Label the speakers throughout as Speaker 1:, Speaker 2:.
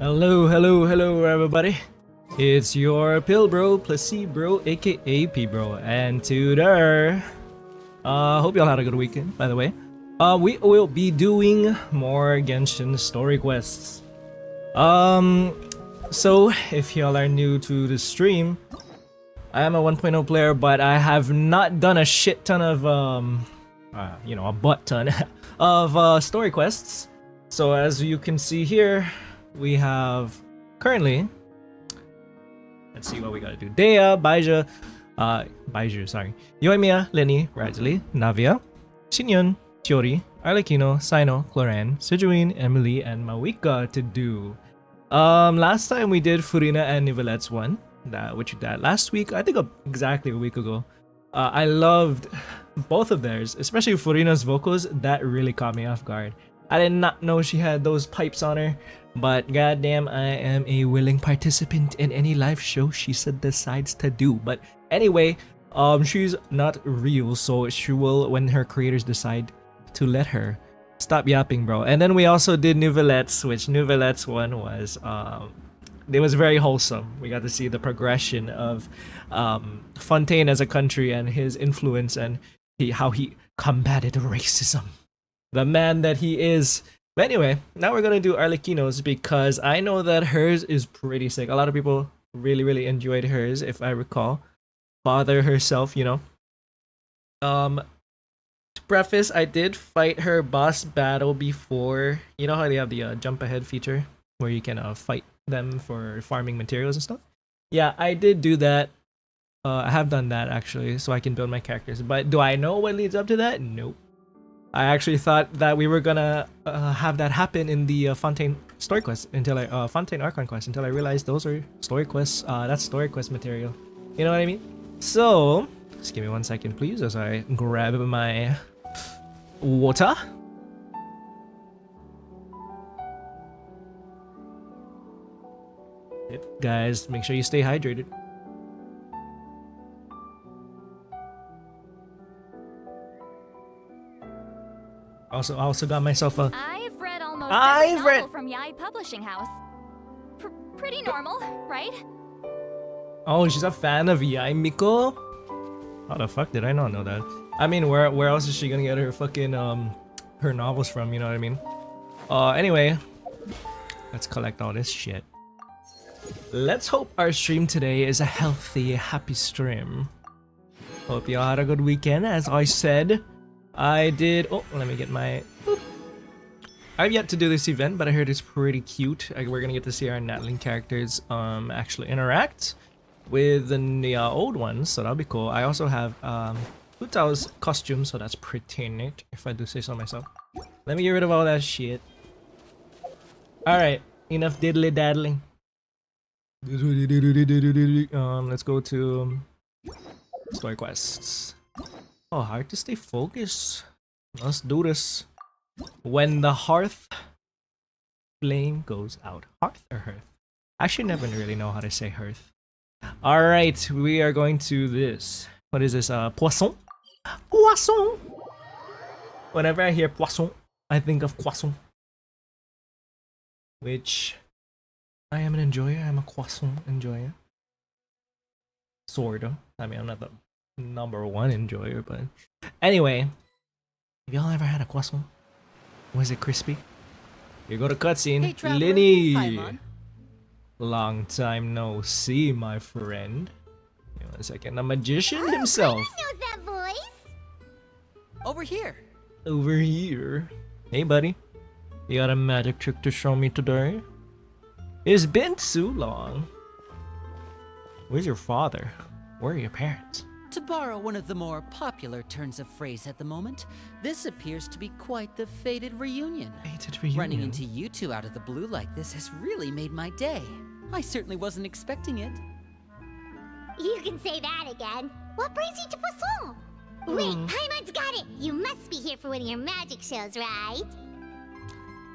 Speaker 1: Hello, everybody. It's your pill bro, Placebro, aka P-Bro, and today, hope y'all had a good weekend, by the way. We will be doing more Genshin story quests. So if y'all are new to the stream, I am a 1.0 player, but I have not done a shit ton of, a butt ton of story quests. So as you can see here, we have currently, let's see what we gotta do. Dea, Baiju, Yoimiya, Lenny, Radley, Navia, Shinyon, Chiori, Arlecchino, Sino, Cloran, Sijuin, Emily, and Mawika to do. Last time we did Furina and Nivelette's one, which we did last week, I think exactly a week ago. I loved both of theirs, especially Furina's vocals. That really caught me off guard. I did not know she had those pipes on her, but goddamn, I am a willing participant in any live show she decides to do. But anyway, she's not real, so she will when her creators decide to let her. Stop yapping, bro. And then we also did Nivelette's, which Nivelette's one was, it was very wholesome. We got to see the progression of Fontaine as a country and his influence and how he combated racism. The man that he is. But anyway, now we're gonna do Arlecchino's because I know that hers is pretty sick. A lot of people really enjoyed hers, if I recall. Father herself, you know. To preface, I did fight her boss battle before. You know how they have the jump ahead feature where you can fight them for farming materials and stuff? Yeah, I did do that. I have done that actually, so I can build my characters. But do I know what leads up to that? Nope. I actually thought that we were gonna have that happen in the Fontaine story quest until Fontaine Archon quest until I realized those are story quests. That's story quest material. You know what I mean? So just give me 1 second, please, as I grab my water. Yep, guys, make sure you stay hydrated. I also got myself a.
Speaker 2: I've read almost every novel from Yae Publishing House. Pretty normal, right?
Speaker 1: Oh, she's a fan of Yae Miko? How the fuck did I not know that? I mean, where else is she gonna get her fucking her novels from? You know what I mean? Anyway, let's collect all this shit. Let's hope our stream today is a healthy, happy stream. Hope y'all had a good weekend, as I said. I did. Oh, let me get my. Boop. I've yet to do this event, but I heard it's pretty cute. We're gonna get to see our Natling characters actually interact with the old ones, so that'll be cool. I also have Hutao's costume, so that's pretty neat, if I do say so myself. Let me get rid of all that shit. All right, enough diddly daddling. Let's go to story quests. Oh, hard to stay focused. Let's do this. When the hearth flame goes out. Hearth or hearth? I actually never really know how to say hearth. Alright, we are going to this. What is this? Poisson? Poisson! Whenever I hear poisson, I think of croissant. Which, I am an enjoyer. I'm a croissant enjoyer. Sorta. I mean, I'm not the #1 enjoyer, but anyway, have y'all ever had a croissant? Was it crispy? Here go to cutscene.
Speaker 3: Hey,
Speaker 1: Lenny!
Speaker 3: Hi,
Speaker 1: Long time no see, my friend. Give me 1 second. The magician himself.
Speaker 2: knows that voice.
Speaker 3: Over here.
Speaker 1: Over here. Hey, buddy. You got a magic trick to show me today? It's been too long. Where's your father? Where are your parents?
Speaker 3: To borrow one of the more popular turns of phrase at the moment, this appears to be quite the fated reunion.
Speaker 1: Fated reunion?
Speaker 3: Running into you two out of the blue like this has really made my day. I certainly wasn't expecting it.
Speaker 2: You can say that again. What brings you to Poisson? Wait, Paimon's got it. You must be here for one of your magic shows, right?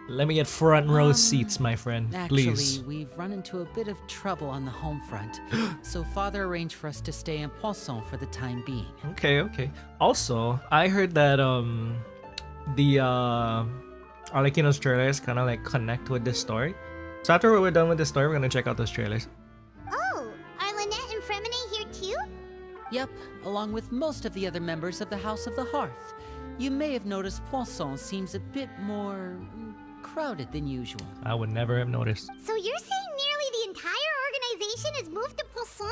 Speaker 1: Let me get front row seats, my friend.
Speaker 3: Actually,
Speaker 1: Please.
Speaker 3: we've run into a bit of trouble on the home front, so Father arranged for us to stay in Poisson for the time being.
Speaker 1: Okay. Also, I heard that the Arlecchino's trailers kind of like connect with this story. So after we're done with the story, we're gonna check out those trailers.
Speaker 2: Oh, are Lynette and Fremine here too?
Speaker 3: Yep, along with most of the other members of the House of the Hearth. You may have noticed Poisson seems a bit more crowded than usual.
Speaker 1: I would never have noticed.
Speaker 2: So you're saying nearly the entire organization has moved to Poisson?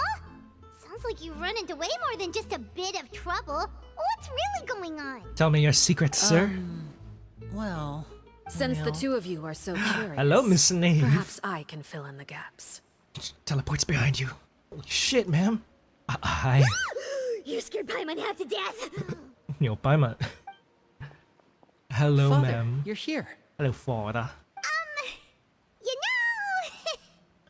Speaker 2: Sounds like you've run into way more than just a bit of trouble. What's really going on?
Speaker 1: Tell me your secrets, sir.
Speaker 3: Well...
Speaker 4: Since the two of you are so curious,
Speaker 1: Hello, Miss Snape.
Speaker 4: perhaps I can fill in the gaps.
Speaker 1: Teleports behind you. Holy shit, ma'am. Hi.
Speaker 2: You scared Paimon half to death.
Speaker 1: Yo, Paimon. Hello,
Speaker 3: Father,
Speaker 1: ma'am.
Speaker 3: you're here.
Speaker 1: Hello, father.
Speaker 2: You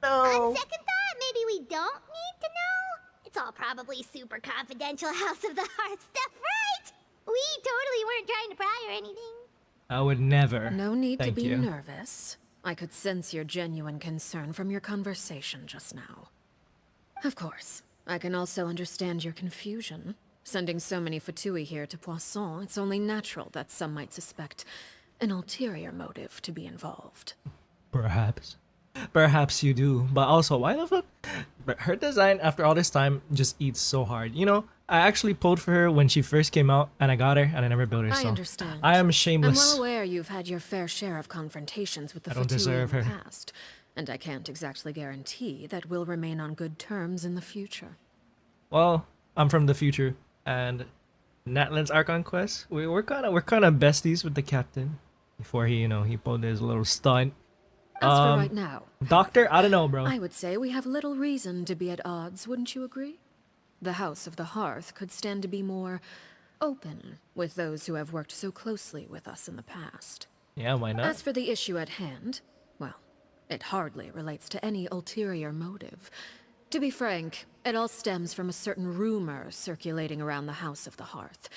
Speaker 2: know,
Speaker 1: No.
Speaker 2: on second thought, maybe we don't need to know. It's all probably super confidential House of the Heart stuff, right? We totally weren't trying to pry or anything.
Speaker 1: I would never.
Speaker 4: No need
Speaker 1: Thank
Speaker 4: to be
Speaker 1: you.
Speaker 4: nervous. I could sense your genuine concern from your conversation just now. Of course, I can also understand your confusion. Sending so many Fatui here to Poisson, it's only natural that some might suspect an ulterior motive to be involved.
Speaker 1: Perhaps. Perhaps you do. But also, why the fuck? But her design, after all this time, just eats so hard. You know, I actually pulled for her when she first came out, and I got her, and I never built her.
Speaker 4: I
Speaker 1: So
Speaker 4: understand.
Speaker 1: I am
Speaker 4: I'm
Speaker 1: shameless.
Speaker 4: well aware you've had your fair share of confrontations with the
Speaker 1: I don't
Speaker 4: Fatui
Speaker 1: deserve
Speaker 4: in the
Speaker 1: her.
Speaker 4: past, and I can't exactly guarantee that we'll remain on good terms in the future.
Speaker 1: Well, I'm from the future, and Natlan's Archon quest. We're kind of besties with the captain. Before he, he pulled his little stunt.
Speaker 4: As for right now,
Speaker 1: Doctor, I don't know, bro.
Speaker 4: I would say we have little reason to be at odds, wouldn't you agree? The House of the Hearth could stand to be more open with those who have worked so closely with us in the past.
Speaker 1: Yeah, why not?
Speaker 4: As for the issue at hand, well, it hardly relates to any ulterior motive. To be frank, it all stems from a certain rumor circulating around the House of the Hearth.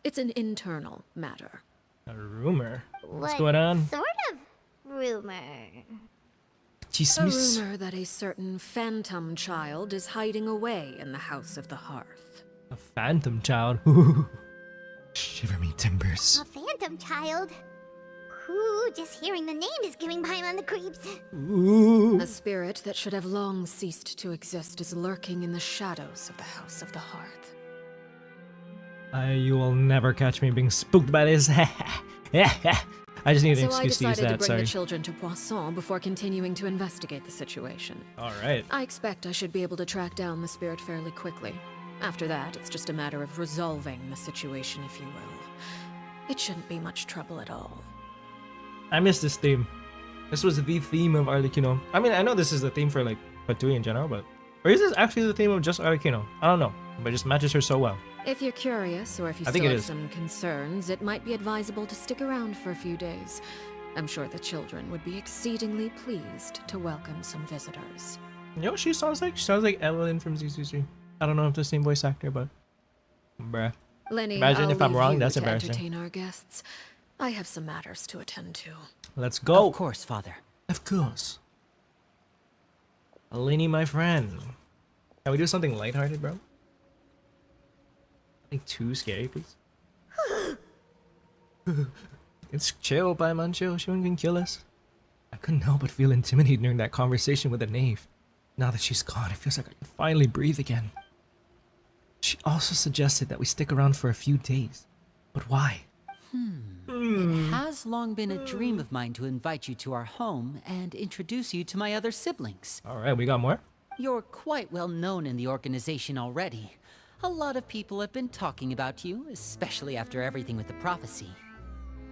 Speaker 4: It's an internal matter.
Speaker 1: A rumor. What's
Speaker 2: What
Speaker 1: going on?
Speaker 2: sort of rumor?
Speaker 4: A
Speaker 1: Chismis.
Speaker 4: rumor that a certain phantom child is hiding away in the House of the Hearth.
Speaker 1: A phantom child. Shiver me timbers.
Speaker 2: A phantom child? Ooh, just hearing the name is giving Paimon the creeps.
Speaker 1: Ooh.
Speaker 4: A spirit that should have long ceased to exist is lurking in the shadows of the House of the Hearth.
Speaker 1: You will never catch me being spooked by this. I just need an
Speaker 4: So I
Speaker 1: excuse to use
Speaker 4: decided to
Speaker 1: that,
Speaker 4: bring
Speaker 1: sorry.
Speaker 4: the children to Poisson before continuing to investigate the situation.
Speaker 1: Alright.
Speaker 4: I expect I should be able to track down the spirit fairly quickly. After that, it's just a matter of resolving the situation, if you will. It shouldn't be much trouble at all.
Speaker 1: I miss this theme. This was the theme of Arlecchino. I mean, I know this is the theme for like Fatui in general, but... Or is this actually the theme of just Arlecchino? I don't know, but it just matches her so well.
Speaker 4: If you're curious, or if you
Speaker 1: I think
Speaker 4: still
Speaker 1: it
Speaker 4: have
Speaker 1: is.
Speaker 4: some concerns, it might be advisable to stick around for a few days. I'm sure the children would be exceedingly pleased to welcome some visitors.
Speaker 1: You know what she sounds like? She sounds like Evelyn from ZZZ. I don't know if the same voice actor, but... Bruh.
Speaker 4: Lenny,
Speaker 1: Imagine
Speaker 4: I'll
Speaker 1: if I'm
Speaker 4: leave
Speaker 1: wrong,
Speaker 4: you
Speaker 1: that's
Speaker 4: to
Speaker 1: embarrassing.
Speaker 4: entertain our guests. I have some matters to attend to.
Speaker 1: Let's go.
Speaker 3: Of course, Father.
Speaker 1: Of course. Lenny, my friend. Can we do something lighthearted, bro? Nothing too scary, please. It's chill, Paimon, chill. She wouldn't kill us. I couldn't help but feel intimidated during that conversation with the knave. Now that she's gone, it feels like I can finally breathe again. She also suggested that we stick around for a few days. But why?
Speaker 3: It has long been a dream of mine to invite you to our home and introduce you to my other siblings.
Speaker 1: Alright, we got more?
Speaker 3: You're quite well known in the organization already. A lot of people have been talking about you, especially after everything with the prophecy.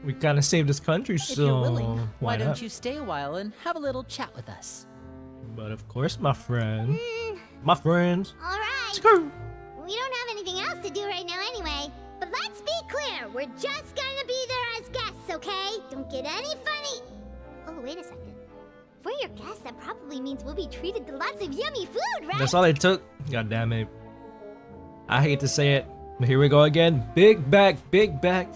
Speaker 1: We kinda saved this country, so...
Speaker 3: If you're willing, why
Speaker 1: not?
Speaker 3: don't you stay a while and have a little chat with us?
Speaker 1: But of course, my friend. My friends.
Speaker 2: Alright.
Speaker 1: Screw.
Speaker 2: We don't have anything else to do right now anyway. But let's be clear, we're just gonna be there as guests, okay? Don't get any funny. Oh, wait a second. For your guests, that probably means we'll be treated to lots of yummy food, right?
Speaker 1: That's all it took. God damn it. I hate to say it, but here we go again. Big back,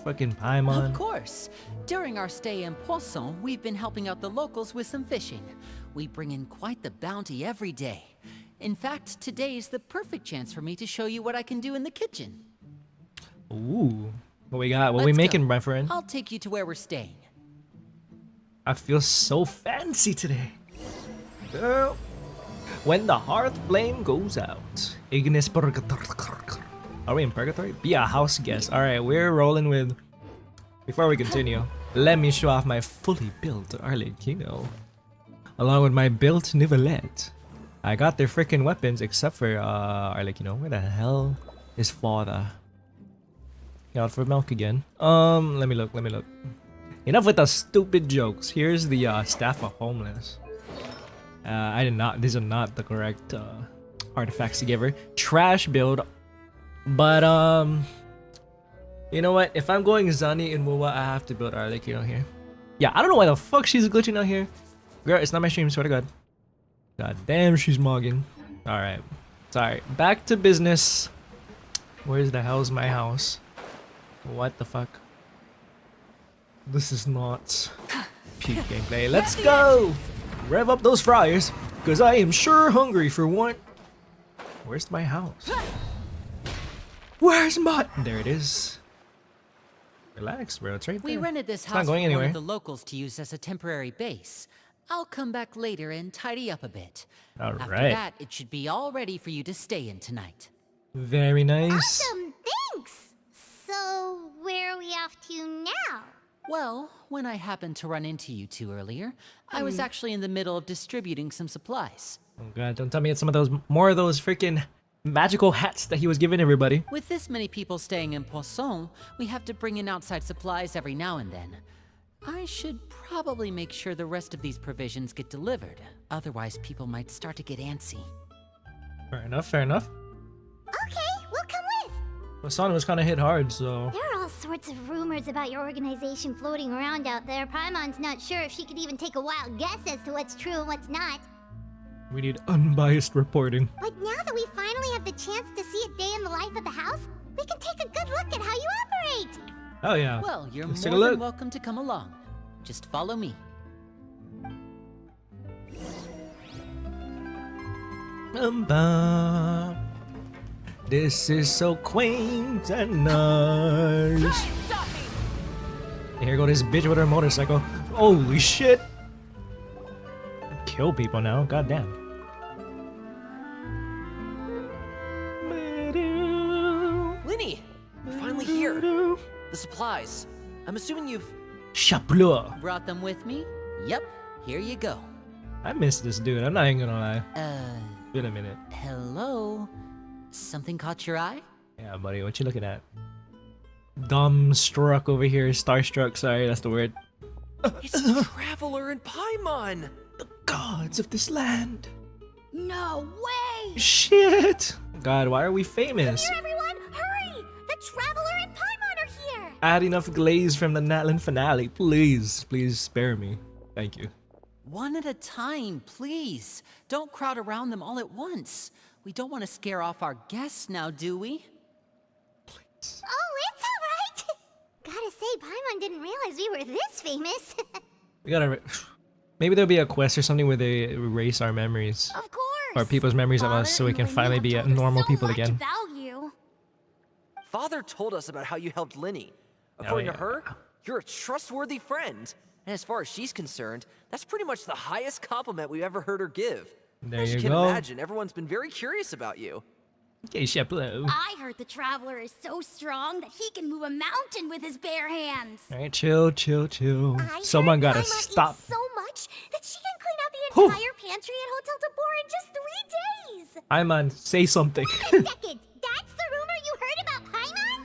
Speaker 1: fucking Paimon.
Speaker 3: Of course. During our stay in Poisson, we've been helping out the locals with some fishing. We bring in quite the bounty every day. In fact, today's the perfect chance for me to show you what I can do in the kitchen.
Speaker 1: Ooh. What we got? What we
Speaker 3: Let's
Speaker 1: making,
Speaker 3: go.
Speaker 1: my friend?
Speaker 3: I'll take you to where we're staying.
Speaker 1: I feel so fancy today. When the hearth flame goes out. Ignis Purgatory. Are we in Purgatory? Be a house guest. Alright, we're rolling with... Before we continue, let me show off my fully built Arlecchino. Along with my built Nivelette. I got their freaking weapons except for Arlecchino. Where the hell is father? Out for milk again. Let me look. Enough with the stupid jokes. Here's the staff of homeless. I did not. These are not the correct artifacts to give her. Trash build, but you know what? If I'm going Zani and Muwa, I have to build Arlecchino here. Yeah, I don't know why the fuck she's glitching out here. Girl, it's not my stream. Swear to God. God damn, she's mogging. All right, sorry. Back to business. Where's the hell's my house? What the fuck? This is not peak gameplay. Let's go! Rev up those fryers, because I am sure hungry for one. Where's my house? Where's my... There it is. Relax, bro. It's right there.
Speaker 3: We rented this
Speaker 1: It's
Speaker 3: house
Speaker 1: not going
Speaker 3: for one
Speaker 1: anywhere.
Speaker 3: of the locals to use as a temporary base. I'll come back later and tidy up a bit.
Speaker 1: All
Speaker 3: After
Speaker 1: right.
Speaker 3: that, it should be all ready for you to stay in tonight.
Speaker 1: Very nice.
Speaker 2: Awesome, thanks! So, where are we off to now?
Speaker 3: Well, when I happened to run into you two earlier, I was actually in the middle of distributing some supplies.
Speaker 1: Oh god, don't tell me it's some of those... More of those freaking magical hats that he was giving everybody.
Speaker 3: With this many people staying in Poisson, we have to bring in outside supplies every now and then. I should probably make sure the rest of these provisions get delivered. Otherwise, people might start to get antsy.
Speaker 1: Fair enough, fair enough.
Speaker 2: Okay, we'll come with!
Speaker 1: Wasan was kind of hit hard, so...
Speaker 2: There are all sorts of rumors about your organization floating around out there. Paimon's not sure if she could even take a wild guess as to what's true and what's not.
Speaker 1: We need unbiased reporting.
Speaker 2: But now that we finally have the chance to see a day in the life of the house, we can take a good look at how you operate!
Speaker 1: Oh yeah.
Speaker 3: Well, you're
Speaker 1: Let's take a
Speaker 3: more than
Speaker 1: look.
Speaker 3: welcome to come along. Just follow me.
Speaker 1: This is so quaint and nice. Here go this bitch with her motorcycle. Holy shit! Kill people now. Goddamn.
Speaker 5: Linny! You're finally here. The supplies. I'm assuming you've...
Speaker 1: Chapleur.
Speaker 3: Brought them with me? Yep, here you go.
Speaker 1: I miss this dude. I'm not even gonna lie. Been a minute.
Speaker 3: Hello? Something caught your eye?
Speaker 1: Yeah, buddy. What you looking at? Dumbstruck over here. Starstruck. Sorry, that's the word.
Speaker 5: It's Traveler and Paimon!
Speaker 1: The gods of this land.
Speaker 2: No way!
Speaker 1: Shit! God, why are we famous?
Speaker 2: Here, everyone! Hurry! The Traveler and Paimon are here!
Speaker 1: Add enough glaze from the Natlan finale. Please, please spare me. Thank you.
Speaker 3: One at a time, please. Don't crowd around them all at once. We don't want to scare off our guests now, do we?
Speaker 2: Oh, it's alright! Gotta say, Paimon didn't realize we were this famous.
Speaker 1: We gotta... Maybe there'll be a quest or something where they erase our memories.
Speaker 2: Of course!
Speaker 1: Or people's memories of us so we can finally be normal people again.
Speaker 2: Value.
Speaker 5: Father told us about how you helped Linny. According
Speaker 1: yeah.
Speaker 5: to her, you're a trustworthy friend. And as far as she's concerned, that's pretty much the highest compliment we've ever heard her give.
Speaker 1: There
Speaker 5: As
Speaker 1: you
Speaker 5: you can
Speaker 1: go.
Speaker 5: imagine, everyone's been very curious about you.
Speaker 1: Okay, Chapleur.
Speaker 2: I heard the Traveler is so strong that he can move a mountain with his bare hands.
Speaker 1: Alright, chill, chill, chill. Someone gotta
Speaker 2: Paimon eats
Speaker 1: stop.
Speaker 2: so much that she can clean out the
Speaker 1: Whew.
Speaker 2: entire pantry at Hotel Tabor in just 3 days.
Speaker 1: Ayman, say something.
Speaker 2: Wait a second, that's the rumor you heard about Paimon?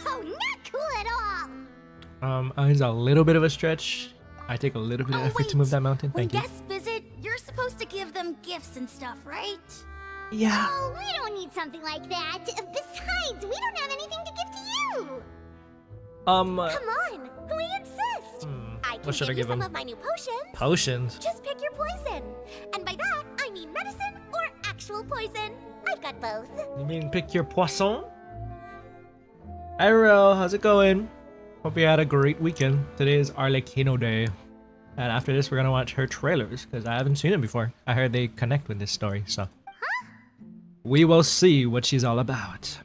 Speaker 2: Oh, not cool at all.
Speaker 1: It's a little bit of a stretch. I take a little bit of effort to move that mountain.
Speaker 2: When
Speaker 1: Thank you.
Speaker 2: guests visit, you're supposed to give them gifts and stuff, right?
Speaker 1: Yeah.
Speaker 2: Oh, we don't need something like that. Besides, we don't have anything to give to you. Come on, we insist. I can
Speaker 1: What should I
Speaker 2: give you
Speaker 1: give
Speaker 2: some
Speaker 1: him?
Speaker 2: of my new potions.
Speaker 1: Potions.
Speaker 2: Just pick your poison. And by that, I mean medicine or actual poison. I've got both.
Speaker 1: You mean pick your poisson? Hi, Ro. How's it going? Hope you had a great weekend. Today is Arlecchino Day. And after this, we're gonna watch her trailers, because I haven't seen them before. I heard they connect with this story, so... We will see what she's all about.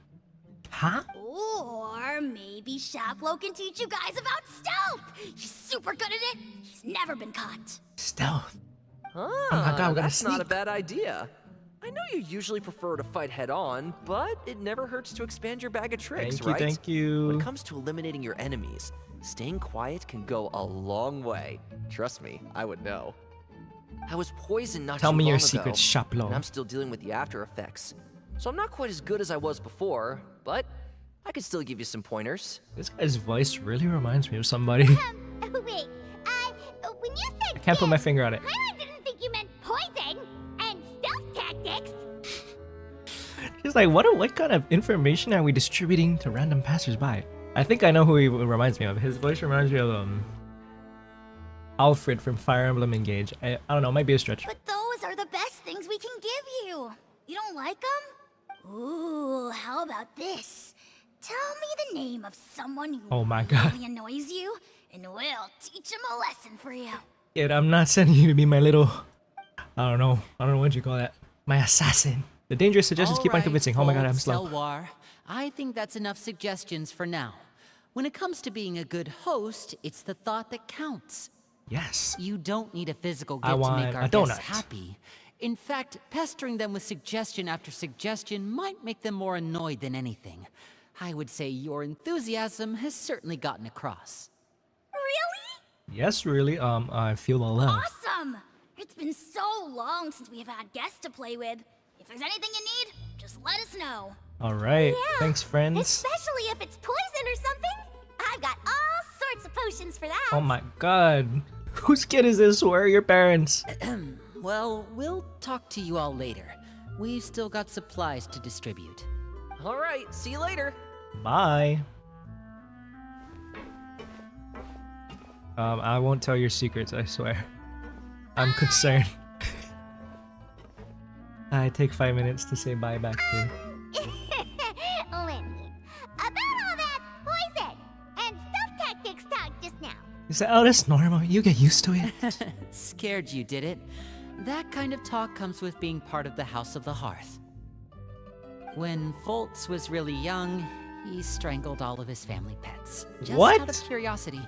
Speaker 1: Huh?
Speaker 2: Or maybe Shaplo can teach you guys about stealth. He's super good at it. He's never been caught.
Speaker 1: Stealth. Oh my god, we gotta
Speaker 5: that's not a
Speaker 1: sneak.
Speaker 5: bad idea. I know you usually prefer to fight head-on, but it never hurts to expand your bag of tricks, right?
Speaker 1: Thank you.
Speaker 5: When it comes to eliminating your enemies, staying quiet can go a long way. Trust me, I would know. I was poisoned not
Speaker 1: Tell
Speaker 5: too
Speaker 1: me
Speaker 5: long
Speaker 1: your
Speaker 5: ago,
Speaker 1: secret, Shaplo.
Speaker 5: and I'm still dealing with the after effects. So I'm not quite as good as I was before, but I can still give you some pointers.
Speaker 1: This guy's voice really reminds me of somebody.
Speaker 2: Wait, when you said
Speaker 1: I can't put my finger on it.
Speaker 2: I didn't think you meant poison and stealth tactics.
Speaker 1: She's like, what kind of information are we distributing to random passersby? I think I know who he reminds me of. His voice reminds me of Alfred from Fire Emblem Engage. I don't know, might be a stretch.
Speaker 2: But those are the best things we can give you. You don't like them? Ooh, how about this? Tell me the name of someone who
Speaker 1: Oh my god.
Speaker 2: really annoys you, and we'll teach him a lesson for you.
Speaker 1: Kid, I'm not sending you to be my little... I don't know what you call that. My assassin. The dangerous suggestions keep on convincing. Oh my god, I'm slow.
Speaker 3: Selwar, I think that's enough suggestions for now. When it comes to being a good host, it's the thought that counts.
Speaker 1: Yes.
Speaker 3: You don't need a physical
Speaker 1: I
Speaker 3: gift to
Speaker 1: want
Speaker 3: make
Speaker 1: a
Speaker 3: our
Speaker 1: donut.
Speaker 3: guests happy. In fact, pestering them with suggestion after suggestion might make them more annoyed than anything. I would say your enthusiasm has certainly gotten across.
Speaker 2: Really?
Speaker 1: Yes, really. I feel the love.
Speaker 2: Awesome! It's been so long since we have had guests to play with. If there's anything you need, just let us know.
Speaker 1: All right.
Speaker 2: Yeah,
Speaker 1: Thanks, friends.
Speaker 2: Especially if it's poison or something. I've got all sorts of potions for that.
Speaker 1: Oh my god. Whose kid is this? Where are your parents?
Speaker 3: Well, we'll talk to you all later. We've still got supplies to distribute.
Speaker 5: All right, see you later.
Speaker 1: Bye. I won't tell your secrets, I swear. I'm concerned. I take 5 minutes to say bye back to.
Speaker 2: Lenny, about all that poison and stealth tactics talk just now.
Speaker 1: Is that, oh, that's normal. You get used to it.
Speaker 3: Scared you, did it? That kind of talk comes with being part of the House of the Hearth. When Foltz was really young, he strangled all of his family pets. Just
Speaker 1: What?
Speaker 3: out of curiosity.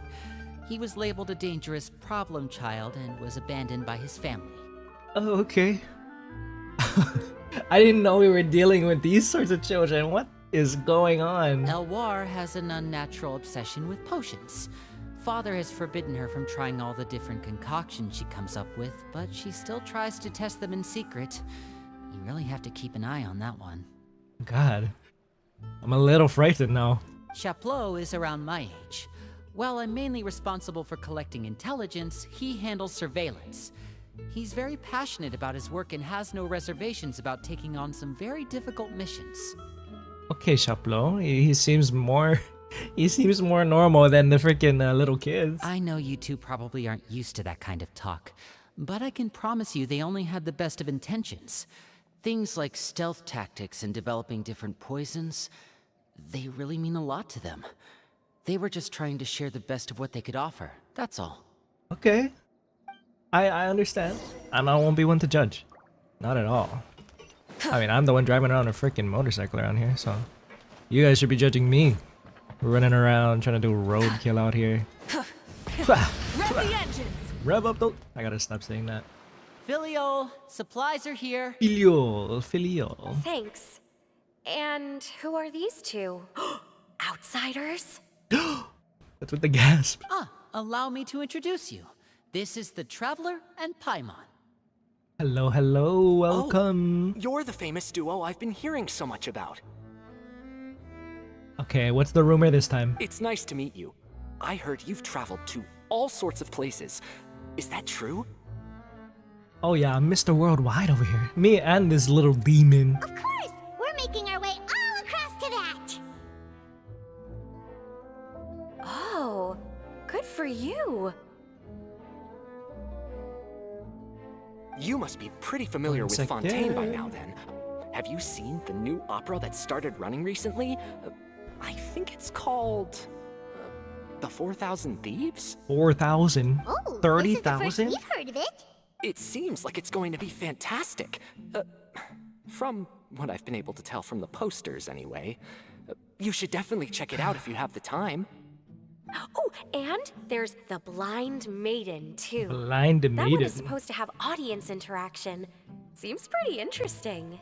Speaker 3: He was labeled a dangerous problem child and was abandoned by his family.
Speaker 1: Oh, okay. I didn't know we were dealing with these sorts of children. What is going on?
Speaker 3: Elwar has an unnatural obsession with potions. Father has forbidden her from trying all the different concoctions she comes up with, but she still tries to test them in secret. You really have to keep an eye on that one.
Speaker 1: God. I'm a little frightened now.
Speaker 3: Chaplot is around my age. While I'm mainly responsible for collecting intelligence, he handles surveillance. He's very passionate about his work and has no reservations about taking on some very difficult missions.
Speaker 1: Okay, Chaplot. He seems more... He seems more normal than the freaking little kids.
Speaker 3: I know you two probably aren't used to that kind of talk, but I can promise you they only had the best of intentions. Things like stealth tactics and developing different poisons, they really mean a lot to them. They were just trying to share the best of what they could offer, that's all.
Speaker 1: Okay. I understand. And I won't be one to judge. Not at all. I mean, I'm the one driving around a freaking motorcycle around here, so... You guys should be judging me. Running around, trying to do roadkill out here.
Speaker 4: Rev the engines!
Speaker 1: Rev up the... I gotta stop saying that.
Speaker 3: Filial, supplies are here.
Speaker 1: Filial.
Speaker 6: Thanks. And who are these two? Outsiders?
Speaker 1: That's with the gasp.
Speaker 3: Allow me to introduce you. This is the Traveler and Paimon.
Speaker 1: Hello, hello, welcome.
Speaker 7: You're the famous duo I've been hearing so much about.
Speaker 1: Okay, what's the rumor this time?
Speaker 7: It's nice to meet you. I heard you've traveled to all sorts of places. Is that true?
Speaker 1: Oh yeah, I'm Mr. Worldwide over here. Me and this little demon.
Speaker 2: Of course! We're making our way all across to that!
Speaker 6: Oh, good for you.
Speaker 7: You must be pretty familiar with
Speaker 1: One
Speaker 7: Fontaine by
Speaker 1: second.
Speaker 7: now then. Have you seen the new opera that started running recently? I think it's called... The 4,000 Thieves?
Speaker 1: 4,000?
Speaker 2: Oh, this is the first
Speaker 1: 30,000?
Speaker 2: we've heard of it.
Speaker 7: It seems like it's going to be fantastic. From what I've been able to tell from the posters, anyway. You should definitely check it out if you have the time.
Speaker 6: Oh, and there's the Blind Maiden, too.
Speaker 1: Blind
Speaker 6: That one
Speaker 1: maiden.
Speaker 6: is supposed to have audience interaction. Seems pretty interesting.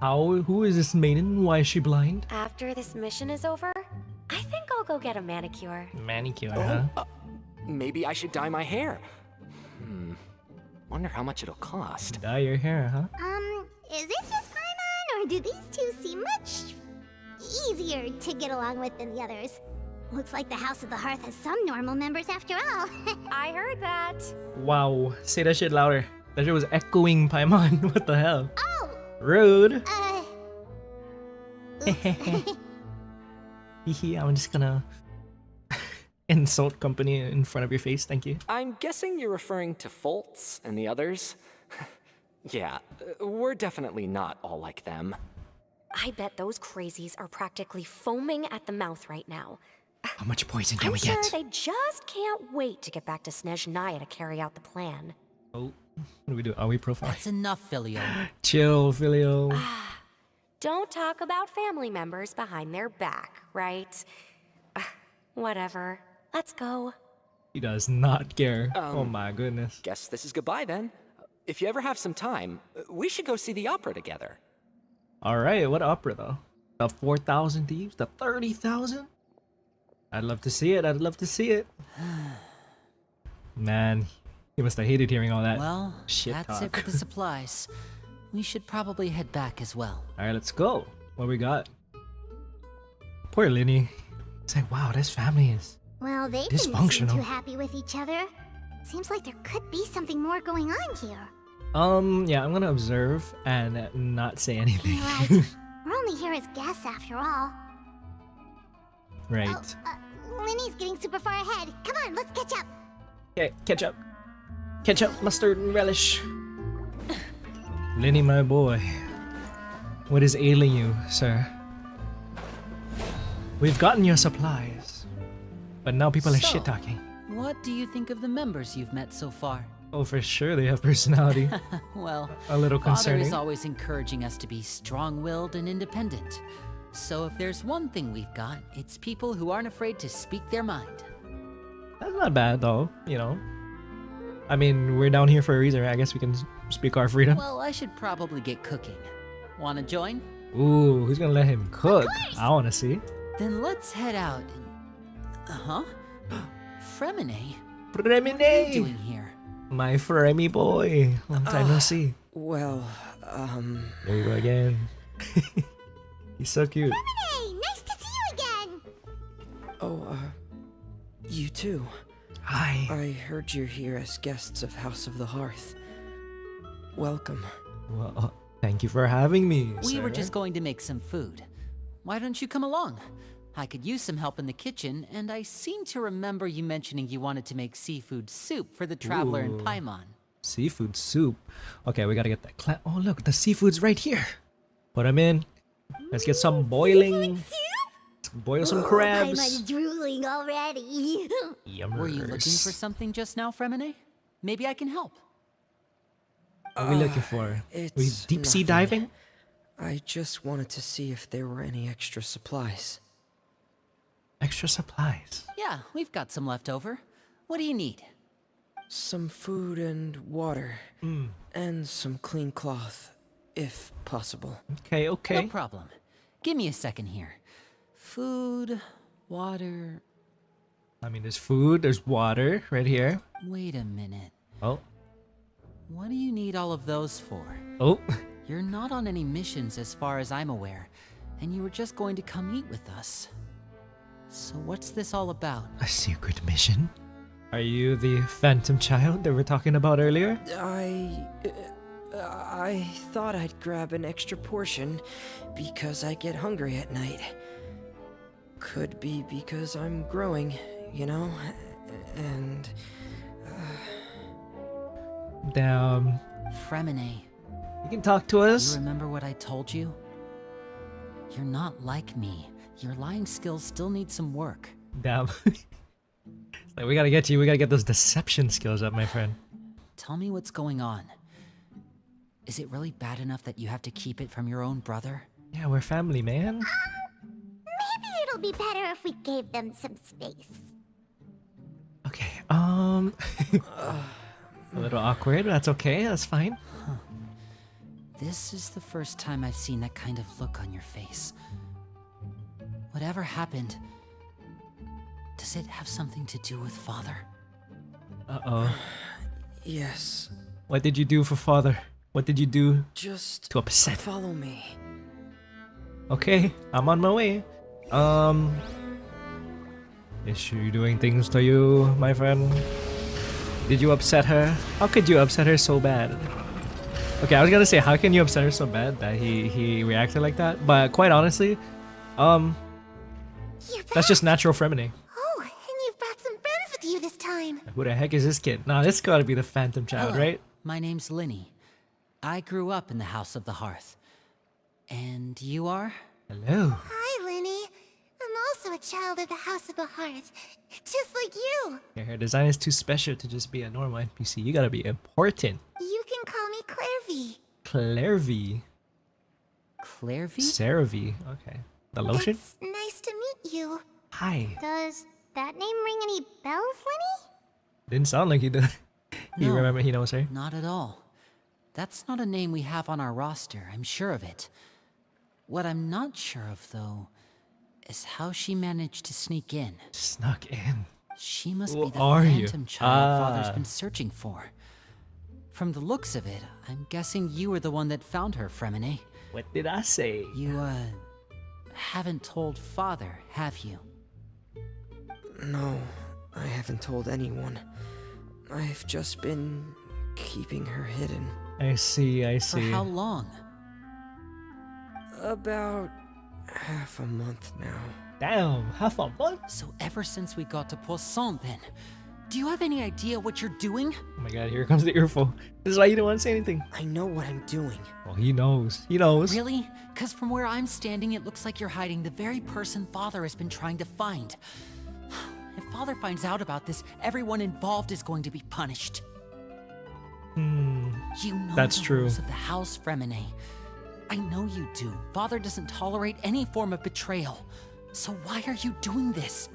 Speaker 1: Who is this maiden? Why is she blind?
Speaker 6: After this mission is over, I think I'll go get a manicure.
Speaker 1: Manicure, huh?
Speaker 7: Maybe I should dye my hair. Wonder how much it'll cost.
Speaker 1: Dye your hair, huh?
Speaker 2: Is it just Paimon, or do these two seem much easier to get along with than the others? Looks like the House of the Hearth has some normal members after all.
Speaker 6: I heard that.
Speaker 1: Wow. Say that shit louder. That shit was echoing Paimon. What the hell?
Speaker 2: Oh!
Speaker 1: Rude.
Speaker 2: Oops.
Speaker 1: Hehe, I'm just gonna insult company in front of your face, thank you.
Speaker 7: I'm guessing you're referring to Foltz and the others? Yeah, we're definitely not all like them.
Speaker 6: I bet those crazies are practically foaming at the mouth right now.
Speaker 1: How much poison can
Speaker 6: I'm
Speaker 1: we
Speaker 6: sure
Speaker 1: get?
Speaker 6: they just can't wait to get back to Snezhnaya to carry out the plan.
Speaker 1: Oh, what do we do? Are we profile?
Speaker 3: That's enough, Filio.
Speaker 1: Chill, Filio.
Speaker 6: Don't talk about family members behind their back, right? Whatever. Let's go.
Speaker 1: He does not care. Oh my goodness.
Speaker 7: Guess this is goodbye then. If you ever have some time, we should go see the opera together.
Speaker 1: Alright, what opera though? The 4,000 Thieves? The 30,000? I'd love to see it. I'd love to see it. Man, he must have hated hearing all that.
Speaker 3: Well,
Speaker 1: shit
Speaker 3: that's
Speaker 1: talk.
Speaker 3: it for the supplies. We should probably head back as well.
Speaker 1: Alright, let's go. What we got? Poor Linny. It's like, wow, this family is...
Speaker 2: Well, they didn't seem too
Speaker 1: Dysfunctional.
Speaker 2: happy with each other. Seems like there could be something more going on here.
Speaker 1: Yeah, I'm gonna observe and not say anything.
Speaker 2: Right. We're only here as guests after all.
Speaker 1: Right.
Speaker 2: Oh, Linny's getting super far ahead. Come on, let's catch up.
Speaker 1: Okay, ketchup. Ketchup, mustard, and relish. Linny, my boy. What is ailing you, sir? We've gotten your supplies. But now people are
Speaker 3: So,
Speaker 1: shit-talking.
Speaker 3: What do you think of the members you've met so far?
Speaker 1: Oh, for sure they have personality.
Speaker 3: Well,
Speaker 1: A little
Speaker 3: Father
Speaker 1: concerning.
Speaker 3: is always encouraging us to be strong-willed and independent. So if there's one thing we've got, it's people who aren't afraid to speak their mind.
Speaker 1: That's not bad, though, you know. I mean, we're down here for a reason. I guess we can speak our freedom.
Speaker 3: Well, I should probably get cooking. Wanna join?
Speaker 1: Ooh, who's gonna let him cook? I wanna see.
Speaker 3: Then let's head out and... Uh-huh. Fremine? What are you
Speaker 1: Remine!
Speaker 3: doing here?
Speaker 1: My Fremy boy. Long time no see.
Speaker 8: Well,
Speaker 1: There you go again. He's so cute.
Speaker 2: Hey, nice to see you again.
Speaker 8: you too.
Speaker 1: Hi.
Speaker 8: I heard you're here as guests of House of the Hearth. Welcome.
Speaker 1: Well, thank you for having me.
Speaker 3: We were
Speaker 1: sir.
Speaker 3: just going to make some food. Why don't you come along? I could use some help in the kitchen, and I seem to remember you mentioning you wanted to make seafood soup for the traveler in
Speaker 1: Ooh.
Speaker 3: Paimon.
Speaker 1: Seafood soup. Okay, we gotta get that. Oh, look, the seafood's right here. Put them in. Let's get some boiling. Boil some
Speaker 2: I'm
Speaker 1: crabs.
Speaker 2: drooling already.
Speaker 3: Were you looking for
Speaker 1: Yummers.
Speaker 3: something just now, Fremine? Maybe I can help.
Speaker 1: What are we looking for? We
Speaker 8: It's
Speaker 1: deep sea
Speaker 8: nothing.
Speaker 1: diving?
Speaker 8: I just wanted to see if there were any extra supplies.
Speaker 1: Extra supplies.
Speaker 3: Yeah, we've got some left over. What do you need?
Speaker 8: Some food and water.
Speaker 1: Mm.
Speaker 8: And some clean cloth, if possible.
Speaker 1: Okay, okay.
Speaker 3: No problem. Give me a second here. Food, water...
Speaker 1: I mean, there's food, there's water right here.
Speaker 3: Wait a minute.
Speaker 1: Oh,
Speaker 3: What do you need all of those for?
Speaker 1: oh.
Speaker 3: You're not on any missions as far as I'm aware, and you were just going to come eat with us. So what's this all about?
Speaker 1: A secret mission? Are you the phantom child that we're talking about earlier?
Speaker 8: I thought I'd grab an extra portion because I get hungry at night. Could be because I'm growing, you know? And
Speaker 1: Damn.
Speaker 3: Fremine,
Speaker 1: You can talk to
Speaker 3: you
Speaker 1: us?
Speaker 3: remember what I told you? You're not like me. Your lying skills still need some work.
Speaker 1: Damn. It's like, we gotta get you. We gotta get those deception skills up, my friend.
Speaker 3: Tell me what's going on. Is it really bad enough that you have to keep it from your own brother?
Speaker 1: Yeah, we're family, man.
Speaker 2: it'll be better if we gave them some space.
Speaker 1: Okay, a little awkward. That's okay. That's fine.
Speaker 3: This is the first time I've seen that kind of look on your face. Whatever happened, does it have something to do with Father?
Speaker 1: Uh-oh.
Speaker 8: Yes.
Speaker 1: What did you do for father? What did you do
Speaker 8: Just
Speaker 1: to upset?
Speaker 8: follow me.
Speaker 1: Okay, I'm on my way. Is she doing things to you, my friend? Did you upset her? How could you upset her so bad? Okay, I was gonna say, how can you upset her so bad that he reacted like that? But quite honestly, that's just natural feminine.
Speaker 2: Oh, and you've brought some friends with you this time.
Speaker 1: Who the heck is this kid? Nah, this gotta be the Phantom Child,
Speaker 3: Hello,
Speaker 1: right?
Speaker 3: my name's Linny. I grew up in the House of the Hearth. And you are?
Speaker 1: Hello.
Speaker 2: Hi, Linny. I'm also a child of the House of the Heart, just like you.
Speaker 1: Her design is too special to just be a normal NPC. You gotta be important.
Speaker 2: You can call me Clairvy.
Speaker 1: Clairvy.
Speaker 3: Clairvy?
Speaker 1: CeraVe. Okay. The lotion?
Speaker 2: It's nice to meet you.
Speaker 1: Hi.
Speaker 2: Does that name ring any bells, Linny?
Speaker 1: Didn't sound like he did. You
Speaker 3: No,
Speaker 1: remember he knows her?
Speaker 3: Not at all. That's not a name we have on our roster, I'm sure of it. What I'm not sure of, though, is how she managed to sneak in.
Speaker 1: Snuck in.
Speaker 3: She must
Speaker 1: Who
Speaker 3: be the
Speaker 1: are you?
Speaker 3: phantom child Father's
Speaker 1: Ah.
Speaker 3: been searching for. From the looks of it, I'm guessing you were the one that found her, Fremine.
Speaker 1: What did I say?
Speaker 3: You, haven't told Father, have you?
Speaker 8: No, I haven't told anyone. I've just been keeping her hidden.
Speaker 1: I see, I
Speaker 3: For
Speaker 1: see.
Speaker 3: how long?
Speaker 8: About half a month now.
Speaker 1: Damn, half a month?
Speaker 3: So ever since we got to Poisson, then. Do you have any idea what you're doing?
Speaker 1: Oh my god, here comes the earful. This is why you don't want to say anything.
Speaker 8: I know what I'm doing.
Speaker 1: Well, he knows. He knows.
Speaker 3: Really? Because from where I'm standing, it looks like you're hiding the very person Father has been trying to find. If Father finds out about this, everyone involved is going to be punished. You know
Speaker 1: That's
Speaker 3: the
Speaker 1: true.
Speaker 3: rules of the house, Fremine. I know you do. Father doesn't tolerate any form of betrayal. So why are you doing this?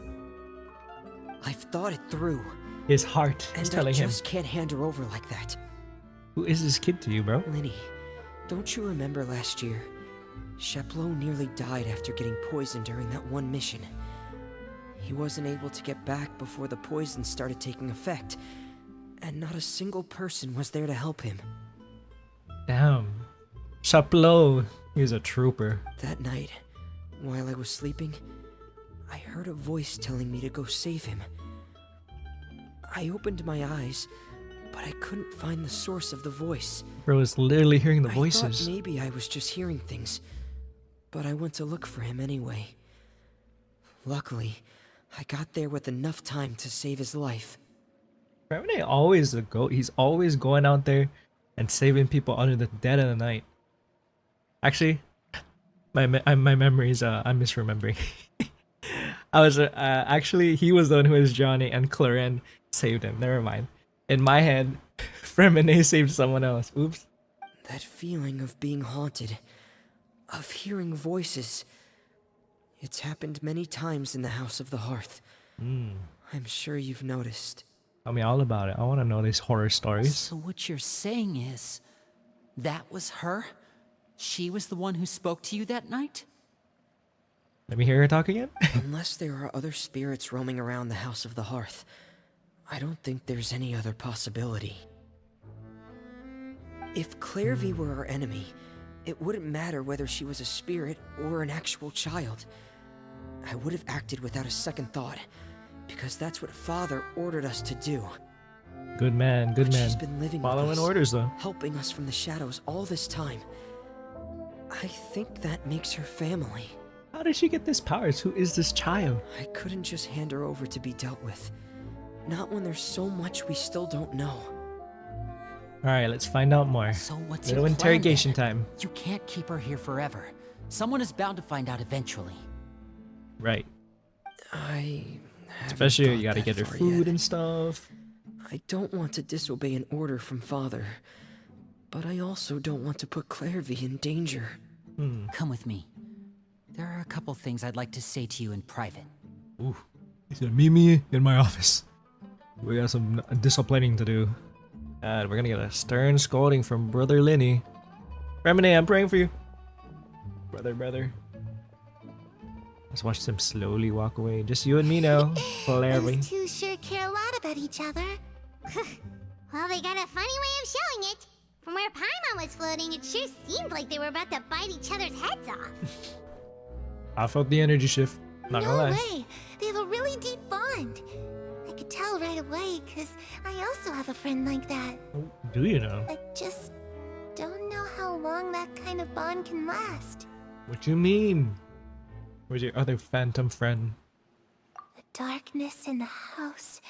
Speaker 8: I've thought it through,
Speaker 1: His heart is
Speaker 8: and I
Speaker 1: telling him.
Speaker 8: just can't hand her over like that.
Speaker 1: Who is this kid to you, bro?
Speaker 8: Linny, don't you remember last year? Sheplo nearly died after getting poisoned during that one mission. He wasn't able to get back before the poison started taking effect, and not a single person was there to help him.
Speaker 1: Damn. Chaplo. He's a trooper.
Speaker 8: That night, while I was sleeping, I heard a voice telling me to go save him. I opened my eyes, but I couldn't find the source of the voice.
Speaker 1: Bro is literally hearing the
Speaker 8: I
Speaker 1: voices.
Speaker 8: thought maybe I was just hearing things, but I went to look for him anyway. Luckily, I got there with enough time to save his life.
Speaker 1: Remember, always the goat. He's always going out there and saving people under the dead of the night. Actually, my memories. I'm misremembering. I was actually he was the one who was Johnny and Claren saved him. Never mind. In my head, Fremine saved someone else. Oops.
Speaker 8: That feeling of being haunted, of hearing voices. It's happened many times in the House of the Hearth. I'm sure you've noticed.
Speaker 1: Tell me all about it. I want to know these horror stories.
Speaker 3: So what you're saying is, that was her? She was the one who spoke to you that night?
Speaker 1: Let me hear her talk again.
Speaker 8: Unless there are other spirits roaming around the House of the Hearth, I don't think there's any other possibility. If Clairvy were our enemy, it wouldn't matter whether she was a spirit or an actual child. I would have acted without a second thought, because that's what Father ordered us to do.
Speaker 1: Good man. Good
Speaker 8: But
Speaker 1: man.
Speaker 8: she's been living
Speaker 1: Following
Speaker 8: with us,
Speaker 1: orders though.
Speaker 8: helping us from the shadows all this time. I think that makes her family.
Speaker 1: How did she get this powers? Who is this child?
Speaker 8: I couldn't just hand her over to be dealt with. Not when there's so much we still don't know.
Speaker 1: All right, let's find out more.
Speaker 3: So what's
Speaker 1: Little
Speaker 3: your plan,
Speaker 1: interrogation
Speaker 3: then?
Speaker 1: time.
Speaker 3: You can't keep her here forever. Someone is bound to find out eventually.
Speaker 1: Right.
Speaker 8: I haven't
Speaker 1: Especially
Speaker 8: thought
Speaker 1: you gotta
Speaker 8: that
Speaker 1: get her
Speaker 8: far
Speaker 1: food
Speaker 8: yet.
Speaker 1: and stuff.
Speaker 8: I don't want to disobey an order from Father, but I also don't want to put Clairvy in danger.
Speaker 3: Come with me. There are a couple things I'd like to say to you in private.
Speaker 1: Ooh. He said, meet me in my office. We got some disciplining to do. And we're gonna get a stern scolding from Brother Lenny. Remini, I'm praying for you. Brother. Let's watch them slowly walk away. Just you and me now. Clearly.
Speaker 2: Those two sure care a lot about each other. Well, they got a funny way of showing it. From where Paimon was floating, it sure seemed like they were about to bite each other's heads off.
Speaker 1: I felt the energy shift. Not gonna lie.
Speaker 2: No way. They have a really deep bond. I could tell right away, because I also have a friend like that.
Speaker 1: Oh, do you know?
Speaker 2: I just don't know how long that kind of bond can last.
Speaker 1: What you mean? Where's your other phantom friend?
Speaker 2: The darkness in the house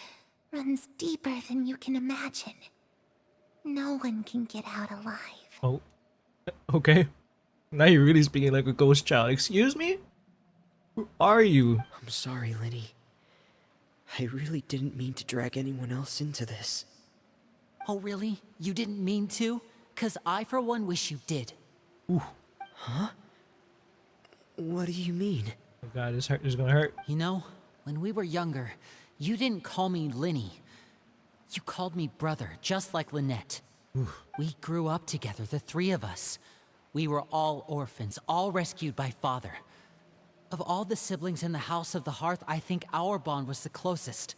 Speaker 2: runs deeper than you can imagine. No one can get out alive.
Speaker 1: Oh. Okay. Now you're really speaking like a ghost child. Excuse me? Who are you?
Speaker 8: I'm sorry, Lenny. I really didn't mean to drag anyone else into this.
Speaker 3: Oh, really? You didn't mean to? 'Cause I, for one, wish you did.
Speaker 1: Ooh.
Speaker 8: Huh? What do you mean?
Speaker 1: Oh god, this is gonna hurt.
Speaker 3: You know, when we were younger, you didn't call me Lenny. You called me brother, just like Lynette. We grew up together, the three of us. We were all orphans, all rescued by father. Of all the siblings in the House of the Hearth, I think our bond was the closest.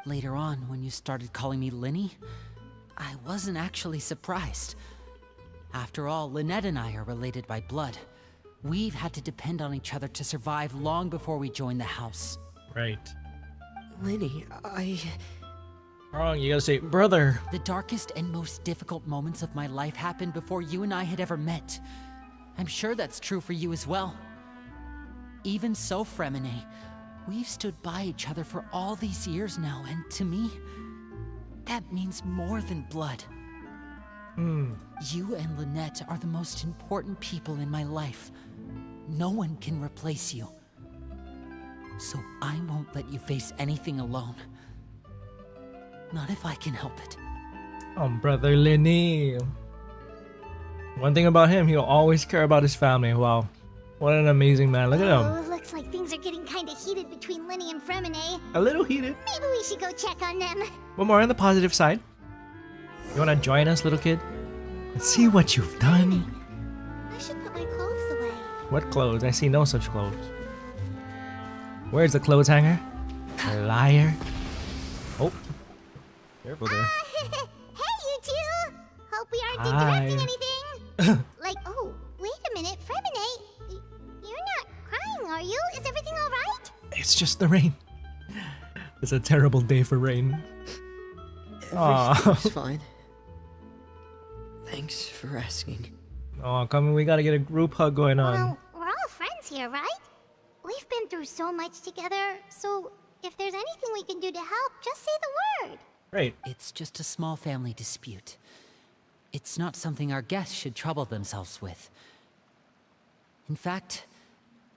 Speaker 3: Later on, when you started calling me Lenny, I wasn't actually surprised. After all, Lynette and I are related by blood. We've had to depend on each other to survive long before we joined the house.
Speaker 1: Right.
Speaker 8: Lenny,
Speaker 1: Wrong, you gotta say brother.
Speaker 3: The darkest and most difficult moments of my life happened before you and I had ever met. I'm sure that's true for you as well. Even so, Fremine, we've stood by each other for all these years now, and to me, that means more than blood. You and Lynette are the most important people in my life. No one can replace you. So I won't let you face anything alone. Not if I can help it.
Speaker 1: Oh, Brother Lenny. One thing about him, he'll always care about his family. Wow. What an amazing man. Look at him.
Speaker 2: Looks like things are getting kind of heated between Lenny and Fremine.
Speaker 1: A little heated.
Speaker 2: Maybe we should go check on them.
Speaker 1: But more on the positive side. You wanna join us, little kid? Let's see what you've done.
Speaker 2: I should put my clothes away.
Speaker 1: What clothes? I see no such clothes. Where's the clothes hanger? A liar. Oh. Careful there.
Speaker 2: Hey, you two! Hope we aren't
Speaker 1: Hi.
Speaker 2: interrupting anything. Oh, wait a minute, Fremine. You're not crying, are you? Is everything all right?
Speaker 1: It's just the rain. It's a terrible day for rain.
Speaker 8: everything's fine. Thanks for asking.
Speaker 1: Oh, come on, we gotta get a group hug going on.
Speaker 2: Well, we're all friends here, right? We've been through so much together, so if there's anything we can do to help, just say the word.
Speaker 1: Right.
Speaker 3: It's just a small family dispute. It's not something our guests should trouble themselves with. In fact,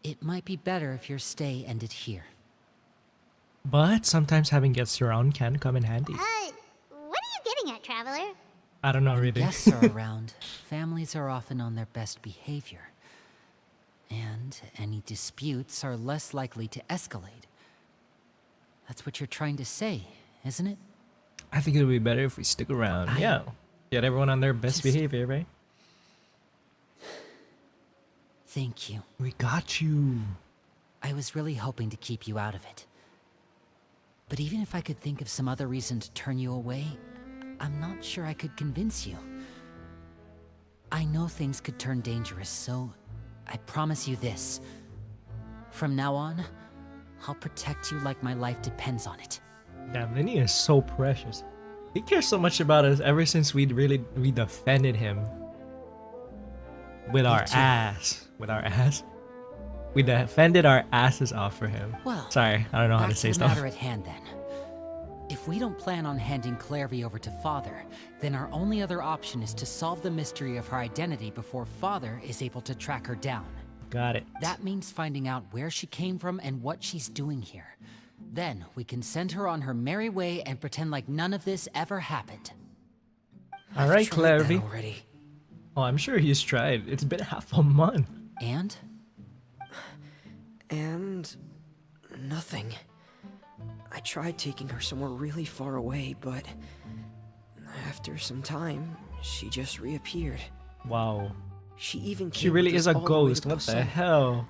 Speaker 3: it might be better if your stay ended here.
Speaker 1: But sometimes having guests around can come in handy.
Speaker 2: What are you getting at, Traveler?
Speaker 1: I don't know really.
Speaker 3: Guests are around. Families are often on their best behavior. And any disputes are less likely to escalate. That's what you're trying to say, isn't it?
Speaker 1: I think it would be better if we stick around. Yeah. Get everyone on their best behavior, right?
Speaker 3: Thank you.
Speaker 1: We got you.
Speaker 3: I was really hoping to keep you out of it. But even if I could think of some other reason to turn you away, I'm not sure I could convince you. I know things could turn dangerous, so I promise you this. From now on, I'll protect you like my life depends on it.
Speaker 1: Damn, Lenny is so precious. He cares so much about us ever since we defended him. With our
Speaker 3: too.
Speaker 1: ass. With our ass? We defended our asses off for him.
Speaker 3: Well,
Speaker 1: sorry, I don't know how to
Speaker 3: back
Speaker 1: say
Speaker 3: the
Speaker 1: stuff.
Speaker 3: matter at hand then. If we don't plan on handing Clairvy over to Father, then our only other option is to solve the mystery of her identity before Father is able to track her down.
Speaker 1: Got it.
Speaker 3: That means finding out where she came from and what she's doing here. Then we can send her on her merry way and pretend like none of this ever happened.
Speaker 1: Alright,
Speaker 8: Tried that
Speaker 1: Clairvy.
Speaker 8: already.
Speaker 1: Oh, I'm sure he's tried. It's been half a month.
Speaker 3: And
Speaker 8: And nothing. I tried taking her somewhere really far away, but after some time, she just reappeared.
Speaker 1: Wow.
Speaker 8: She even came
Speaker 1: She really
Speaker 8: with
Speaker 1: is
Speaker 8: us
Speaker 1: a
Speaker 8: all the way
Speaker 1: ghost.
Speaker 8: to
Speaker 1: What the
Speaker 8: Placent.
Speaker 1: hell?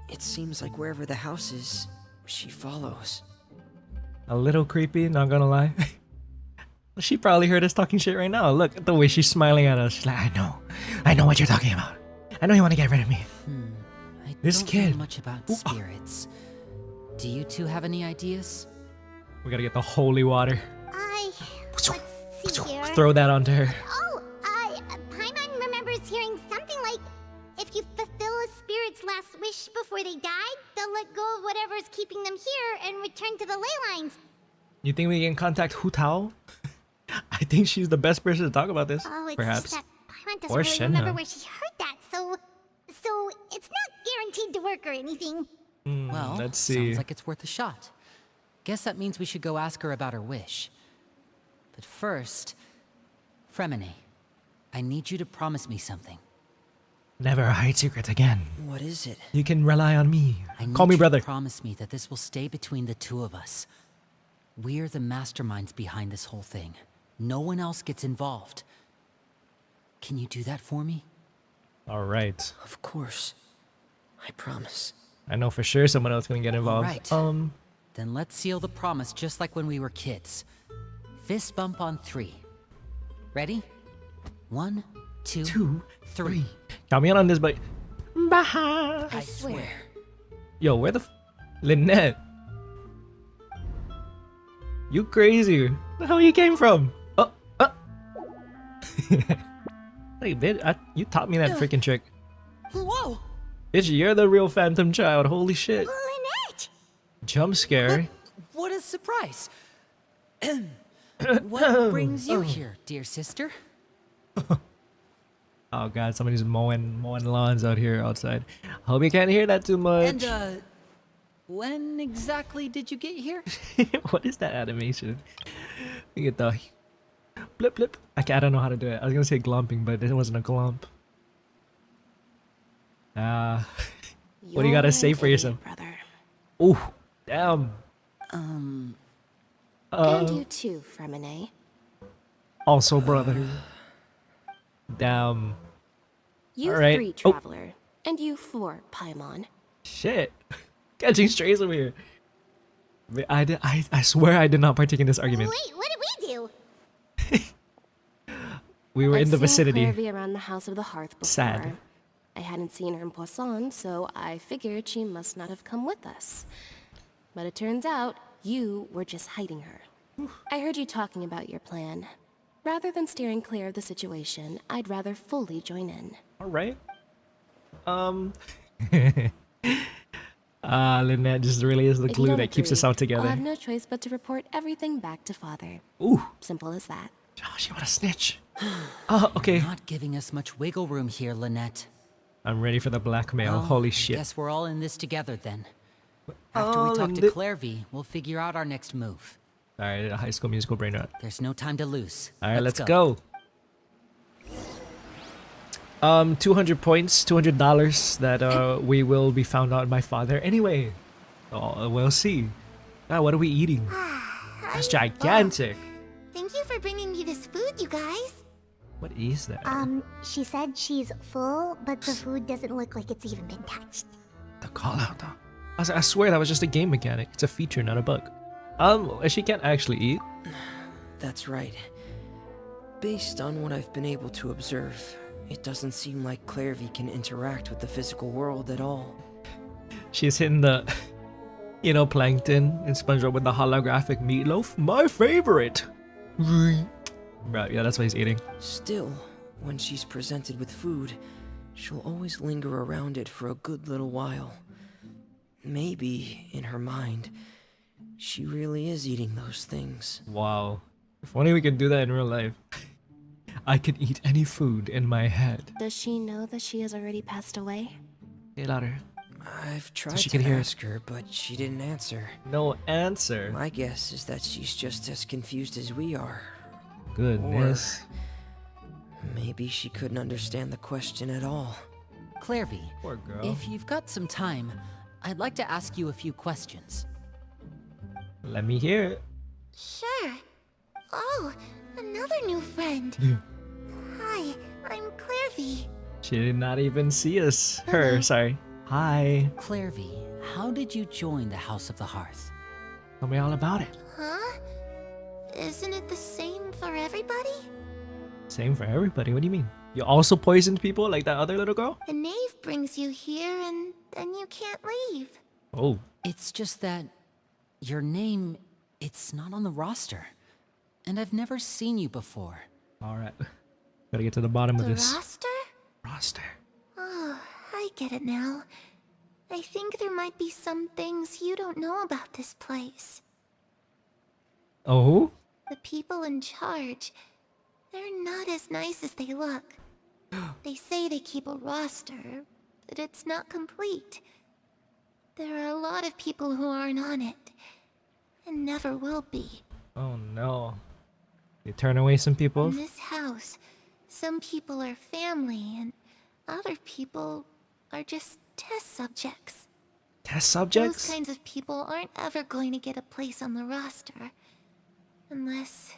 Speaker 8: It seems like wherever the house is, she follows.
Speaker 1: A little creepy, not gonna lie. She probably heard us talking shit right now. Look at the way she's smiling at us. She's like, I know what you're talking about. I know you want to get rid of me.
Speaker 3: I
Speaker 1: This
Speaker 3: don't
Speaker 1: kid.
Speaker 3: know much about spirits. Do you two have any ideas?
Speaker 1: We gotta get the holy water.
Speaker 2: Let's see here.
Speaker 1: Throw that onto her.
Speaker 2: Oh, Paimon remembers hearing something like, if you fulfill a spirit's last wish before they die, they'll let go of whatever's keeping them here and return to the ley lines.
Speaker 1: You think we can contact Hu Tao? I think she's the best person to talk about this.
Speaker 2: Oh, it's
Speaker 1: perhaps.
Speaker 2: just that Paimon doesn't
Speaker 1: Or
Speaker 2: really remember
Speaker 1: Shenhe.
Speaker 2: where she heard that, so it's not guaranteed to work or anything.
Speaker 3: Well,
Speaker 1: let's see.
Speaker 3: sounds like it's worth a shot. Guess that means we should go ask her about her wish. But first, Fremine, I need you to promise me something.
Speaker 1: Never hide secrets again.
Speaker 8: What is it?
Speaker 1: You can rely on me.
Speaker 3: I need
Speaker 1: Call me
Speaker 3: you
Speaker 1: brother.
Speaker 3: to promise me that this will stay between the two of us. We're the masterminds behind this whole thing. No one else gets involved. Can you do that for me?
Speaker 1: All right.
Speaker 8: Of course. I promise.
Speaker 1: I know for sure someone else gonna get involved.
Speaker 3: Alright. Then let's seal the promise just like when we were kids. Fist bump on 3. Ready? 1, 2,
Speaker 1: 2,
Speaker 3: 3.
Speaker 1: Count me in on this, but. Baha.
Speaker 3: I swear.
Speaker 1: Yo, where the Lynette? You crazy? Where the hell you came from? Hey, bitch, you taught me that freaking trick.
Speaker 3: Whoa!
Speaker 1: Bitch, you're the real phantom child. Holy shit.
Speaker 2: Lynette!
Speaker 1: Jump scare.
Speaker 3: What a surprise! What brings you here, dear sister?
Speaker 1: Oh god, somebody's mowing lawns out here outside. Hope you can't hear that too much.
Speaker 3: And, when exactly did you get here?
Speaker 1: What is that animation? You get the blip blip. I don't know how to do it. I was gonna say glumping, but it wasn't a glump. What do you gotta say for yourself?
Speaker 6: Brother.
Speaker 1: Ooh, damn.
Speaker 6: And you too, Fremine.
Speaker 1: Also, brother. Damn.
Speaker 6: You
Speaker 1: All right.
Speaker 6: 3,
Speaker 1: Oh.
Speaker 6: Traveler. And you 4, Paimon.
Speaker 1: Shit. Catching strays over here. I swear I did not partake in this argument.
Speaker 2: Wait, what did we do?
Speaker 1: We were in the
Speaker 6: I've seen
Speaker 1: vicinity.
Speaker 6: Clairvy around the House of the Hearth before.
Speaker 1: Sad.
Speaker 6: I hadn't seen her in Poisson, so I figured she must not have come with us. But it turns out you were just hiding her. I heard you talking about your plan. Rather than steering clear of the situation, I'd rather fully join in.
Speaker 1: Alright. Lynette just really is the
Speaker 6: If you
Speaker 1: glue
Speaker 6: don't
Speaker 1: that keeps us
Speaker 6: agree,
Speaker 1: out together.
Speaker 6: I'll have no choice but to report everything back to Father.
Speaker 1: Ooh.
Speaker 6: Simple as that.
Speaker 1: Josh, you want to snitch? Oh, okay.
Speaker 3: Not giving us much wiggle room here, Lynette.
Speaker 1: I'm ready for the blackmail.
Speaker 3: Well,
Speaker 1: Holy
Speaker 3: I
Speaker 1: shit.
Speaker 3: guess we're all in this together then. After we talk to Clairvy, we'll figure out our next move.
Speaker 1: Alright, a High School Musical brain rot.
Speaker 3: There's no time to lose.
Speaker 1: Alright, let's go. 200 points, $200 that we will be found out by Father. Anyway, we'll see. What are we eating? That's gigantic.
Speaker 2: Thank you for bringing me this food, you guys.
Speaker 1: What is that?
Speaker 2: She said she's full, but the food doesn't look like it's even been touched.
Speaker 1: The call out though. I swear that was just a game mechanic. It's a feature, not a bug. She can't actually eat.
Speaker 8: That's right. Based on what I've been able to observe, it doesn't seem like Clairvy can interact with the physical world at all.
Speaker 1: She's hitting the, Plankton and SpongeBob with the holographic meatloaf. My favorite. Right, yeah, that's what he's eating.
Speaker 8: Still, when she's presented with food, she'll always linger around it for a good little while. Maybe, in her mind, she really is eating those things.
Speaker 1: Wow. If only we could do that in real life. I could eat any food in my head.
Speaker 6: Does she know that she has already passed away?
Speaker 1: Hey, louder.
Speaker 8: I've tried
Speaker 1: she
Speaker 8: to
Speaker 1: can hear it.
Speaker 8: ask her, but she didn't answer.
Speaker 1: No answer.
Speaker 8: My guess is that she's just as confused as we are.
Speaker 1: Goodness.
Speaker 8: Maybe she couldn't understand the question at all.
Speaker 3: Clairvy,
Speaker 1: Poor girl.
Speaker 3: if you've got some time, I'd like to ask you a few questions.
Speaker 1: Let me hear it.
Speaker 2: Sure. Oh, another new friend. Hi, I'm Clairvy.
Speaker 1: She did not even see us. Her, sorry. Hi.
Speaker 3: Clairvy, how did you join the House of the Hearth?
Speaker 1: Tell me all about it.
Speaker 2: Huh? Isn't it the same for everybody?
Speaker 1: Same for everybody. What do you mean? You also poisoned people like that other little girl?
Speaker 2: The knave brings you here and then you can't leave.
Speaker 1: Oh.
Speaker 3: It's just that your name, it's not on the roster. And I've never seen you before.
Speaker 1: Alright. Gotta get to the bottom of
Speaker 2: The
Speaker 1: this.
Speaker 2: roster?
Speaker 1: Roster.
Speaker 2: Oh, I get it now. I think there might be some things you don't know about this place.
Speaker 1: Oh?
Speaker 2: The people in charge, they're not as nice as they look. They say they keep a roster, but it's not complete. There are a lot of people who aren't on it, and never will be.
Speaker 1: Oh no. You turn away some people?
Speaker 2: In this house, some people are family, and other people are just test subjects.
Speaker 1: Test subjects?
Speaker 2: Those kinds of people aren't ever going to get a place on the roster. Unless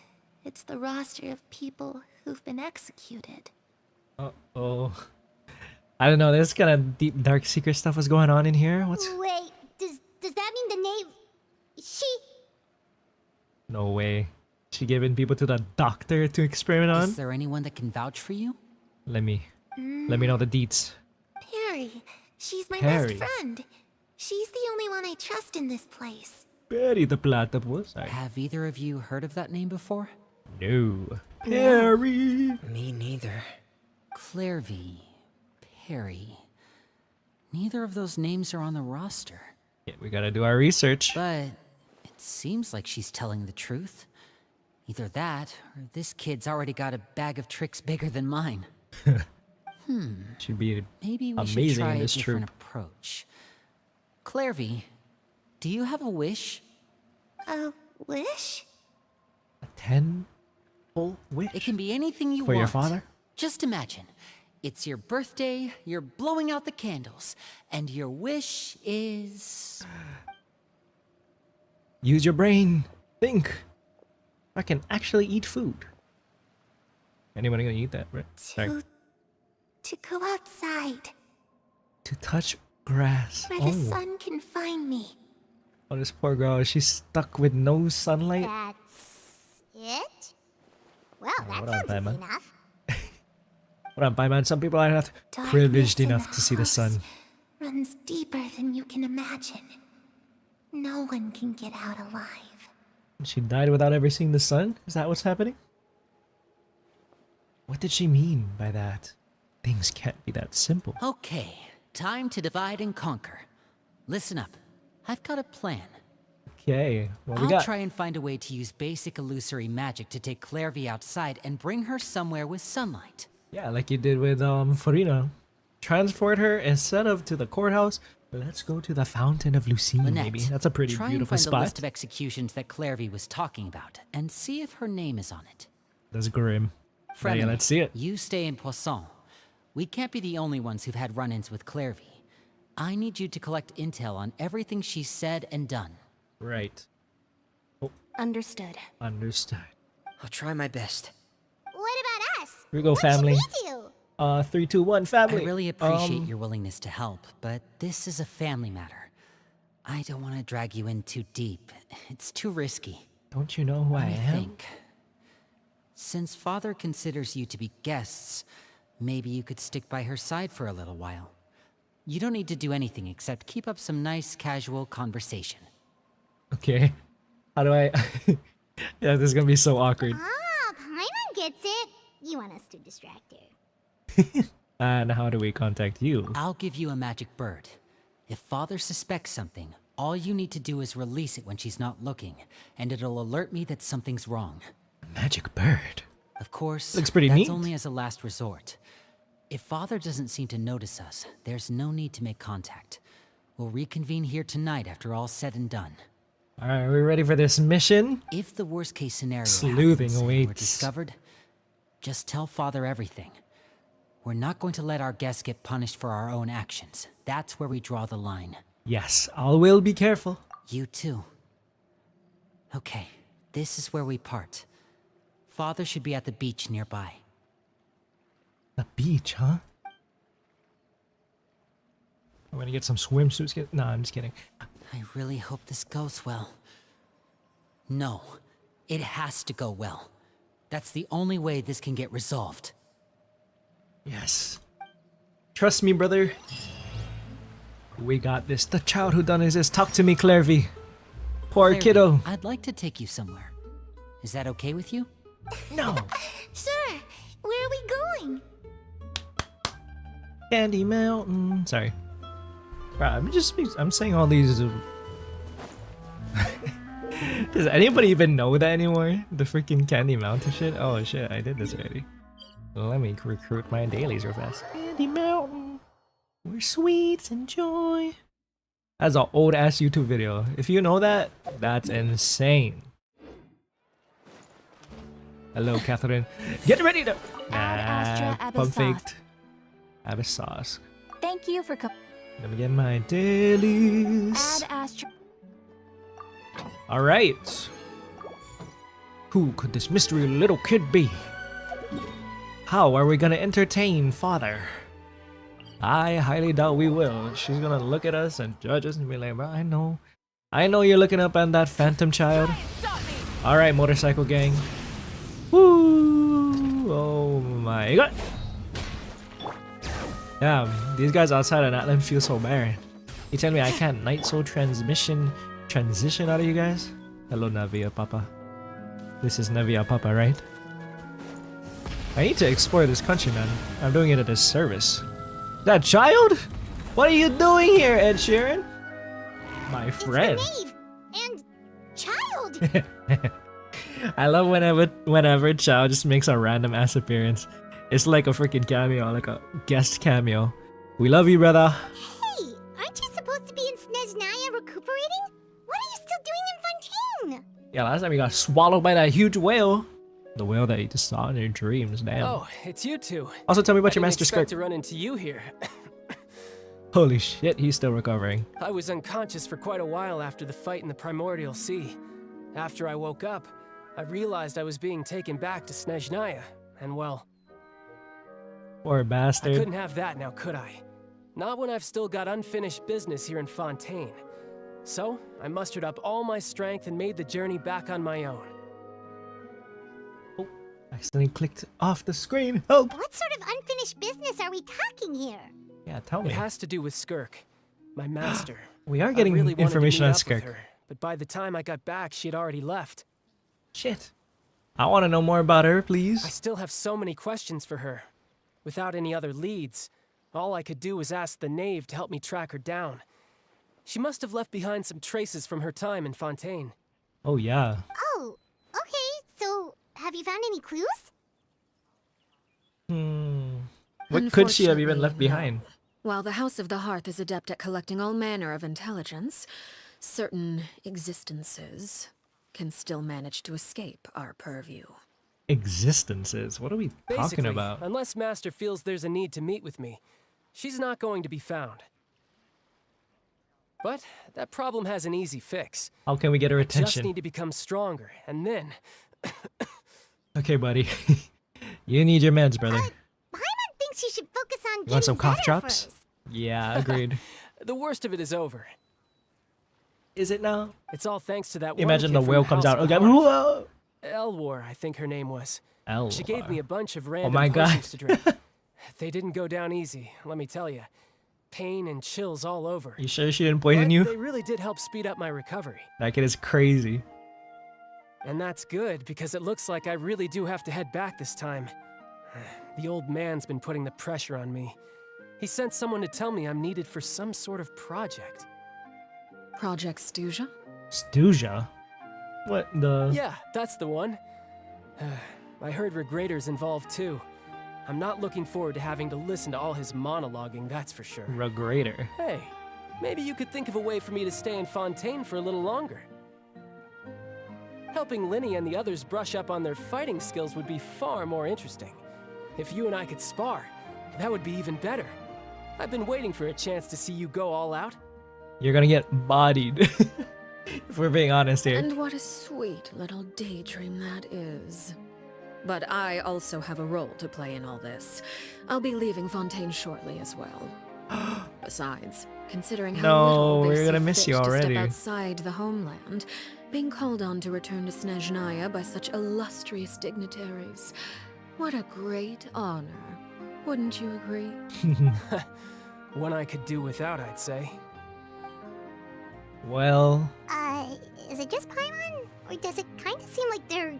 Speaker 2: it's the roster of people who've been executed.
Speaker 1: Uh-oh. I don't know, there's kind of deep, dark secret stuff was going on in here. What's...
Speaker 2: Wait, does that mean the knave... She...
Speaker 1: No way. She giving people to the doctor to experiment on?
Speaker 3: Is there anyone that can vouch for you?
Speaker 1: Let me know the deets.
Speaker 2: Perry. She's my
Speaker 1: Perry.
Speaker 2: best friend. She's the only one I trust in this place.
Speaker 1: Perry the platypus.
Speaker 3: Have either of you heard of that name before?
Speaker 1: No. Perry.
Speaker 8: Me neither.
Speaker 3: Clairvy, Perry. Neither of those names are on the roster.
Speaker 1: Yeah, we gotta do our research.
Speaker 3: But it seems like she's telling the truth. Either that, or this kid's already got a bag of tricks bigger than mine.
Speaker 1: Should be
Speaker 3: Maybe we should
Speaker 1: amazing
Speaker 3: try
Speaker 1: in
Speaker 3: a
Speaker 1: this
Speaker 3: different
Speaker 1: troop.
Speaker 3: approach. Clairvy, do you have a wish?
Speaker 2: A wish?
Speaker 1: A 10-full wish
Speaker 3: It can be anything you
Speaker 1: for
Speaker 3: want.
Speaker 1: your father.
Speaker 3: Just imagine. It's your birthday, you're blowing out the candles, and your wish is...
Speaker 1: Use your brain. Think. I can actually eat food. Anyone gonna eat that, right? Sorry.
Speaker 2: To go outside,
Speaker 1: To touch grass.
Speaker 2: where the sun can find me.
Speaker 1: Oh, this poor girl. She's stuck with no sunlight.
Speaker 2: That's it? Well,
Speaker 1: Oh,
Speaker 2: that
Speaker 1: what on,
Speaker 2: sounds easy
Speaker 1: Paimon?
Speaker 2: enough.
Speaker 1: What up, Paimon? Some people are not
Speaker 2: Darkness
Speaker 1: privileged
Speaker 2: in
Speaker 1: enough to see the
Speaker 2: house
Speaker 1: sun.
Speaker 2: runs deeper than you can imagine. No one can get out alive.
Speaker 1: She died without ever seeing the sun? Is that what's happening? What did she mean by that? Things can't be that simple.
Speaker 3: Okay, time to divide and conquer. Listen up. I've got a plan.
Speaker 1: Okay, what we
Speaker 3: I'll
Speaker 1: got?
Speaker 3: try and find a way to use basic illusory magic to take Clairvy outside and bring her somewhere with sunlight.
Speaker 1: Yeah, like you did with Farina. Transport her instead of to the courthouse. Let's go to the Fountain of Lucine,
Speaker 3: Lynette,
Speaker 1: maybe. That's a pretty
Speaker 3: try
Speaker 1: beautiful
Speaker 3: and find the
Speaker 1: spot.
Speaker 3: list of executions that Clairvy was talking about, and see if her name is on it.
Speaker 1: That's grim.
Speaker 3: Fremen,
Speaker 1: Yeah, let's see it.
Speaker 3: You stay in Poisson. We can't be the only ones who've had run-ins with Clairvy. I need you to collect intel on everything she's said and done.
Speaker 1: Right.
Speaker 6: Understood.
Speaker 1: Understood.
Speaker 8: I'll try my best.
Speaker 2: What about us?
Speaker 1: Here we go,
Speaker 2: What should
Speaker 1: family.
Speaker 2: we do?
Speaker 1: 3, 2, 1, family.
Speaker 3: I really appreciate your willingness to help, but this is a family matter. I don't want to drag you in too deep. It's too risky.
Speaker 1: Don't you know who I
Speaker 3: Let me
Speaker 1: am?
Speaker 3: think. Since Father considers you to be guests, maybe you could stick by her side for a little while. You don't need to do anything except keep up some nice, casual conversation.
Speaker 1: Okay. How do I... Yeah, this is gonna be so awkward.
Speaker 2: Ah, Paimon gets it. You want us to distract her.
Speaker 1: And how do we contact you?
Speaker 3: I'll give you a magic bird. If Father suspects something, all you need to do is release it when she's not looking, and it'll alert me that something's wrong.
Speaker 1: Magic bird.
Speaker 3: Of course,
Speaker 1: Looks pretty
Speaker 3: that's
Speaker 1: neat.
Speaker 3: only as a last resort. If Father doesn't seem to notice us, there's no need to make contact. We'll reconvene here tonight after all's said and done.
Speaker 1: Alright, are we ready for this mission?
Speaker 3: If the worst case scenario
Speaker 1: Sleuthing
Speaker 3: happens and we're
Speaker 1: awaits.
Speaker 3: discovered, just tell Father everything. We're not going to let our guests get punished for our own actions. That's where we draw the line.
Speaker 1: Yes, I will be careful.
Speaker 3: You too. Okay, this is where we part. Father should be at the beach nearby.
Speaker 1: The beach, huh? I'm gonna get some swimsuits. Nah, I'm just kidding.
Speaker 3: I really hope this goes well. No, it has to go well. That's the only way this can get resolved.
Speaker 1: Yes. Trust me, brother. We got this. The child who done this. Talk to me, Clairvy. Poor
Speaker 3: Clairvy,
Speaker 1: kiddo.
Speaker 3: I'd like to take you somewhere. Is that okay with you?
Speaker 1: No.
Speaker 2: Sure. Where are we going?
Speaker 1: Candy Mountain. Sorry. Bro, I'm saying all these. Does anybody even know that anymore? The freaking Candy Mountain shit? Oh shit, I did this already. Let me recruit my dailies real fast. Candy Mountain, where sweets and joy. That's an old ass YouTube video. If you know that, that's insane. Hello, Catherine. Get ready to.
Speaker 2: Add Astra
Speaker 1: pump
Speaker 2: Abyssos.
Speaker 1: faked. Abyss sauce.
Speaker 2: Thank you for
Speaker 1: Let me get my dailies.
Speaker 2: Add Astra.
Speaker 1: All right. Who could this mystery little kid be? How are we gonna entertain father? I highly doubt we will. She's gonna look at us and judge us and be like, bro, I know you're looking up at that phantom child. All right, motorcycle gang. Woo! Oh my god. Damn, these guys outside of Natlan feel so barren. You tell me I can't night soul transition out of you guys? Hello, Navia Papa. This is Navia Papa, right? I need to explore this country, man. I'm doing it a disservice. That child? What are you doing here, Ed Sheeran? My friend.
Speaker 2: It's the knave and child.
Speaker 1: I love whenever Chow just makes a random ass appearance. It's like a freaking cameo, like a guest cameo. We love you, brother.
Speaker 2: Hey, aren't you supposed to be in Snezhnaya recuperating? What are you still doing in Fontaine?
Speaker 1: Yeah, last time you got swallowed by that huge whale. The whale that you just saw in your dreams, damn.
Speaker 9: Oh, it's you two.
Speaker 1: Also, tell me about
Speaker 9: I
Speaker 1: your
Speaker 9: didn't
Speaker 1: master
Speaker 9: expect
Speaker 1: skirt.
Speaker 9: to run into you here.
Speaker 1: Holy shit, he's still recovering.
Speaker 9: I was unconscious for quite a while after the fight in the Primordial Sea. After I woke up, I realized I was being taken back to Snezhnaya, and well,
Speaker 1: Poor
Speaker 9: I
Speaker 1: bastard.
Speaker 9: couldn't have that now, could I? Not when I've still got unfinished business here in Fontaine. So, I mustered up all my strength and made the journey back on my own.
Speaker 1: Oh, accidentally clicked off the screen. Help!
Speaker 2: What sort of unfinished business are we talking here?
Speaker 1: Yeah, tell
Speaker 9: It
Speaker 1: me.
Speaker 9: has to do with Skirk, my master.
Speaker 1: We are
Speaker 9: I
Speaker 1: getting
Speaker 9: really wanted to
Speaker 1: information
Speaker 9: meet
Speaker 1: on
Speaker 9: up with
Speaker 1: Skirk.
Speaker 9: her, but by the time I got back, she had already left.
Speaker 1: Shit. I want to know more about her,
Speaker 9: I
Speaker 1: please.
Speaker 9: still have so many questions for her. Without any other leads, all I could do was ask the knave to help me track her down. She must have left behind some traces from her time in Fontaine.
Speaker 1: Oh, yeah.
Speaker 2: Oh, okay. So, have you found any clues?
Speaker 1: What could she have even
Speaker 4: Unfortunately,
Speaker 1: left
Speaker 4: no.
Speaker 1: behind?
Speaker 4: While the House of the Hearth is adept at collecting all manner of intelligence, certain existences can still manage to escape our purview.
Speaker 1: Existences? What are we talking
Speaker 9: Basically,
Speaker 1: about?
Speaker 9: unless Master feels there's a need to meet with me, she's not going to be found. But that problem has an easy fix.
Speaker 1: How can we get her
Speaker 9: I just
Speaker 1: attention?
Speaker 9: need to become stronger, and then
Speaker 1: Okay, buddy. You need your meds, brother.
Speaker 2: Paimon thinks you should focus on
Speaker 1: You
Speaker 2: getting
Speaker 1: want some cough
Speaker 2: better
Speaker 1: drops?
Speaker 2: first.
Speaker 1: Yeah, agreed.
Speaker 9: the worst of it is over.
Speaker 1: Is it now?
Speaker 9: It's all thanks to that one
Speaker 1: Imagine
Speaker 9: kid
Speaker 1: the
Speaker 9: from
Speaker 1: whale comes
Speaker 9: House
Speaker 1: out.
Speaker 9: of the
Speaker 1: Okay.
Speaker 9: Hearth.
Speaker 1: Whoa.
Speaker 9: Elwar, I think her name was.
Speaker 1: Elwar.
Speaker 9: She gave me a bunch of random
Speaker 1: my God.
Speaker 9: potions to drink. They didn't go down easy, let me tell you. Pain and chills all over.
Speaker 1: You sure she didn't poison
Speaker 9: But
Speaker 1: you?
Speaker 9: they really did help speed up my recovery.
Speaker 1: That kid is crazy.
Speaker 9: And that's good, because it looks like I really do have to head back this time. The old man's been putting the pressure on me. He sent someone to tell me I'm needed for some sort of project.
Speaker 4: Project Stuja?
Speaker 1: Stuja? What the?
Speaker 9: Yeah, that's the one. I heard Regrator's involved too. I'm not looking forward to having to listen to all his monologuing, that's for sure.
Speaker 1: Regrator.
Speaker 9: Hey, maybe you could think of a way for me to stay in Fontaine for a little longer. Helping Linny and the others brush up on their fighting skills would be far more interesting. If you and I could spar, that would be even better. I've been waiting for a chance to see you go all out.
Speaker 1: You're gonna get bodied. If we're being honest here.
Speaker 4: And what a sweet little daydream that is. But I also have a role to play in all this. I'll be leaving Fontaine shortly as well. Besides, considering how
Speaker 1: No,
Speaker 4: little
Speaker 1: we're
Speaker 4: they
Speaker 1: gonna
Speaker 4: see
Speaker 1: miss
Speaker 4: fit
Speaker 1: you
Speaker 4: to
Speaker 1: already.
Speaker 4: step outside the homeland, being called on to return to Snezhnaya by such illustrious dignitaries. What a great honor. Wouldn't you agree?
Speaker 9: One I could do without, I'd say.
Speaker 1: Well,
Speaker 2: Is it just Paimon? Or does it kind of seem like they're...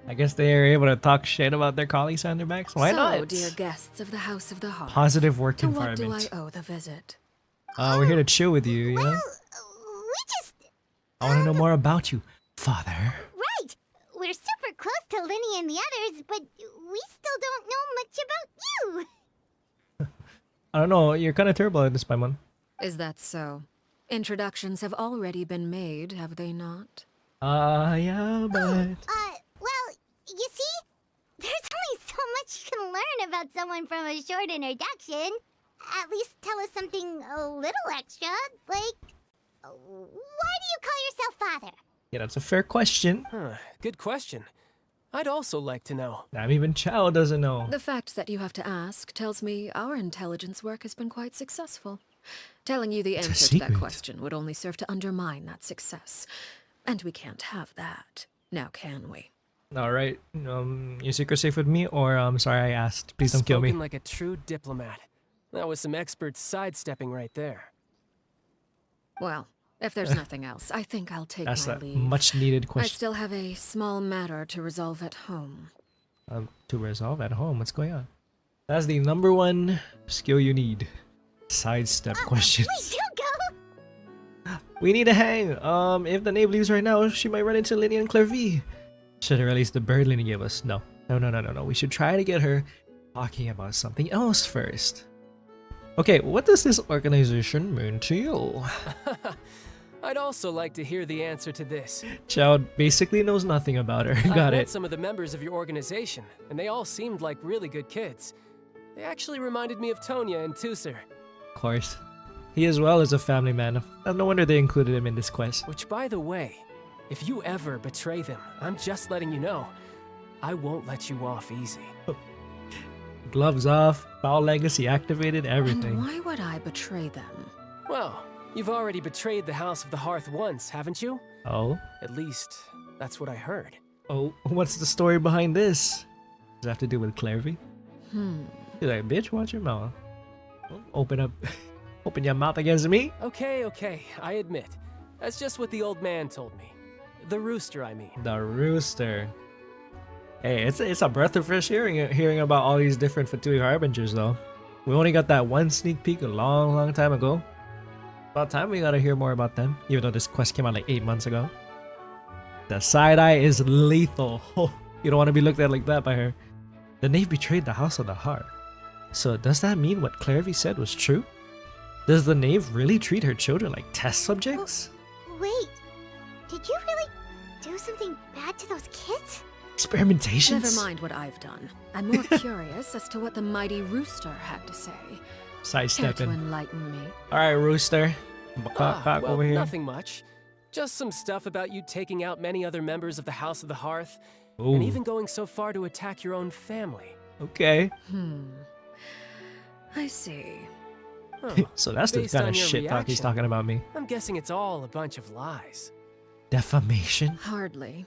Speaker 1: I guess they are able to talk shit about their colleagues on their backs. Why
Speaker 4: so,
Speaker 1: not?
Speaker 4: dear guests of the House of the Heart,
Speaker 1: Positive work
Speaker 4: to what do
Speaker 1: environment.
Speaker 4: I owe the visit?
Speaker 1: We're here to chill with you, you know?
Speaker 2: Well, we just...
Speaker 1: I want to know more about you, father.
Speaker 2: Right! We're super close to Linny and the others, but we still don't know much about you!
Speaker 1: I don't know, you're kind of terrible at this, Paimon.
Speaker 4: Is that so? Introductions have already been made, have they not?
Speaker 1: Yeah, but...
Speaker 2: Well, you see, there's only so much you can learn about someone from a short introduction. At least tell us something a little extra, like, why do you call yourself father?
Speaker 1: Yeah, that's a fair question.
Speaker 9: Huh, good question. I'd also like to know.
Speaker 1: Not even Chao doesn't know.
Speaker 4: The fact that you have to ask tells me our intelligence work has been quite successful. Telling you the
Speaker 1: It's a
Speaker 4: answer to that
Speaker 1: secret.
Speaker 4: question would only serve to undermine that success. And we can't have that, now can we?
Speaker 1: Alright, your secret safe with me, or sorry I asked. Please don't kill me.
Speaker 9: Spoken like a true diplomat. That was some expert sidestepping right there.
Speaker 4: Well, if there's nothing else, I think I'll take
Speaker 1: That's
Speaker 4: my
Speaker 1: a
Speaker 4: leave.
Speaker 1: much needed
Speaker 4: I
Speaker 1: question.
Speaker 4: still have a small matter to resolve at home.
Speaker 1: To resolve at home, what's going on? That's the number one skill you need. Sidestep questions.
Speaker 2: Wait, don't go!
Speaker 1: We need to hang. If the knave leaves right now, she might run into Linny and Clairvy. Should have released the bird Linny gave us. No. No. We should try to get her talking about something else first. Okay, what does this organization mean to you?
Speaker 9: I'd also like to hear the answer to this.
Speaker 1: Chao basically knows nothing about her.
Speaker 9: I've
Speaker 1: Got
Speaker 9: met
Speaker 1: it.
Speaker 9: some of the members of your organization, and they all seemed like really good kids. They actually reminded me of Tonya and Tusser.
Speaker 1: Of course. He as well is a family man. No wonder they included him in this quest.
Speaker 9: Which, by the way, if you ever betray them, I'm just letting you know, I won't let you off easy.
Speaker 1: Gloves off, foul legacy activated, everything.
Speaker 4: And why would I betray them?
Speaker 9: Well, you've already betrayed the House of the Hearth once, haven't you?
Speaker 1: Oh?
Speaker 9: At least, that's what I heard.
Speaker 1: Oh, what's the story behind this? Does it have to do with Clairvy? You're like, bitch, watch your mouth. Open up, open your mouth against me?
Speaker 9: Okay, I admit. That's just what the old man told me. The rooster, I mean.
Speaker 1: The rooster. Hey, it's a breath of fresh air hearing about all these different Fatui Harbingers, though. We only got that one sneak peek a long time ago. About time we gotta hear more about them, even though this quest came out like 8 months ago. The side-eye is lethal. Oh, you don't want to be looked at like that by her. The knave betrayed the House of the Heart. So does that mean what Clairvy said was true? Does the knave really treat her children like test subjects?
Speaker 2: Wait, did you really do something bad to those kids?
Speaker 1: Experimentations?
Speaker 4: Never mind what I've done. I'm more curious as to what the mighty rooster had to say. Care to
Speaker 1: Sidestepping.
Speaker 4: enlighten me?
Speaker 1: Alright, rooster. Cock
Speaker 9: well,
Speaker 1: over here.
Speaker 9: nothing much. Just some stuff about you taking out many other members of the House of the Hearth,
Speaker 1: Ooh.
Speaker 9: and even going so far to attack your own family.
Speaker 1: Okay.
Speaker 4: I see.
Speaker 9: Huh.
Speaker 1: So that's the
Speaker 9: Based
Speaker 1: kind
Speaker 9: on
Speaker 1: of
Speaker 9: your
Speaker 1: shit talk he's
Speaker 9: reaction,
Speaker 1: talking about me.
Speaker 9: I'm guessing it's all a bunch of lies.
Speaker 1: Defamation?
Speaker 4: Hardly.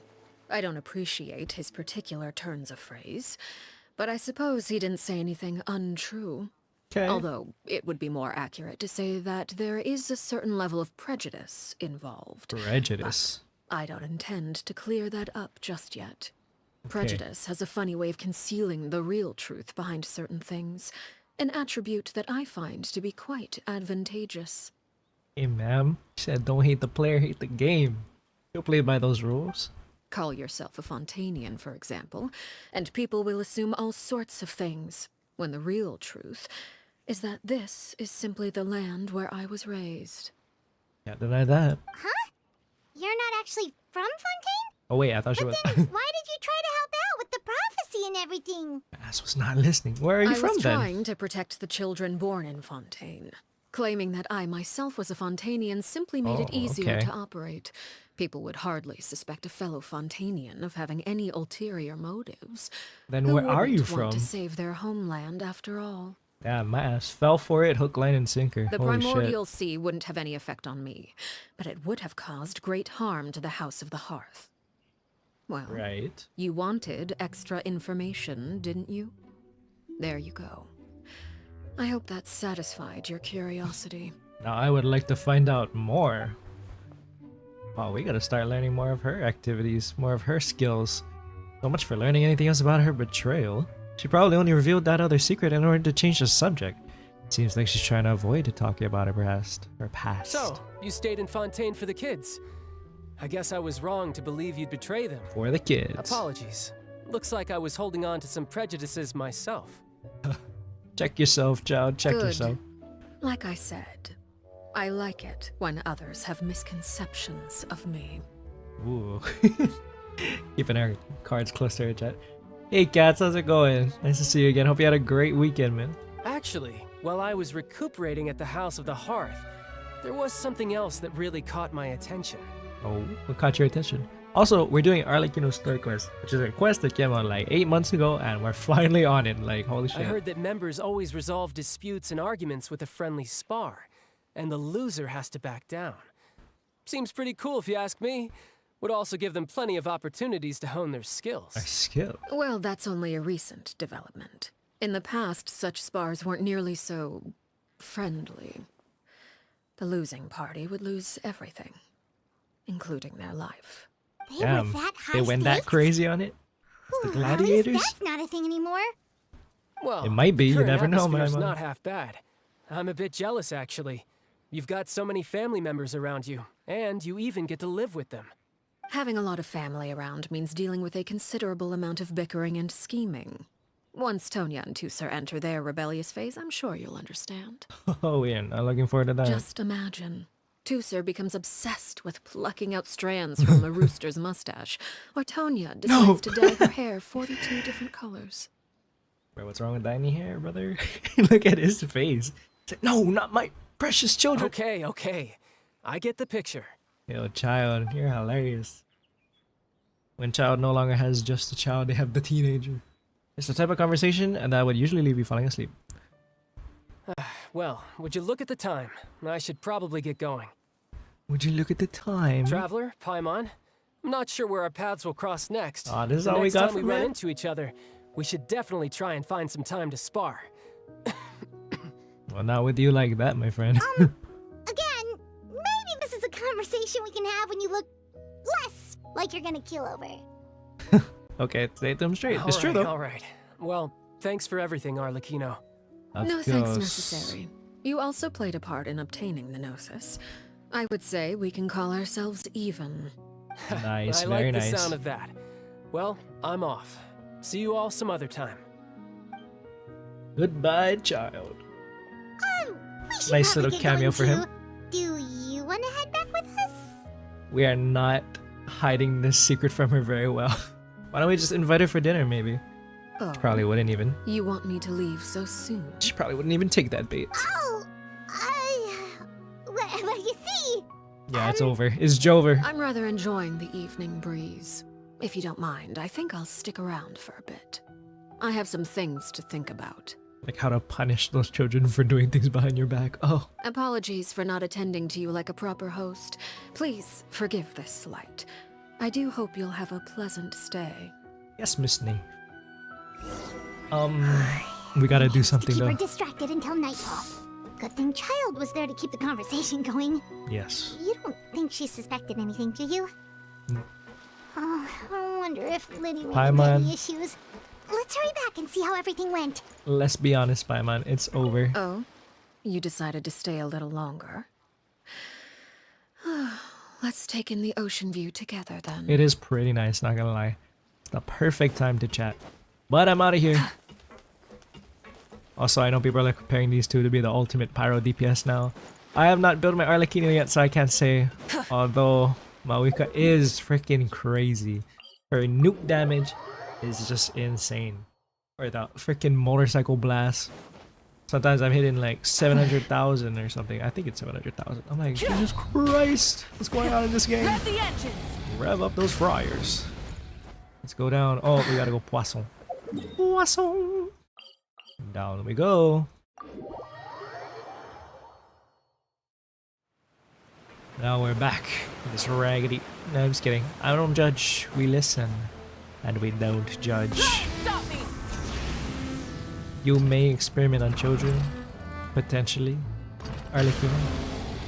Speaker 4: I don't appreciate his particular turns of phrase, but I suppose he didn't say anything untrue.
Speaker 1: Okay.
Speaker 4: Although it would be more accurate to say that there is a certain level of prejudice involved.
Speaker 1: Prejudice.
Speaker 4: I don't intend to clear that up just yet. Prejudice has a funny way of concealing the real truth behind certain things, an attribute that I find to be quite advantageous.
Speaker 1: Hey, ma'am. She said don't hate the player, hate the game. You'll play by those rules.
Speaker 4: Call yourself a Fontainian, for example, and people will assume all sorts of things, when the real truth is that this is simply the land where I was raised.
Speaker 1: Can't deny that.
Speaker 2: Huh? You're not actually from Fontaine?
Speaker 1: Oh wait, I thought she was.
Speaker 2: Why did you try to help out with the prophecy and everything?
Speaker 1: Ass was not listening. Where are you
Speaker 4: I
Speaker 1: from
Speaker 4: was
Speaker 1: then?
Speaker 4: trying to protect the children born in Fontaine. claiming that I myself was a Fontanian simply made it
Speaker 1: Oh,
Speaker 4: easier
Speaker 1: okay.
Speaker 4: to operate. People would hardly suspect a fellow Fontanian of having any ulterior motives.
Speaker 1: Then
Speaker 4: Who
Speaker 1: where are you
Speaker 4: wouldn't want
Speaker 1: from?
Speaker 4: to save their homeland after all?
Speaker 1: Yeah, my ass fell for it, hook, line, and sinker.
Speaker 4: The
Speaker 1: Holy shit.
Speaker 4: primordial sea wouldn't have any effect on me, but it would have caused great harm to the House of the Hearth. Well,
Speaker 1: Right.
Speaker 4: you wanted extra information, didn't you? There you go. I hope that satisfied your curiosity.
Speaker 1: Now I would like to find out more. Wow, we gotta start learning more of her activities, more of her skills. So much for learning anything else about her betrayal. She probably only revealed that other secret in order to change the subject. Seems like she's trying to avoid talking about her past.
Speaker 9: So, you stayed in Fontaine for the kids. I guess I was wrong to believe you'd betray them.
Speaker 1: For the kids.
Speaker 9: Apologies. Looks like I was holding on to some prejudices myself.
Speaker 1: Check yourself, child. Check
Speaker 4: Good.
Speaker 1: yourself.
Speaker 4: Like I said, I like it when others have misconceptions of me.
Speaker 1: Ooh. Keeping our cards close to her chat. Hey cats, how's it going? Nice to see you again. Hope you had a great weekend, man.
Speaker 9: Actually, while I was recuperating at the House of the Hearth, there was something else that really caught my attention.
Speaker 1: Oh, what caught your attention? Also, we're doing ARLECCHINO Story Quest, which is a quest that came out like 8 months ago, and we're finally on it. Like, holy shit.
Speaker 9: I heard that members always resolve disputes and arguments with a friendly spar, and the loser has to back down. Seems pretty cool if you ask me. Would also give them plenty of opportunities to hone their skills.
Speaker 1: Our skill.
Speaker 4: Well, that's only a recent development. In the past, such spars weren't nearly so friendly. The losing party would lose everything, including their life.
Speaker 2: They
Speaker 1: Damn,
Speaker 2: were that high
Speaker 1: they went that
Speaker 2: stakes?
Speaker 1: crazy on it? It's the
Speaker 2: Whew, at least
Speaker 1: gladiators?
Speaker 2: that's not a thing anymore.
Speaker 9: Well,
Speaker 1: It might be,
Speaker 9: the
Speaker 1: you
Speaker 9: current
Speaker 1: never know,
Speaker 9: atmosphere's
Speaker 1: man.
Speaker 9: not half bad. I'm a bit jealous, actually. You've got so many family members around you, and you even get to live with them.
Speaker 4: Having a lot of family around means dealing with a considerable amount of bickering and scheming. Once Tonya and Tusser enter their rebellious phase, I'm sure you'll understand.
Speaker 1: Oh, yeah, I'm looking forward to that.
Speaker 4: Just imagine. Tusser becomes obsessed with plucking out strands from a rooster's mustache, or Tonya decides to dye her hair 42 different colors.
Speaker 1: Bro, what's wrong with dyeing hair, brother? Look at his face. It's like, no, not my precious children.
Speaker 9: Okay. I get the picture.
Speaker 1: Yo, child, you're hilarious. When child no longer has just a child, they have the teenager. It's the type of conversation and that would usually leave you falling asleep.
Speaker 9: Well, would you look at the time? I should probably get going.
Speaker 1: Would you look at the time?
Speaker 9: Traveler, Paimon, I'm not sure where our paths will cross next.
Speaker 1: Aw, this is
Speaker 9: The
Speaker 1: all we
Speaker 9: next
Speaker 1: got
Speaker 9: time we
Speaker 1: from
Speaker 9: run
Speaker 1: it?
Speaker 9: into each other, we should definitely try and find some time to spar.
Speaker 1: Well, not with you like that, my friend.
Speaker 2: Again, maybe this is a conversation we can have when you look less like you're gonna keel over.
Speaker 1: Okay, say it to him straight. It's true, though.
Speaker 9: All right. Well, thanks for everything, Arlecchino.
Speaker 1: Of
Speaker 4: No thanks
Speaker 1: course.
Speaker 4: necessary. You also played a part in obtaining the Gnosis. I would say we can call ourselves even.
Speaker 1: Nice,
Speaker 9: I
Speaker 1: very
Speaker 9: like the
Speaker 1: nice.
Speaker 9: sound of that. Well, I'm off. See you all some other time.
Speaker 1: Goodbye, child.
Speaker 2: We should
Speaker 1: Nice
Speaker 2: probably
Speaker 1: little
Speaker 2: get
Speaker 1: cameo
Speaker 2: going
Speaker 1: for him.
Speaker 2: too. Do you want to head back with us?
Speaker 1: We are not hiding this secret from her very well. Why don't we just invite her for dinner, maybe?
Speaker 4: Oh,
Speaker 1: Probably wouldn't even.
Speaker 4: you want me to leave so soon?
Speaker 1: She probably wouldn't even take that bait.
Speaker 2: Oh, well, you see,
Speaker 1: Yeah, it's over. It's Jover.
Speaker 4: I'm rather enjoying the evening breeze. If you don't mind, I think I'll stick around for a bit. I have some things to think about.
Speaker 1: Like how to punish those children for doing things behind your back. Oh,
Speaker 4: Apologies for not attending to you like a proper host. Please forgive this slight. I do hope you'll have a pleasant stay.
Speaker 1: yes, Miss Nave. We gotta do something
Speaker 2: keep her
Speaker 1: though.
Speaker 2: distracted until nightfall. Good thing Child was there to keep the conversation going.
Speaker 1: Yes.
Speaker 2: You don't think she suspected anything, do you?
Speaker 1: No.
Speaker 2: Oh, I wonder if Liddy would
Speaker 1: Hi,
Speaker 2: have
Speaker 1: man.
Speaker 2: any issues. Let's hurry back and see how everything went.
Speaker 1: Let's be honest, Paimon. It's over.
Speaker 4: Oh, you decided to stay a little longer? Let's take in the ocean view together then.
Speaker 1: It is pretty nice, not gonna lie. It's the perfect time to chat. But I'm out of here. Also, I know people are like comparing these two to be the ultimate pyro DPS now. I have not built my Arlecchino yet, so I can't say. Although Mawika is freaking crazy. Her nuke damage is just insane. Or the freaking motorcycle blast. Sometimes I'm hitting like 700,000 or something. I think it's 700,000. I'm like, Jesus Christ, what's going on in this game?
Speaker 3: Rev the engines!
Speaker 1: Rev up those fryers. Let's go down. Oh, we gotta go Poisson. Poisson! Down we go. Now we're back. This raggedy. No, I'm just kidding. I don't judge. We listen. And we don't judge.
Speaker 3: Stop me!
Speaker 1: You may experiment on children, potentially, Arlecchino,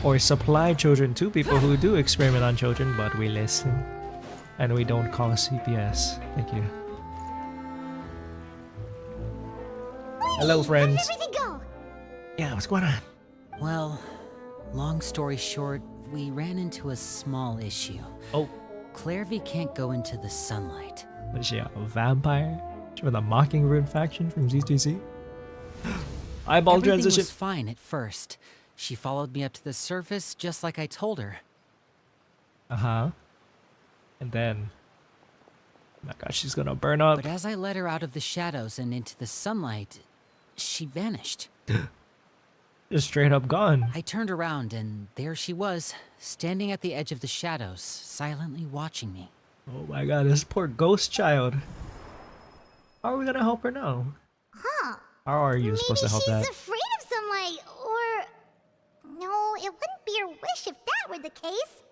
Speaker 1: or supply children to people who do experiment on children, but we listen, and we don't cause CPS. Thank you. Hello, friends.
Speaker 2: How did everything go?
Speaker 1: Yeah, what's going on?
Speaker 3: Well, long story short, we ran into a small issue.
Speaker 1: Oh,
Speaker 3: Clairvy can't go into the sunlight.
Speaker 1: what is she, a vampire? She with a Mockingbird faction from ZTC? Eyeball
Speaker 3: Everything
Speaker 1: transition.
Speaker 3: was fine at first. She followed me up to the surface just like I told her.
Speaker 1: Uh-huh. And then... oh my gosh, she's gonna burn up.
Speaker 3: But as I led her out of the shadows and into the sunlight, she vanished.
Speaker 1: Just straight up gone.
Speaker 3: I turned around and there she was, standing at the edge of the shadows, silently watching me.
Speaker 1: Oh my god, this poor ghost child. How are we gonna help her now?
Speaker 2: Huh.
Speaker 1: How are you supposed to help
Speaker 2: Maybe
Speaker 1: that?
Speaker 2: she's afraid of sunlight, or... No, it wouldn't be her wish if that were the case.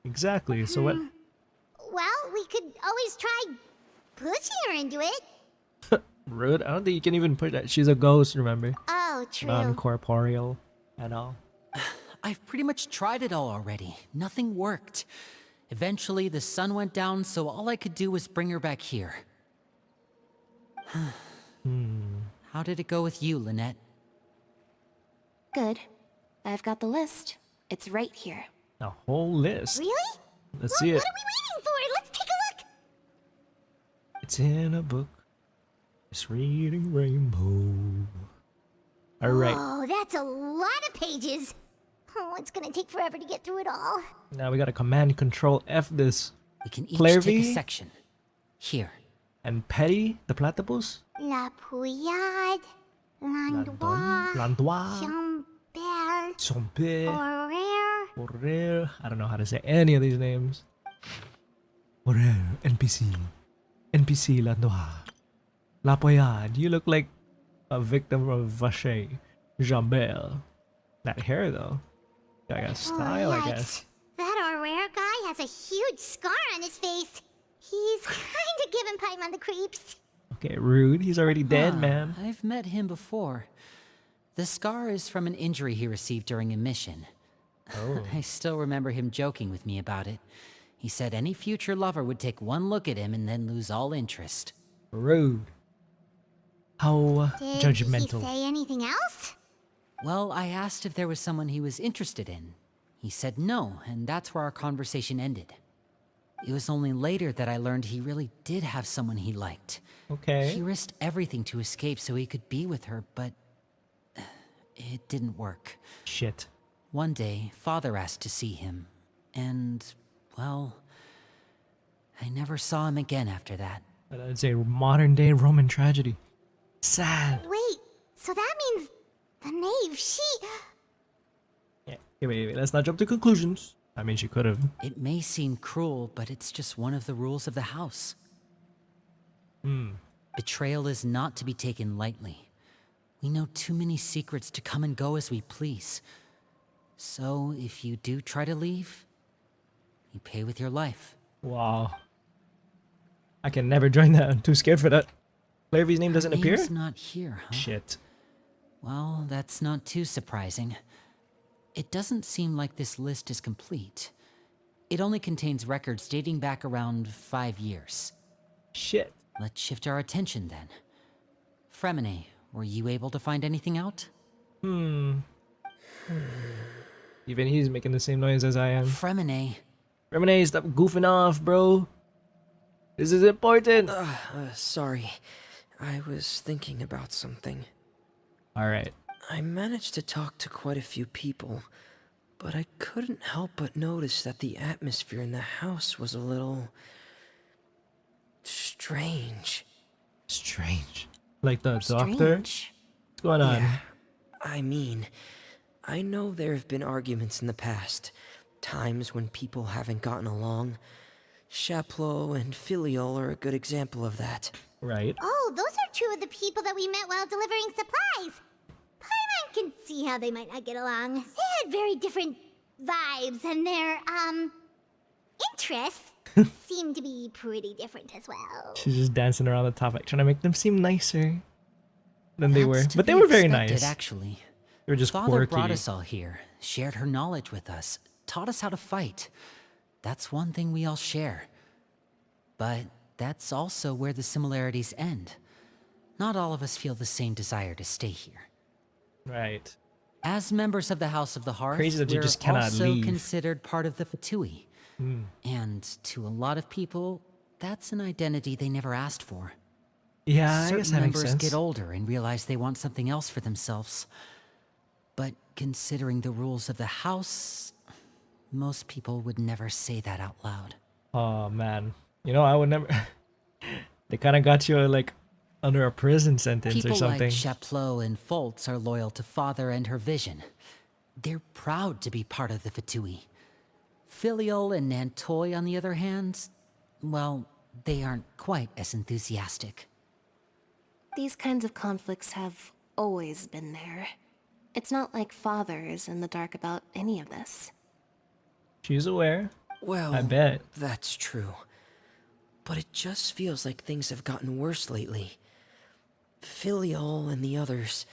Speaker 1: Exactly, so what?
Speaker 2: Well, we could always try pushing her into it.
Speaker 1: Rude? I don't think you can even push that. She's a ghost, remember?
Speaker 2: Oh, true.
Speaker 1: Non-corporeal and all.
Speaker 3: I've pretty much tried it all already. Nothing worked. Eventually, the sun went down, so all I could do was bring her back here. How did it go with you, Lynette?
Speaker 6: Good. I've got the list. It's right here.
Speaker 1: A whole list.
Speaker 2: Really?
Speaker 1: Let's see it.
Speaker 2: What are we waiting for? Let's take a look.
Speaker 1: It's in a book. It's reading rainbow. Alright,
Speaker 2: Oh, that's a lot of pages. Oh, it's gonna take forever to get through it all.
Speaker 1: now we gotta command control F this.
Speaker 3: We can each
Speaker 1: Clairvy?
Speaker 3: take a section. Here.
Speaker 1: And Petty, the platypus?
Speaker 2: La Pouillade, Landois,
Speaker 1: Landois,
Speaker 2: Chambert,
Speaker 1: Chompe,
Speaker 2: Horaire.
Speaker 1: Horaire. I don't know how to say any of these names. Horaire, NPC. NPC Landois. La Poyade, you look like a victim of Vache. Jambert. That hair though. I got style, I guess.
Speaker 2: That Horaire guy has a huge scar on his face. He's kinda giving Paimon the creeps.
Speaker 1: Okay, rude. He's already dead,
Speaker 3: Ah,
Speaker 1: man.
Speaker 3: I've met him before. The scar is from an injury he received during a mission.
Speaker 1: Oh.
Speaker 3: I still remember him joking with me about it. He said any future lover would take one look at him and then lose all interest.
Speaker 1: Rude. How
Speaker 2: Did
Speaker 1: judgmental.
Speaker 2: he say anything else?
Speaker 3: Well, I asked if there was someone he was interested in. He said no, and that's where our conversation ended. It was only later that I learned he really did have someone he liked.
Speaker 1: Okay.
Speaker 3: He risked everything to escape so he could be with her, but it didn't work.
Speaker 1: Shit.
Speaker 3: One day, Father asked to see him, and, well, I never saw him again after that.
Speaker 1: It's a modern day Roman tragedy. Sad.
Speaker 2: Wait, so that means the knave, she...
Speaker 1: Yeah. Wait. Let's not jump to conclusions. I mean, she could have.
Speaker 3: It may seem cruel, but it's just one of the rules of the house. Betrayal is not to be taken lightly. We know too many secrets to come and go as we please. So, if you do try to leave, you pay with your life.
Speaker 1: Wow. I can never join that. I'm too scared for that. Clairvy's name doesn't
Speaker 3: Her
Speaker 1: appear?
Speaker 3: name's not here, huh?
Speaker 1: Shit.
Speaker 3: Well, that's not too surprising. It doesn't seem like this list is complete. It only contains records dating back around 5 years.
Speaker 1: Shit.
Speaker 3: Let's shift our attention then. Fremine, were you able to find anything out?
Speaker 1: Even he's making the same noise as I am.
Speaker 3: Fremine,
Speaker 1: Remine, stop goofing off, bro. This is important.
Speaker 8: Sorry. I was thinking about something.
Speaker 1: Alright.
Speaker 8: I managed to talk to quite a few people, but I couldn't help but notice that the atmosphere in the house was a little... strange.
Speaker 1: Strange. Like the doctor?
Speaker 6: Strange.
Speaker 1: What's going on?
Speaker 8: Yeah. I mean, I know there have been arguments in the past. Times when people haven't gotten along. Chaplot and Filial are a good example of that.
Speaker 1: Right.
Speaker 2: Oh, those are two of the people that we met while delivering supplies. Paimon can see how they might not get along. They had very different vibes, and their, interests seem to be pretty different as well.
Speaker 1: She's just dancing around the topic, trying to make them seem nicer than they were.
Speaker 3: That's to
Speaker 1: But they
Speaker 3: be
Speaker 1: were very
Speaker 3: expected,
Speaker 1: nice.
Speaker 3: Actually,
Speaker 1: They were just
Speaker 3: Father
Speaker 1: quirky.
Speaker 3: brought us all here, shared her knowledge with us, taught us how to fight. That's one thing we all share. But that's also where the similarities end. Not all of us feel the same desire to stay here.
Speaker 1: Right.
Speaker 3: As members of the House of the Hearth,
Speaker 1: Crazy that you
Speaker 3: we're
Speaker 1: just cannot
Speaker 3: also
Speaker 1: leave.
Speaker 3: considered part of the Fatui. And to a lot of people, that's an identity they never asked for.
Speaker 1: Yeah, I
Speaker 3: Certain
Speaker 1: guess that makes
Speaker 3: members
Speaker 1: sense.
Speaker 3: get older and realize they want something else for themselves. But considering the rules of the house, most people would never say that out loud.
Speaker 1: Oh man, you know I would never. They kind of got you like under a prison sentence
Speaker 3: People
Speaker 1: or something.
Speaker 3: like Chaplot and Foltz are loyal to Father and her vision. They're proud to be part of the Fatui. Filial and Nantoy, on the other hand, well, they aren't quite as enthusiastic.
Speaker 6: These kinds of conflicts have always been there. It's not like Father is in the dark about any of this.
Speaker 1: She's aware.
Speaker 8: Well,
Speaker 1: I bet.
Speaker 8: that's true. But it just feels like things have gotten worse lately. Filial and the others,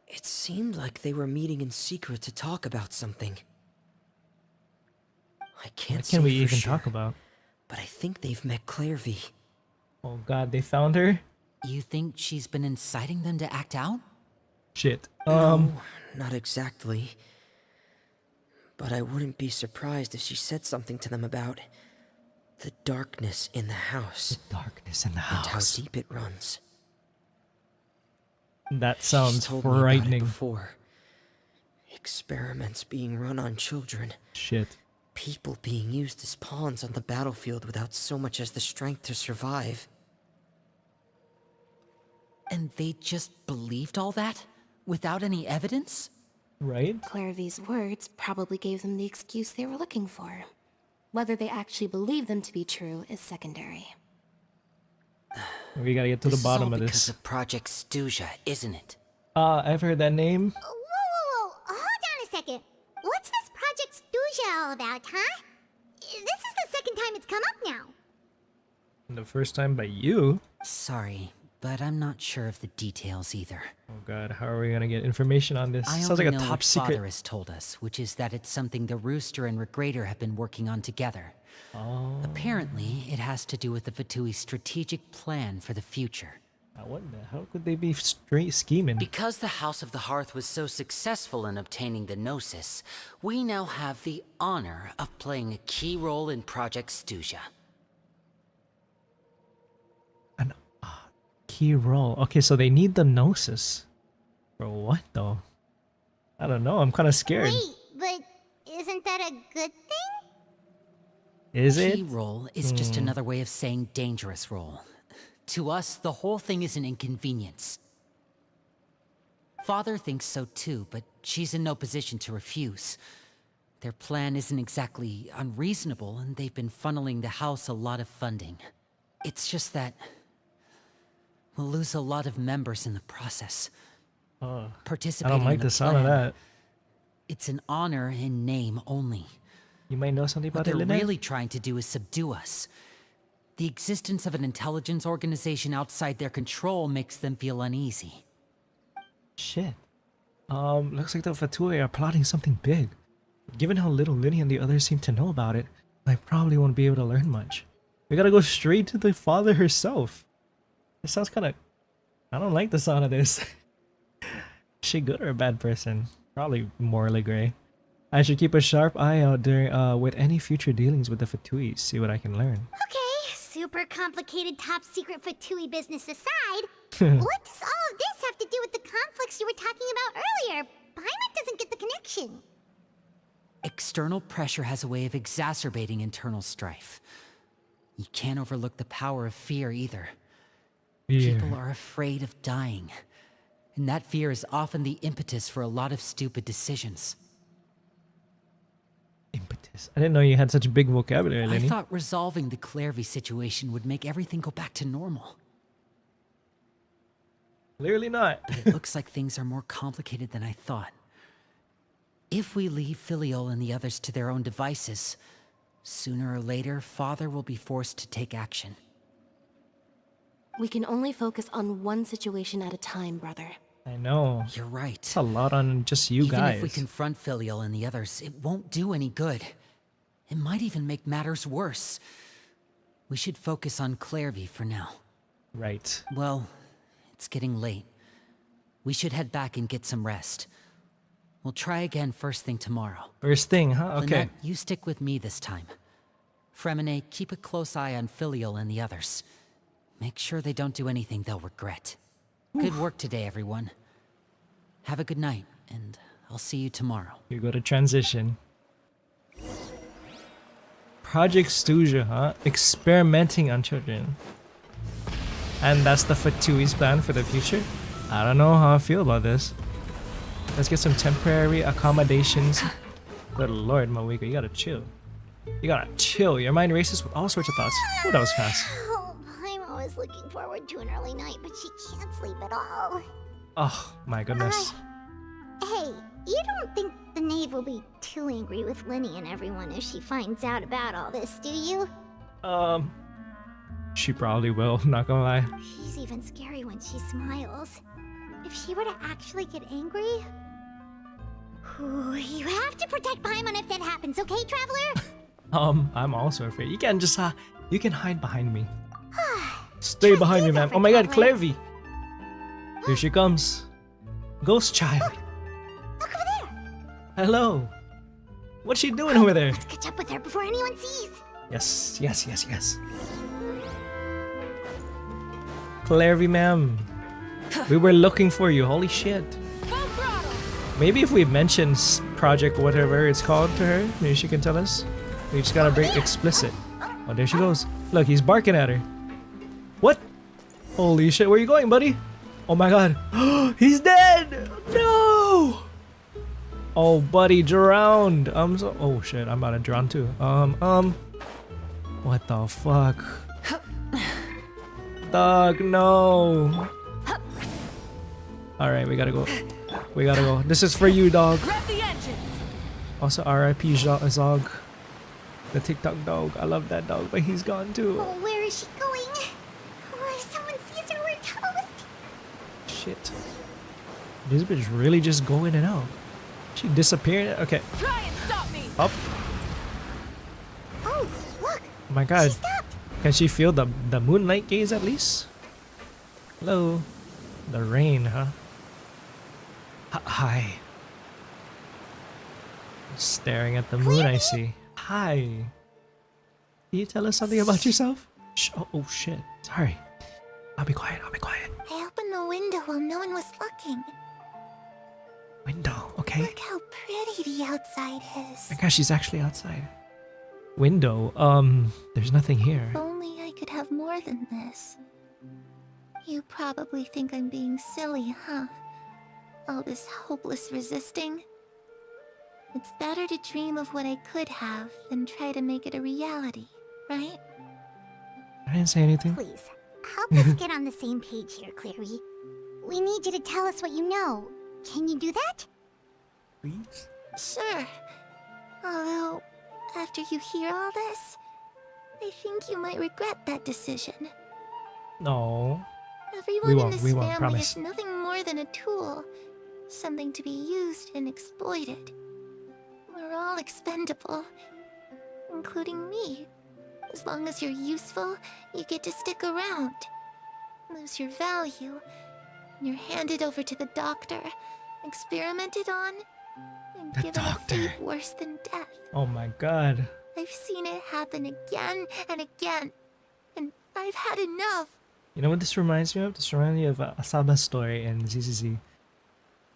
Speaker 8: it seemed like they were meeting in secret to talk about something. I can't
Speaker 1: What
Speaker 8: say
Speaker 1: can we
Speaker 8: for
Speaker 1: even
Speaker 8: sure,
Speaker 1: talk about?
Speaker 8: but I think they've met Clairvy.
Speaker 1: Oh god, they found her.
Speaker 3: You think she's been inciting them to act out?
Speaker 1: Shit.
Speaker 8: No, not exactly. But I wouldn't be surprised if she said something to them about the darkness in the house
Speaker 1: Darkness in the
Speaker 8: and how
Speaker 1: house.
Speaker 8: deep it runs.
Speaker 1: That
Speaker 8: She's
Speaker 1: sounds
Speaker 8: told me about it
Speaker 1: frightening.
Speaker 8: before. Experiments being run on children.
Speaker 1: Shit.
Speaker 8: People being used as pawns on the battlefield without so much as the strength to survive.
Speaker 3: And they just believed all that? Without any evidence?
Speaker 1: Right?
Speaker 6: Clairvy's words probably gave them the excuse they were looking for. Whether they actually believe them to be true is secondary.
Speaker 1: We gotta get to
Speaker 3: This
Speaker 1: the bottom
Speaker 3: is all
Speaker 1: of
Speaker 3: because
Speaker 1: this.
Speaker 3: of Project Stuja, isn't it?
Speaker 1: I've heard that name.
Speaker 2: Whoa, whoa, whoa! Hold on a second. What's this Project Stuja all about, huh? This is the second time it's come up now.
Speaker 1: The first time by you.
Speaker 3: Sorry, but I'm not sure of the details either.
Speaker 1: Oh god, how are we gonna get information on this?
Speaker 3: I
Speaker 1: Sounds
Speaker 3: only
Speaker 1: like a
Speaker 3: know
Speaker 1: top
Speaker 3: what
Speaker 1: secret.
Speaker 3: Father has told us, which is that it's something the Rooster and Regrader have been working on together.
Speaker 1: Oh.
Speaker 3: Apparently, it has to do with the Fatui's strategic plan for the future.
Speaker 1: What the hell could they be straight scheming?
Speaker 3: Because the House of the Hearth was so successful in obtaining the Gnosis, we now have the honor of playing a key role in Project Stuja.
Speaker 1: An key role. Okay, so they need the Gnosis. For what though? I don't know. I'm kind of scared.
Speaker 2: Wait, but isn't that a good thing?
Speaker 1: Is
Speaker 3: Key
Speaker 1: it?
Speaker 3: role is just another way of saying dangerous role. To us, the whole thing is an inconvenience. Father thinks so too, but she's in no position to refuse. Their plan isn't exactly unreasonable, and they've been funneling the house a lot of funding. It's just that we'll lose a lot of members in the process.
Speaker 1: I
Speaker 3: Participating
Speaker 1: don't like
Speaker 3: in
Speaker 1: the sound of
Speaker 3: plan,
Speaker 1: that.
Speaker 3: It's an honor in name only.
Speaker 1: You might know something
Speaker 3: What
Speaker 1: about it,
Speaker 3: they're
Speaker 1: Lynette?
Speaker 3: really trying to do is subdue us. The existence of an intelligence organization outside their control makes them feel uneasy.
Speaker 1: Shit. Looks like the Fatui are plotting something big. Given how little Linny and the others seem to know about it, I probably won't be able to learn much. We gotta go straight to the father herself. This sounds kinda... I don't like the sound of this. Is she good or a bad person? Probably morally gray. I should keep a sharp eye out during, with any future dealings with the Fatui, see what I can learn.
Speaker 2: Okay, super complicated top secret Fatui business aside, what does all of this have to do with the conflicts you were talking about earlier? Paimon doesn't get the connection.
Speaker 3: External pressure has a way of exacerbating internal strife. You can't overlook the power of fear either. People are afraid of dying. And that fear is often the impetus for a lot of stupid decisions.
Speaker 1: Impetus. I didn't know you had such a big vocabulary,
Speaker 3: I
Speaker 1: Lenny.
Speaker 3: thought resolving the Clairvy situation would make everything go back to normal.
Speaker 1: Clearly not.
Speaker 3: But it looks like things are more complicated than I thought. If we leave Filial and the others to their own devices, sooner or later, Father will be forced to take action.
Speaker 6: We can only focus on one situation at a time, brother.
Speaker 1: I know.
Speaker 3: You're right.
Speaker 1: It's a lot on just you
Speaker 3: Even
Speaker 1: guys.
Speaker 3: if we confront Filial and the others, it won't do any good. It might even make matters worse. We should focus on Clairvy for now.
Speaker 1: Right.
Speaker 3: Well, it's getting late. We should head back and get some rest. We'll try again first thing tomorrow.
Speaker 1: First thing, huh? Okay.
Speaker 3: Lynette, you stick with me this time. Fremine, keep a close eye on Filial and the others. Make sure they don't do anything they'll regret. Good work today, everyone. Have a good night, and I'll see you tomorrow.
Speaker 1: You go to transition. Project Stuja, huh? Experimenting on children. And that's the Fatui's plan for the future? I don't know how I feel about this. Let's get some temporary accommodations. Good lord, Mawiko, you gotta chill. You gotta chill. Your mind races with all sorts of thoughts. Oh, that was fast.
Speaker 2: Oh, I'm always looking forward to an early night, but she can't sleep at all.
Speaker 1: Oh, my goodness.
Speaker 2: Hey, you don't think the knave will be too angry with Linny and everyone if she finds out about all this, do you?
Speaker 1: She probably will, not gonna lie.
Speaker 2: She's even scary when she smiles. If she were to actually get angry... Ooh, you have to protect Paimon if that happens, okay, Traveler?
Speaker 1: I'm also afraid. You can just, you can hide behind me. Stay behind me, man. Oh my god, Clairvy! Here she comes. Ghost child.
Speaker 2: Look over there!
Speaker 1: Hello. What's she doing over there?
Speaker 2: Let's catch up with her before anyone sees.
Speaker 1: Yes, yes, yes, yes. Clairvy, ma'am. We were looking for you. Holy shit. Maybe if we mention project whatever it's called to her, maybe she can tell us. We just gotta break explicit. Oh, there she goes. Look, he's barking at her. What? Holy shit, where are you going, buddy? Oh my god. He's dead! No! Oh, buddy, drowned. Oh shit, I'm about to drown too. What the fuck? Dog, no. Alright, we gotta go. We gotta go. This is for you, dog.
Speaker 4: Grab the engines.
Speaker 1: Also, RIP Zog. The TikTok dog. I love that dog, but he's gone too.
Speaker 2: Oh, where is she going? Oh, if someone sees her, we're toast.
Speaker 1: Shit. This bitch really just go in and out. She disappeared. Okay.
Speaker 4: Try and stop me.
Speaker 1: Up.
Speaker 2: Oh, look.
Speaker 1: Oh my god.
Speaker 2: She stopped.
Speaker 1: Can she feel the moonlight gaze at least? Hello. The rain, huh? Hi. Staring at the moon, I see. Hi. Can you tell us something about yourself? Oh shit. Sorry. I'll be quiet. I'll be quiet.
Speaker 2: I opened the window while no one was looking.
Speaker 1: Window, okay.
Speaker 2: Look how pretty the outside is.
Speaker 1: My gosh, she's actually outside. Window, there's nothing here.
Speaker 2: If only I could have more than this. You probably think I'm being silly, huh? All this hopeless resisting? It's better to dream of what I could have than try to make it a reality, right?
Speaker 1: I didn't say anything.
Speaker 2: Please, help us get on the same page here, Clary. We need you to tell us what you know. Can you do that?
Speaker 1: Please?
Speaker 2: Sure. Although, after you hear all this, I think you might regret that decision.
Speaker 1: No.
Speaker 2: Everyone in this
Speaker 1: we won't,
Speaker 2: family
Speaker 1: promise.
Speaker 2: is nothing more than a tool. Something to be used and exploited. We're all expendable. Including me. As long as you're useful, you get to stick around. Lose your value. And you're handed over to the doctor, experimented on, and
Speaker 1: The
Speaker 2: given
Speaker 1: doctor.
Speaker 2: a fate worse than death.
Speaker 1: Oh my god.
Speaker 2: I've seen it happen again and again. And I've had enough.
Speaker 1: You know what this reminds me of? This reminds me of Asaba's story in ZZZ.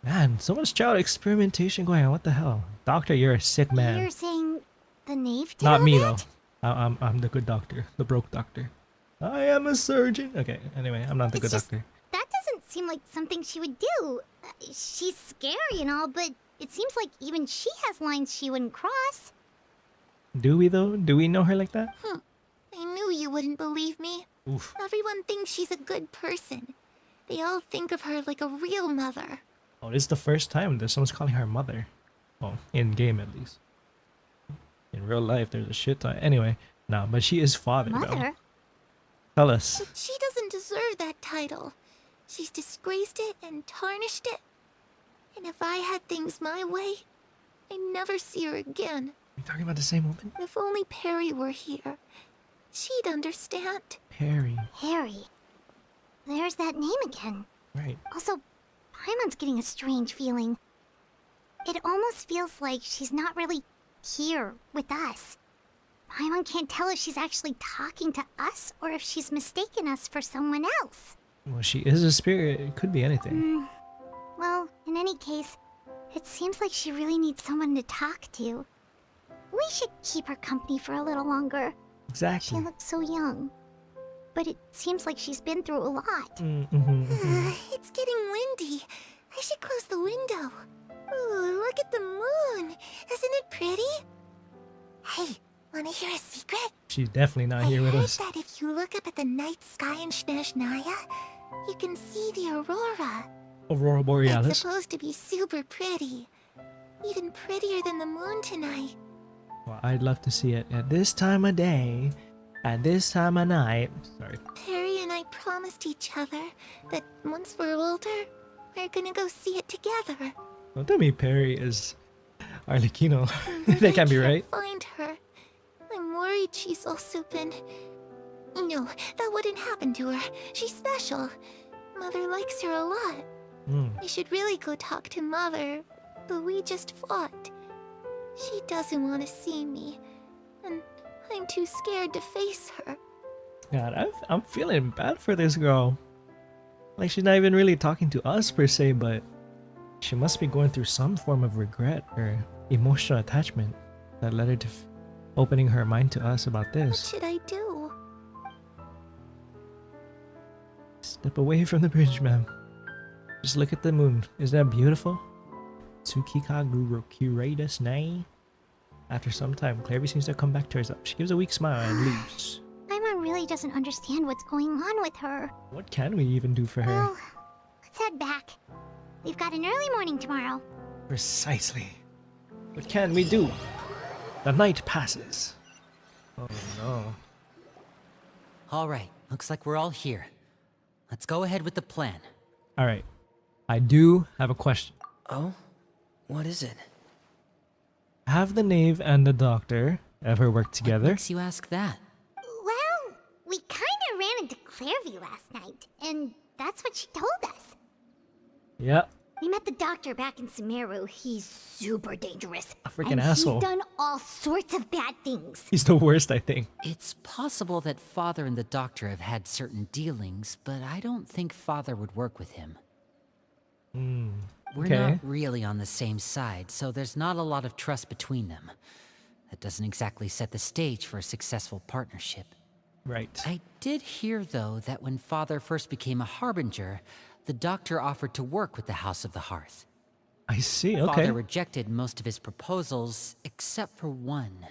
Speaker 1: Man, so much child experimentation going on. What the hell? Doctor, you're a sick man.
Speaker 2: You're saying the knave did
Speaker 1: Not
Speaker 2: all
Speaker 1: me
Speaker 2: that?
Speaker 1: though. I'm the good doctor. The broke doctor. I am a surgeon. Okay, anyway, I'm not the
Speaker 2: It's
Speaker 1: good
Speaker 2: just-
Speaker 1: doctor.
Speaker 2: That doesn't seem like something she would do. She's scary and all, but it seems like even she has lines she wouldn't cross.
Speaker 1: Do we though? Do we know her like that?
Speaker 10: I knew you wouldn't believe me.
Speaker 1: Oof.
Speaker 10: Everyone thinks she's a good person. They all think of her like a real mother.
Speaker 1: Oh, this is the first time that someone's calling her mother. Well, in game at least. In real life, there's a shit ton. Anyway, no, but she is father though.
Speaker 2: Mother?
Speaker 1: Tell us.
Speaker 10: But she doesn't deserve that title. She's disgraced it and tarnished it. And if I had things my way, I'd never see her again.
Speaker 1: Are you talking about the same woman?
Speaker 10: If only Perry were here, she'd understand.
Speaker 1: Perry.
Speaker 2: Harry. There's that name again.
Speaker 1: Right.
Speaker 2: Also, Paimon's getting a strange feeling. It almost feels like she's not really here with us. Paimon can't tell if she's actually talking to us or if she's mistaken us for someone else.
Speaker 1: Well, she is a spirit. It could be anything.
Speaker 2: Well, in any case, it seems like she really needs someone to talk to. We should keep her company for a little longer. She
Speaker 1: Exactly.
Speaker 2: looks so young. But it seems like she's been through a lot.
Speaker 10: It's getting windy. I should close the window. Ooh, look at the moon. Isn't it pretty? Hey, wanna hear a secret?
Speaker 1: She's definitely not here with
Speaker 10: I heard
Speaker 1: us.
Speaker 10: that if you look up at the night sky in Snezhnaya, you can see the aurora.
Speaker 1: Aurora
Speaker 10: It's
Speaker 1: Borealis.
Speaker 10: supposed to be super pretty. Even prettier than the moon tonight.
Speaker 1: Well, I'd love to see it at this time of day, at this time of night. Sorry.
Speaker 10: Perry and I promised each other that once we're older, we're gonna go see it together.
Speaker 1: Don't tell me Perry is Arlecchino.
Speaker 10: But
Speaker 1: That can't be right.
Speaker 10: Find her. I'm worried she's also been. No, that wouldn't happen to her. She's special. Mother likes her a lot. I should really go talk to Mother, but we just fought. She doesn't want to see me, and I'm too scared to face her.
Speaker 1: God, I'm feeling bad for this girl. Like, she's not even really talking to us per se, but she must be going through some form of regret or emotional attachment that led her to opening her mind to us about
Speaker 10: What
Speaker 1: this.
Speaker 10: should I do?
Speaker 1: Step away from the bridge, ma'am. Just look at the moon. Isn't that beautiful? Tsukikagu Rokuredas Nai. After some time, Clary seems to come back to herself. She gives a weak smile and leaves.
Speaker 2: Paimon really doesn't understand what's going on with her.
Speaker 1: What can we even do for her?
Speaker 2: Well, let's head back. We've got an early morning tomorrow.
Speaker 1: Precisely. What can we do? The night passes. Oh no.
Speaker 3: Alright, looks like we're all here. Let's go ahead with the plan.
Speaker 1: Alright. I do have a question.
Speaker 8: Oh? What is it?
Speaker 1: Have the knave and the doctor ever worked
Speaker 3: What
Speaker 1: together?
Speaker 3: makes you ask that?
Speaker 2: Well, we kinda ran into Clairview last night, and that's what she told us.
Speaker 1: Yep.
Speaker 2: We met the doctor back in Sumeru. He's super dangerous.
Speaker 1: A freaking
Speaker 2: and
Speaker 1: asshole.
Speaker 2: He's done all sorts of bad things.
Speaker 1: He's the worst, I think.
Speaker 3: It's possible that Father and the Doctor have had certain dealings, but I don't think Father would work with him. We're
Speaker 1: okay.
Speaker 3: not really on the same side, so there's not a lot of trust between them. That doesn't exactly set the stage for a successful partnership.
Speaker 1: Right.
Speaker 3: I did hear, though, that when Father first became a Harbinger, the Doctor offered to work with the House of the Hearth.
Speaker 1: I see, okay.
Speaker 3: Father rejected most of his proposals, except for one.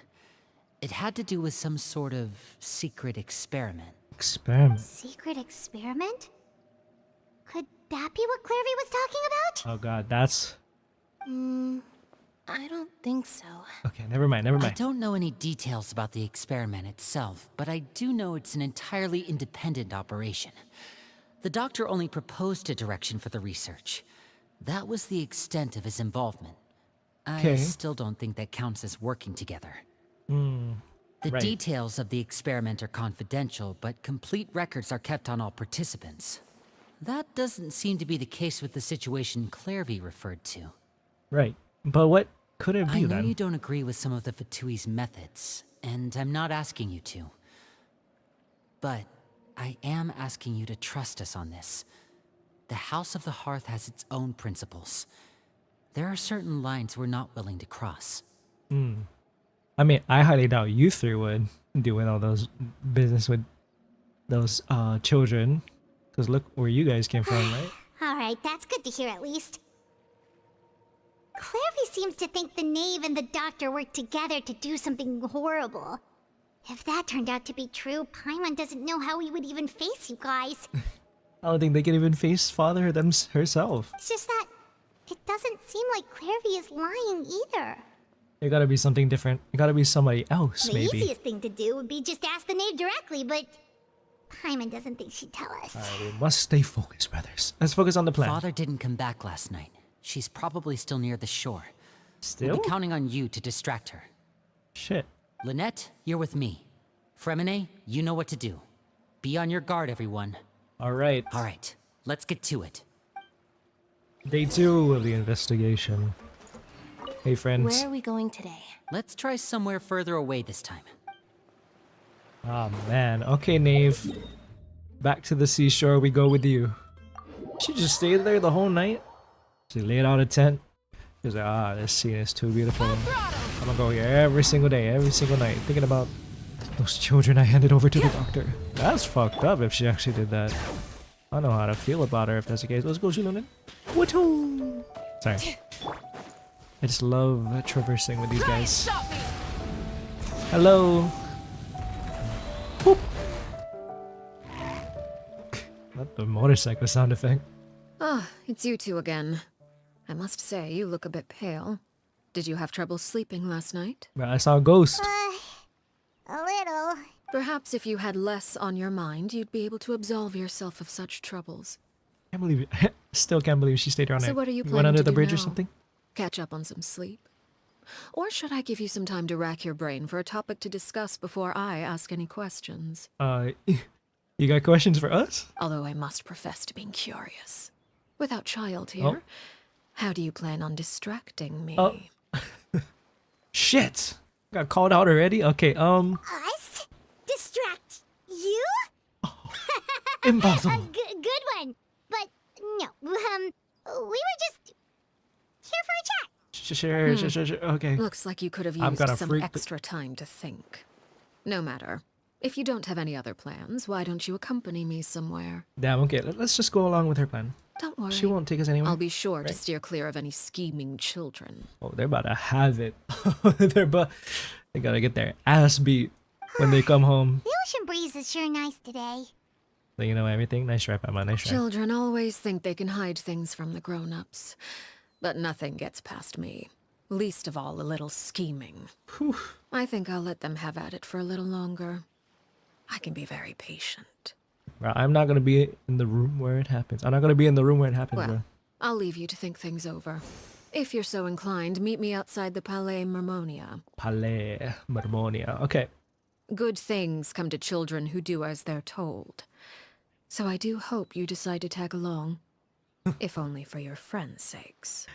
Speaker 3: It had to do with some sort of secret experiment.
Speaker 1: Experiment.
Speaker 2: Secret experiment? Could that be what Clairview was talking about?
Speaker 1: Oh god, that's...
Speaker 6: I don't think so.
Speaker 1: Okay, never mind, never
Speaker 3: I
Speaker 1: mind.
Speaker 3: don't know any details about the experiment itself, but I do know it's an entirely independent operation. The Doctor only proposed a direction for the research. That was the extent of his involvement. I
Speaker 1: Okay.
Speaker 3: still don't think that counts as working together. The
Speaker 1: right.
Speaker 3: details of the experiment are confidential, but complete records are kept on all participants. That doesn't seem to be the case with the situation Clairview referred to.
Speaker 1: Right. But what could it be
Speaker 3: I know
Speaker 1: then?
Speaker 3: you don't agree with some of the Fatui's methods, and I'm not asking you to. But I am asking you to trust us on this. The House of the Hearth has its own principles. There are certain lines we're not willing to cross.
Speaker 1: I mean, I highly doubt you three would doing all those business with those children. Because look where you guys came from, right?
Speaker 2: Alright, that's good to hear at least. Clairvy seems to think the knave and the doctor worked together to do something horrible. If that turned out to be true, Paimon doesn't know how he would even face you guys.
Speaker 1: I don't think they can even face father herself.
Speaker 2: It's just that it doesn't seem like Clairvy is lying either.
Speaker 1: There gotta be something different. It gotta be somebody else,
Speaker 2: The
Speaker 1: maybe.
Speaker 2: easiest thing to do would be just ask the knave directly, but Paimon doesn't think she'd tell us.
Speaker 1: Alright, we must stay focused, brothers. Let's focus on the plan.
Speaker 3: Father didn't come back last night. She's probably still near the shore.
Speaker 1: Still?
Speaker 3: We'll be counting on you to distract her.
Speaker 1: Shit.
Speaker 3: Lynette, you're with me. Fremine, you know what to do. Be on your guard, everyone.
Speaker 1: Alright.
Speaker 3: Alright, let's get to it.
Speaker 1: Day 2 of the investigation. Hey, friends.
Speaker 6: Where are we going today?
Speaker 3: Let's try somewhere further away this time.
Speaker 1: Oh, man. Okay, Knave. Back to the seashore we go with you. She just stayed there the whole night? She laid out a tent. She was like, ah, this scene is too beautiful. I'm gonna go here every single day, every single night, thinking about those children I handed over to the doctor. That's fucked up if she actually did that. I don't know how to feel about her if that's the case. Let's go, Shilonen. Woohoo! Sorry. I just love traversing with these guys. Hello! Whoop. Not the motorcycle sound effect.
Speaker 4: Ah, it's you two again. I must say, you look a bit pale. Did you have trouble sleeping last night?
Speaker 1: But I saw a ghost.
Speaker 2: A little.
Speaker 4: Perhaps if you had less on your mind, you'd be able to absolve yourself of such troubles.
Speaker 1: Can't believe it. Still can't believe she stayed around
Speaker 4: So
Speaker 1: there.
Speaker 4: what are you
Speaker 1: Went
Speaker 4: planning
Speaker 1: under
Speaker 4: to
Speaker 1: the
Speaker 4: do
Speaker 1: bridge or
Speaker 4: now?
Speaker 1: something?
Speaker 4: Catch up on some sleep? Or should I give you some time to rack your brain for a topic to discuss before I ask any questions?
Speaker 1: You got questions for us?
Speaker 4: Although I must profess to being curious. Without child here, how do you plan on distracting me?
Speaker 1: Oh. Shit! Got called out already? Okay,
Speaker 2: Us? Distract you?
Speaker 1: impossible.
Speaker 2: Good one. But no, we were just here for a chat.
Speaker 1: Sure. Okay.
Speaker 4: Looks like you could have
Speaker 1: I'm
Speaker 4: used
Speaker 1: gonna
Speaker 4: some
Speaker 1: freak the-
Speaker 4: extra time to think. No matter. If you don't have any other plans, why don't you accompany me somewhere?
Speaker 1: Damn, okay. Let's just go along with her plan.
Speaker 4: Don't worry.
Speaker 1: She won't take us anywhere.
Speaker 4: I'll be sure to
Speaker 1: right?
Speaker 4: steer clear of any scheming children.
Speaker 1: Oh, they're about to have it. They gotta get their ass beat when they come home.
Speaker 2: The ocean breeze is sure nice today.
Speaker 1: So you know everything? Nice try, Pama. Nice try.
Speaker 4: Children always think they can hide things from the grown-ups. But nothing gets past me. Least of all a little scheming.
Speaker 1: Whew.
Speaker 4: I think I'll let them have at it for a little longer. I can be very patient.
Speaker 1: Bro, I'm not gonna be in the room where it happens. I'm not gonna be in the room where it happens,
Speaker 4: Well,
Speaker 1: bro.
Speaker 4: I'll leave you to think things over. If you're so inclined, meet me outside the Palais Mermonia.
Speaker 1: Palais Marmonia. Okay.
Speaker 4: Good things come to children who do as they're told. So I do hope you decide to tag along. If only for your friends' sakes.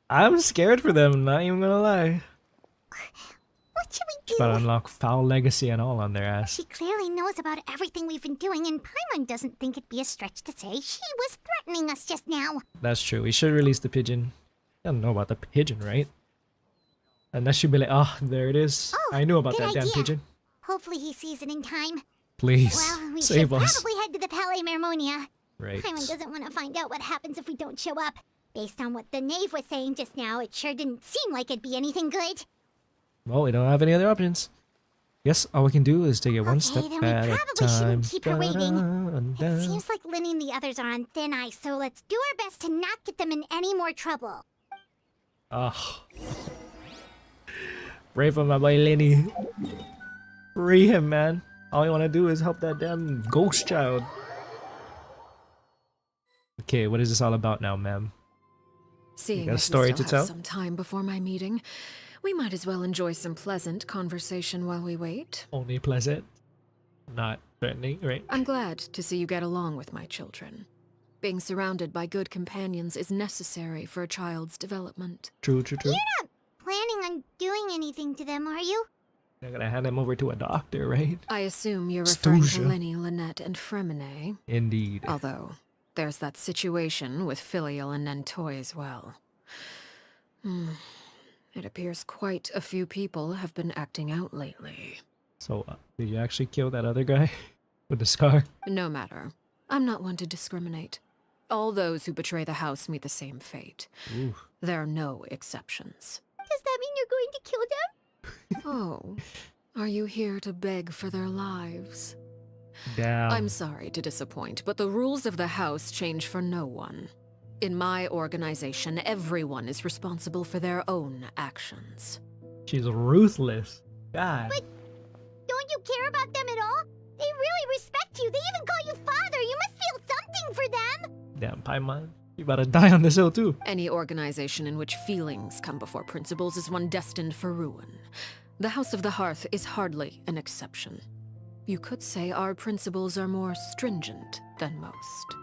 Speaker 1: I'm scared for them, not even gonna lie.
Speaker 2: What should we
Speaker 1: About to
Speaker 2: do?
Speaker 1: unlock foul legacy and all on their ass.
Speaker 2: She clearly knows about everything we've been doing, and Paimon doesn't think it'd be a stretch to say she was threatening us just now.
Speaker 1: That's true. We should release the pigeon. I don't know about the pigeon, right? Unless she'd be like, oh, there it is.
Speaker 2: Oh,
Speaker 1: I knew about
Speaker 2: good
Speaker 1: that damn
Speaker 2: idea.
Speaker 1: pigeon.
Speaker 2: Hopefully he sees it in time.
Speaker 1: Please,
Speaker 2: Well, we
Speaker 1: save
Speaker 2: should
Speaker 1: us.
Speaker 2: probably head to the Palais Mermonia.
Speaker 1: Right.
Speaker 2: Paimon doesn't want to find out what happens if we don't show up. Based on what the knave was saying just now, it sure didn't seem like it'd be anything good.
Speaker 1: Well, we don't have any other options. Yes, all we can do is take it one
Speaker 2: Okay,
Speaker 1: step
Speaker 2: then we
Speaker 1: at a
Speaker 2: probably
Speaker 1: time.
Speaker 2: shouldn't keep her waiting.
Speaker 1: Da-da-da-da.
Speaker 2: It seems like Lenny and the others are on thin ice, so let's do our best to not get them in any more trouble.
Speaker 1: Oh. Pray for my boy Lenny. Free him, man. All you want to do is help that damn ghost child. Okay, what is this all about now, ma'am?
Speaker 4: Seeing
Speaker 1: got a
Speaker 4: as
Speaker 1: story
Speaker 4: we
Speaker 1: to
Speaker 4: still have
Speaker 1: tell?
Speaker 4: some time before my meeting, we might as well enjoy some pleasant conversation while we wait.
Speaker 1: Only pleasant, not threatening, right?
Speaker 4: I'm glad to see you get along with my children. Being surrounded by good companions is necessary for a child's development.
Speaker 1: True.
Speaker 2: You're not planning on doing anything to them, are you?
Speaker 1: You're gonna hand him over to a doctor, right?
Speaker 4: I assume you're referring to
Speaker 1: Stooja.
Speaker 4: Lenny, Lynette, and Fremine.
Speaker 1: Indeed.
Speaker 4: Although, there's that situation with Filial and Nentoy as well. It appears quite a few people have been acting out lately.
Speaker 1: So, did you actually kill that other guy with the scar?
Speaker 4: No matter. I'm not one to discriminate. All those who betray the house meet the same fate.
Speaker 1: Ooh.
Speaker 4: There are no exceptions.
Speaker 2: Does that mean you're going to kill them?
Speaker 4: Oh, are you here to beg for their lives?
Speaker 1: Damn.
Speaker 4: I'm sorry to disappoint, but the rules of the house change for no one. In my organization, everyone is responsible for their own actions.
Speaker 1: She's ruthless. God.
Speaker 2: But don't you care about them at all? They really respect you. They even call you father. You must feel something for them.
Speaker 1: Damn, Paimon. You about to die on this hill too.
Speaker 4: Any organization in which feelings come before principles is one destined for ruin. The House of the Hearth is hardly an exception. You could say our principles are more stringent than most.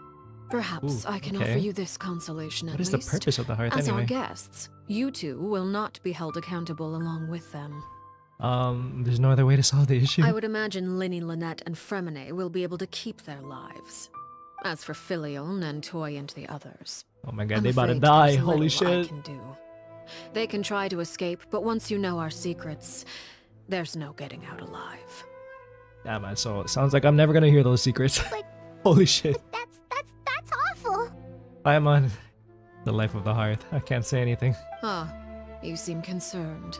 Speaker 4: Perhaps
Speaker 1: Ooh,
Speaker 4: I can
Speaker 1: okay.
Speaker 4: offer you this consolation at
Speaker 1: What is
Speaker 4: least.
Speaker 1: the purpose of the hearth
Speaker 4: As
Speaker 1: anyway?
Speaker 4: our guests, you two will not be held accountable along with them.
Speaker 1: There's no other way to solve the issue.
Speaker 4: I would imagine Linny, Lynette, and Fremine will be able to keep their lives. As for Filial, Nantoy, and the others,
Speaker 1: Oh my god,
Speaker 4: I'm
Speaker 1: they about to
Speaker 4: afraid
Speaker 1: die.
Speaker 4: there's
Speaker 1: Holy
Speaker 4: little I
Speaker 1: shit.
Speaker 4: can do. They can try to escape, but once you know our secrets, there's no getting out alive.
Speaker 1: Damn, man. So it sounds like I'm never gonna hear those secrets.
Speaker 2: But-
Speaker 1: Holy shit.
Speaker 2: That's awful.
Speaker 1: Paimon. The life of the hearth. I can't say anything.
Speaker 4: Ah, you seem concerned.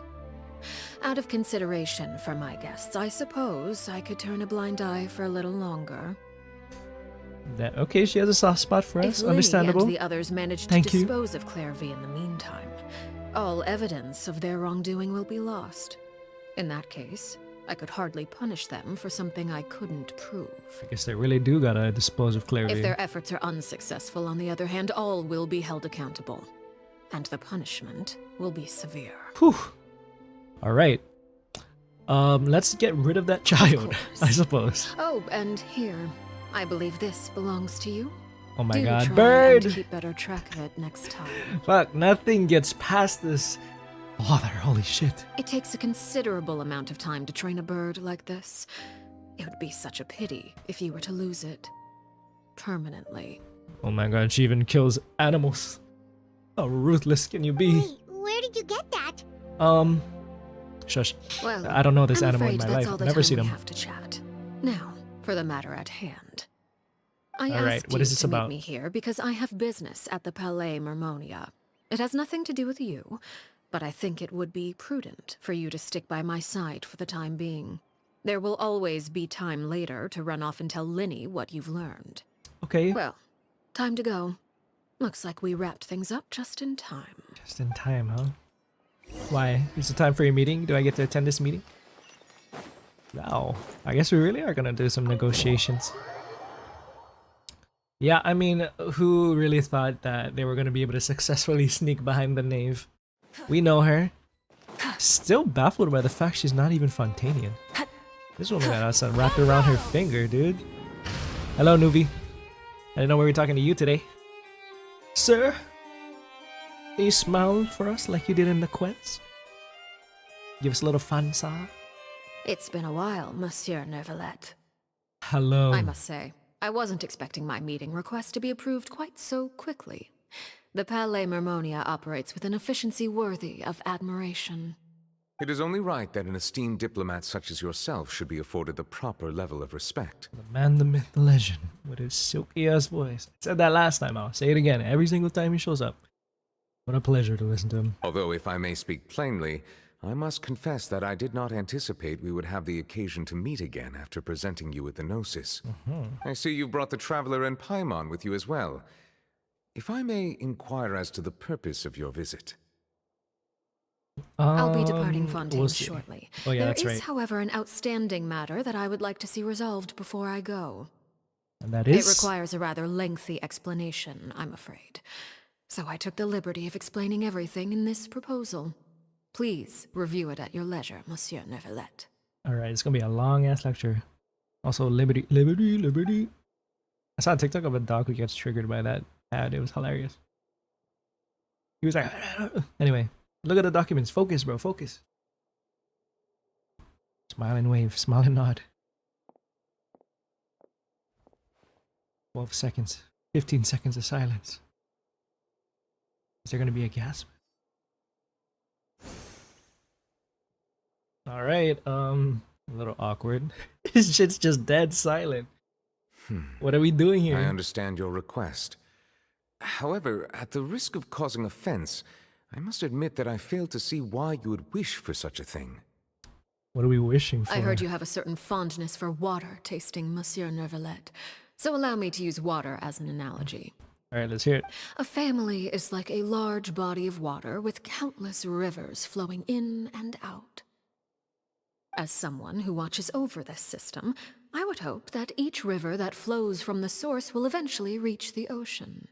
Speaker 4: Out of consideration for my guests, I suppose I could turn a blind eye for a little longer.
Speaker 1: That okay, she has a soft spot for
Speaker 4: If
Speaker 1: us.
Speaker 4: Linny
Speaker 1: Understandable.
Speaker 4: and the others manage
Speaker 1: Thank
Speaker 4: to
Speaker 1: you.
Speaker 4: dispose of Claire V in the meantime, all evidence of their wrongdoing will be lost. In that case, I could hardly punish them for something I couldn't prove.
Speaker 1: I guess they really do gotta dispose of Claire
Speaker 4: If
Speaker 1: V.
Speaker 4: their efforts are unsuccessful, on the other hand, all will be held accountable. And the punishment will be severe.
Speaker 1: Whew. Alright. Let's get rid of that child,
Speaker 4: course.
Speaker 1: I suppose.
Speaker 4: Oh, and here, I believe this belongs to you.
Speaker 1: Oh my
Speaker 4: Do
Speaker 1: god.
Speaker 4: try
Speaker 1: Bird!
Speaker 4: and keep better track of it next time.
Speaker 1: Fuck, nothing gets past this water. Holy shit.
Speaker 4: It takes a considerable amount of time to train a bird like this. It would be such a pity if you were to lose it. Permanently.
Speaker 1: Oh my god, she even kills animals. How ruthless can you be?
Speaker 2: Wait, where did you get that?
Speaker 1: Shush.
Speaker 4: Well,
Speaker 1: I don't know this
Speaker 4: I'm
Speaker 1: animal in
Speaker 4: afraid
Speaker 1: my
Speaker 4: that's
Speaker 1: life.
Speaker 4: all
Speaker 1: I've
Speaker 4: the
Speaker 1: never
Speaker 4: time
Speaker 1: seen
Speaker 4: we
Speaker 1: him.
Speaker 4: have to chat. Now, for the matter at hand. I
Speaker 1: All right,
Speaker 4: asked
Speaker 1: what
Speaker 4: you
Speaker 1: is this
Speaker 4: to
Speaker 1: about?
Speaker 4: meet me here because I have business at the Palais Mermonia. It has nothing to do with you, but I think it would be prudent for you to stick by my side for the time being. There will always be time later to run off and tell Linny what you've learned.
Speaker 1: Okay.
Speaker 4: Well, time to go. Looks like we wrapped things up just in time.
Speaker 1: Just in time, huh? Why? Is it time for your meeting? Do I get to attend this meeting? Wow. I guess we really are gonna do some negotiations. Yeah, I mean, who really thought that they were gonna be able to successfully sneak behind the knave? We know her. Still baffled by the fact she's not even Fontanian. This woman got us wrapped around her finger, dude. Hello, Nuvi. I didn't know we were talking to you today. Sir? Can you smile for us like you did in the quest? Give us a little fansa.
Speaker 4: It's been a while, Monsieur Neuvillette.
Speaker 1: Hello.
Speaker 4: I must say, I wasn't expecting my meeting request to be approved quite so quickly. The Palais Mermonia operates with an efficiency worthy of admiration.
Speaker 11: It is only right that an esteemed diplomat such as yourself should be afforded the proper level of respect.
Speaker 1: The man, the myth, the legend, with his silky ass voice. I said that last time, I'll say it again every single time he shows up. What a pleasure to listen to him.
Speaker 11: Although, if I may speak plainly, I must confess that I did not anticipate we would have the occasion to meet again after presenting you with the Gnosis. I see you brought the Traveler and Paimon with you as well. If I may inquire as to the purpose of your visit.
Speaker 4: I'll be departing Fontaine
Speaker 1: we'll see.
Speaker 4: shortly.
Speaker 1: Oh yeah,
Speaker 4: There
Speaker 1: that's
Speaker 4: is,
Speaker 1: right.
Speaker 4: however, an outstanding matter that I would like to see resolved before I go.
Speaker 1: And that
Speaker 4: It
Speaker 1: is...
Speaker 4: requires a rather lengthy explanation, I'm afraid. So I took the liberty of explaining everything in this proposal. Please review it at your leisure, Monsieur Neuvillette.
Speaker 1: Alright, it's gonna be a long ass lecture. Also, liberty, liberty, liberty. I saw a TikTok of a dog who gets triggered by that ad. It was hilarious. He was like, anyway, look at the documents. Focus, bro, focus. Smile and wave, smile and nod. 12 seconds, 15 seconds of silence. Is there gonna be a gasp? Alright, a little awkward. This shit's just dead silent. What are we doing here?
Speaker 11: I understand your request. However, at the risk of causing offense, I must admit that I fail to see why you would wish for such a thing.
Speaker 1: What are we wishing for?
Speaker 4: I heard you have a certain fondness for water tasting, Monsieur Neuvillette. So allow me to use water as an analogy.
Speaker 1: Alright, let's hear it.
Speaker 4: A family is like a large body of water with countless rivers flowing in and out. As someone who watches over this system, I would hope that each river that flows from the source will eventually reach the ocean.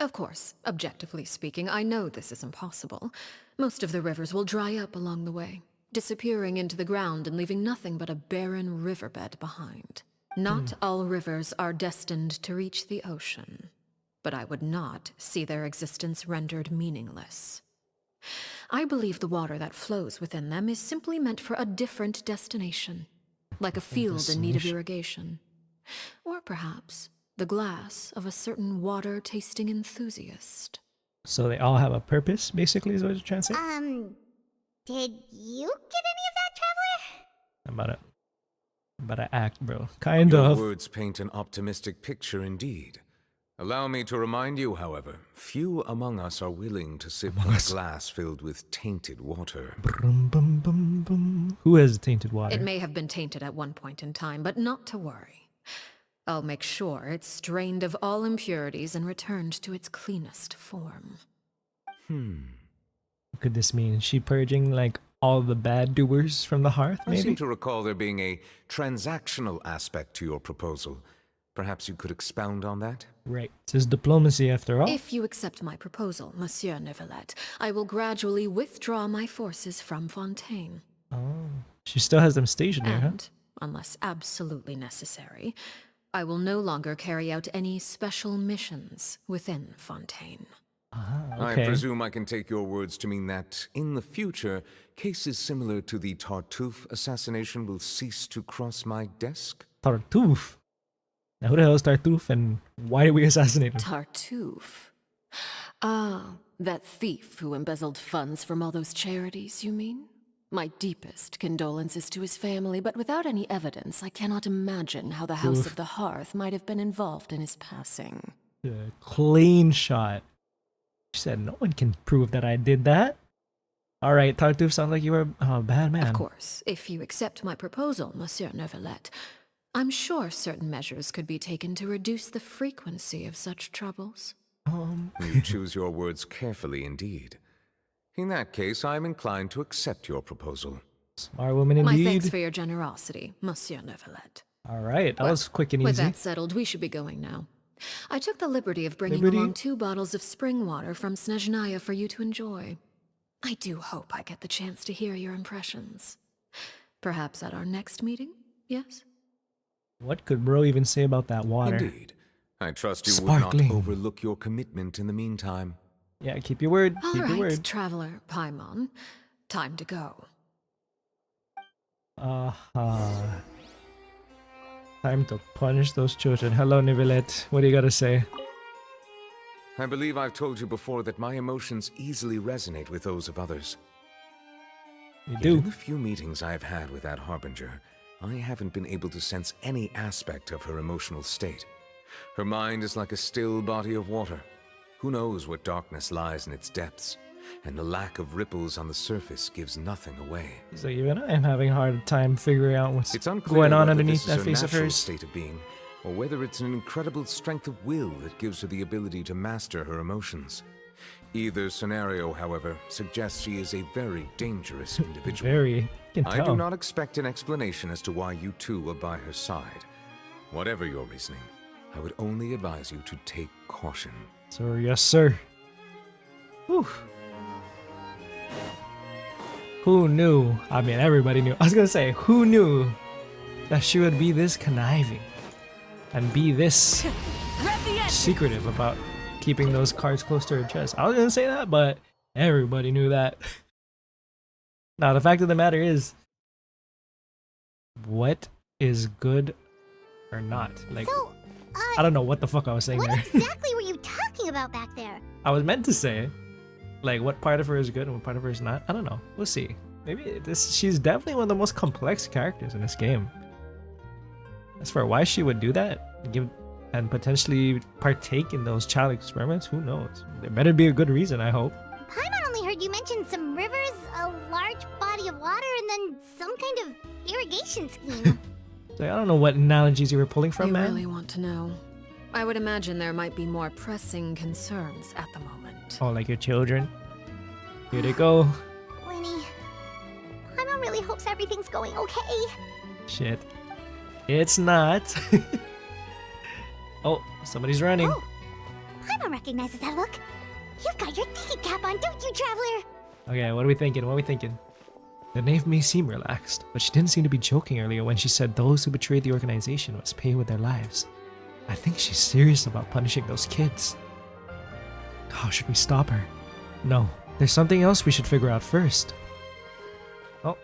Speaker 4: Of course, objectively speaking, I know this is impossible. Most of the rivers will dry up along the way, disappearing into the ground and leaving nothing but a barren riverbed behind. Not all rivers are destined to reach the ocean, but I would not see their existence rendered meaningless. I believe the water that flows within them is simply meant for a different destination, like a field in need of irrigation. Or perhaps the glass of a certain water-tasting enthusiast.
Speaker 1: So they all have a purpose, basically, is what you're trying to say?
Speaker 2: Did you get any of that, Traveler?
Speaker 1: I'm about to act, bro. Kind
Speaker 11: Your
Speaker 1: of.
Speaker 11: words paint an optimistic picture indeed. Allow me to remind you, however, few among us are willing to sip from a glass filled with tainted water.
Speaker 1: Brum, bum, bum, bum. Who has tainted water?
Speaker 4: It may have been tainted at one point in time, but not to worry. I'll make sure it's strained of all impurities and returned to its cleanest form.
Speaker 1: What could this mean? Is she purging, like, all the bad doers from the hearth,
Speaker 11: I seem
Speaker 1: maybe?
Speaker 11: to recall there being a transactional aspect to your proposal. Perhaps you could expound on that?
Speaker 1: Right. This is diplomacy, after all.
Speaker 4: If you accept my proposal, Monsieur Neuvillette, I will gradually withdraw my forces from Fontaine.
Speaker 1: Oh. She still has them stationed there, huh?
Speaker 4: And, unless absolutely necessary, I will no longer carry out any special missions within Fontaine.
Speaker 1: Ah, okay.
Speaker 11: I presume I can take your words to mean that, in the future, cases similar to the Tartuffe assassination will cease to cross my desk?
Speaker 1: Tartuffe? Now, who the hell is Tartuffe, and why did we assassinate him?
Speaker 4: Tartuffe? Ah, that thief who embezzled funds from all those charities, you mean? My deepest condolences to his family, but without any evidence, I cannot imagine how the House of the Hearth might have been involved in his passing.
Speaker 1: Clean shot. She said, no one can prove that I did that. Alright, Tartuffe, sounds like you were a bad man.
Speaker 4: Of course, if you accept my proposal, Monsieur Neuvillette, I'm sure certain measures could be taken to reduce the frequency of such troubles.
Speaker 11: You choose your words carefully indeed. In that case, I am inclined to accept your proposal.
Speaker 1: Smart woman
Speaker 4: My
Speaker 1: indeed.
Speaker 4: thanks for your generosity, Monsieur Neuvillette.
Speaker 1: Alright, that was quick and
Speaker 4: With
Speaker 1: easy.
Speaker 4: that settled, we should be going now. I took the liberty of bringing along 2 bottles of spring water from Snezhnaya for you to enjoy. I do hope I get the chance to hear your impressions. Perhaps at our next meeting, yes?
Speaker 1: What could bro even say about that water?
Speaker 11: Indeed. I trust you
Speaker 1: Sparkling.
Speaker 11: would not overlook your commitment in the meantime.
Speaker 1: Yeah, keep your word.
Speaker 4: All
Speaker 1: Keep your
Speaker 4: right,
Speaker 1: word.
Speaker 4: Traveler Paimon. Time to go.
Speaker 1: Time to punish those children. Hello, Neuvillette. What do you gotta say?
Speaker 11: I believe I've told you before that my emotions easily resonate with those of others.
Speaker 1: You
Speaker 11: Yet
Speaker 1: do.
Speaker 11: in the few meetings I've had with that Harbinger, I haven't been able to sense any aspect of her emotional state. Her mind is like a still body of water. Who knows what darkness lies in its depths, and the lack of ripples on the surface gives nothing away.
Speaker 1: So even I'm having a hard time figuring out what's
Speaker 11: It's unclear
Speaker 1: going on
Speaker 11: whether
Speaker 1: underneath
Speaker 11: this is
Speaker 1: that
Speaker 11: her
Speaker 1: face of
Speaker 11: natural
Speaker 1: hers.
Speaker 11: state of being, or whether it's an incredible strength of will that gives her the ability to master her emotions. Either scenario, however, suggests she is a very dangerous individual.
Speaker 1: Very. You can
Speaker 11: I
Speaker 1: tell.
Speaker 11: do not expect an explanation as to why you two are by her side. Whatever your reasoning, I would only advise you to take caution.
Speaker 1: So, yes, sir. Whew. Who knew? I mean, everybody knew. I was gonna say, who knew that she would be this conniving and be this secretive about keeping those cards close to her chest? I was gonna say that, but everybody knew that. Now, the fact of the matter is, what is good or not? Like,
Speaker 2: So,
Speaker 1: I don't know what the fuck I was saying
Speaker 2: what
Speaker 1: there.
Speaker 2: exactly were you talking about back there?
Speaker 1: I was meant to say, like, what part of her is good and what part of her is not. I don't know. We'll see. Maybe she's definitely one of the most complex characters in this game. As for why she would do that, give and potentially partake in those child experiments. Who knows? There better be a good reason, I hope.
Speaker 2: Paimon only heard you mention some rivers, a large body of water, and then some kind of irrigation scheme.
Speaker 1: So I don't know what analogies you were pulling from,
Speaker 4: I
Speaker 1: man.
Speaker 4: really want to know. I would imagine there might be more pressing concerns at the moment.
Speaker 1: Oh, like your children. Here they go.
Speaker 2: Winnie, Paimon really hopes everything's going okay.
Speaker 1: Shit. It's not. Oh, somebody's running.
Speaker 2: Oh, Paimon recognizes that look. You've got your thinking cap on, don't you, Traveler?
Speaker 1: Okay, what are we thinking? What are we thinking? The knave may seem relaxed, but she didn't seem to be joking earlier when she said those who betrayed the organization must pay with their lives. I think she's serious about punishing those kids. How should we stop her? No, there's something else we should figure out first. Oh.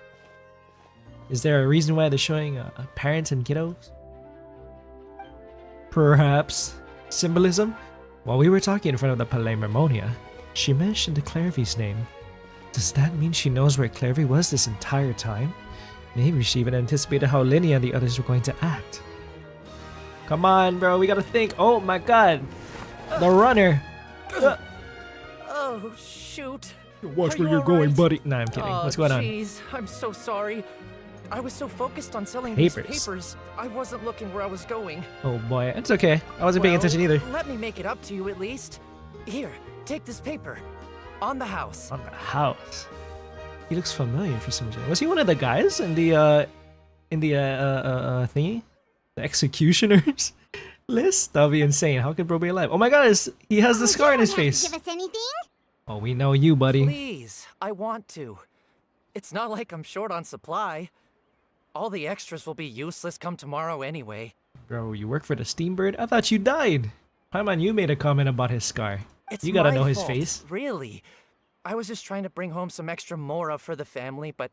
Speaker 1: Is there a reason why they're showing parents and kiddos? Perhaps. Symbolism? While we were talking in front of the Palais Mermonia, she mentioned the Clairvy's name. Does that mean she knows where Clairvy was this entire time? Maybe she even anticipated how Linny and the others were going to act. Come on, bro, we gotta think. Oh my god! The runner!
Speaker 7: Oh, shoot.
Speaker 1: Watch
Speaker 7: Are
Speaker 1: where
Speaker 7: you
Speaker 1: you're going,
Speaker 7: alright?
Speaker 1: buddy. Nah, I'm kidding. What's going on?
Speaker 7: Jeez, I'm so sorry. I was so focused on selling
Speaker 1: Papers.
Speaker 7: these papers, I wasn't looking where I was going.
Speaker 1: Oh boy, it's okay. I wasn't paying
Speaker 7: Well,
Speaker 1: attention either.
Speaker 7: Let me make it up to you at least. Here, take this paper. On the house.
Speaker 1: On the house. He looks familiar for some reason. Was he one of the guys in the thingy? The executioners list? That'll be insane. How could bro be alive? Oh my god, he has the scar in his face.
Speaker 2: Give us anything?
Speaker 1: Oh, we know you, buddy.
Speaker 7: Please, I want to. It's not like I'm short on supply. All the extras will be useless come tomorrow anyway.
Speaker 1: Bro, you work for the Steambird? I thought you died. Paimon, you made a comment about his scar.
Speaker 7: It's
Speaker 1: You gotta
Speaker 7: my
Speaker 1: know his
Speaker 7: fault,
Speaker 1: face.
Speaker 7: Really. I was just trying to bring home some extra Mora for the family, but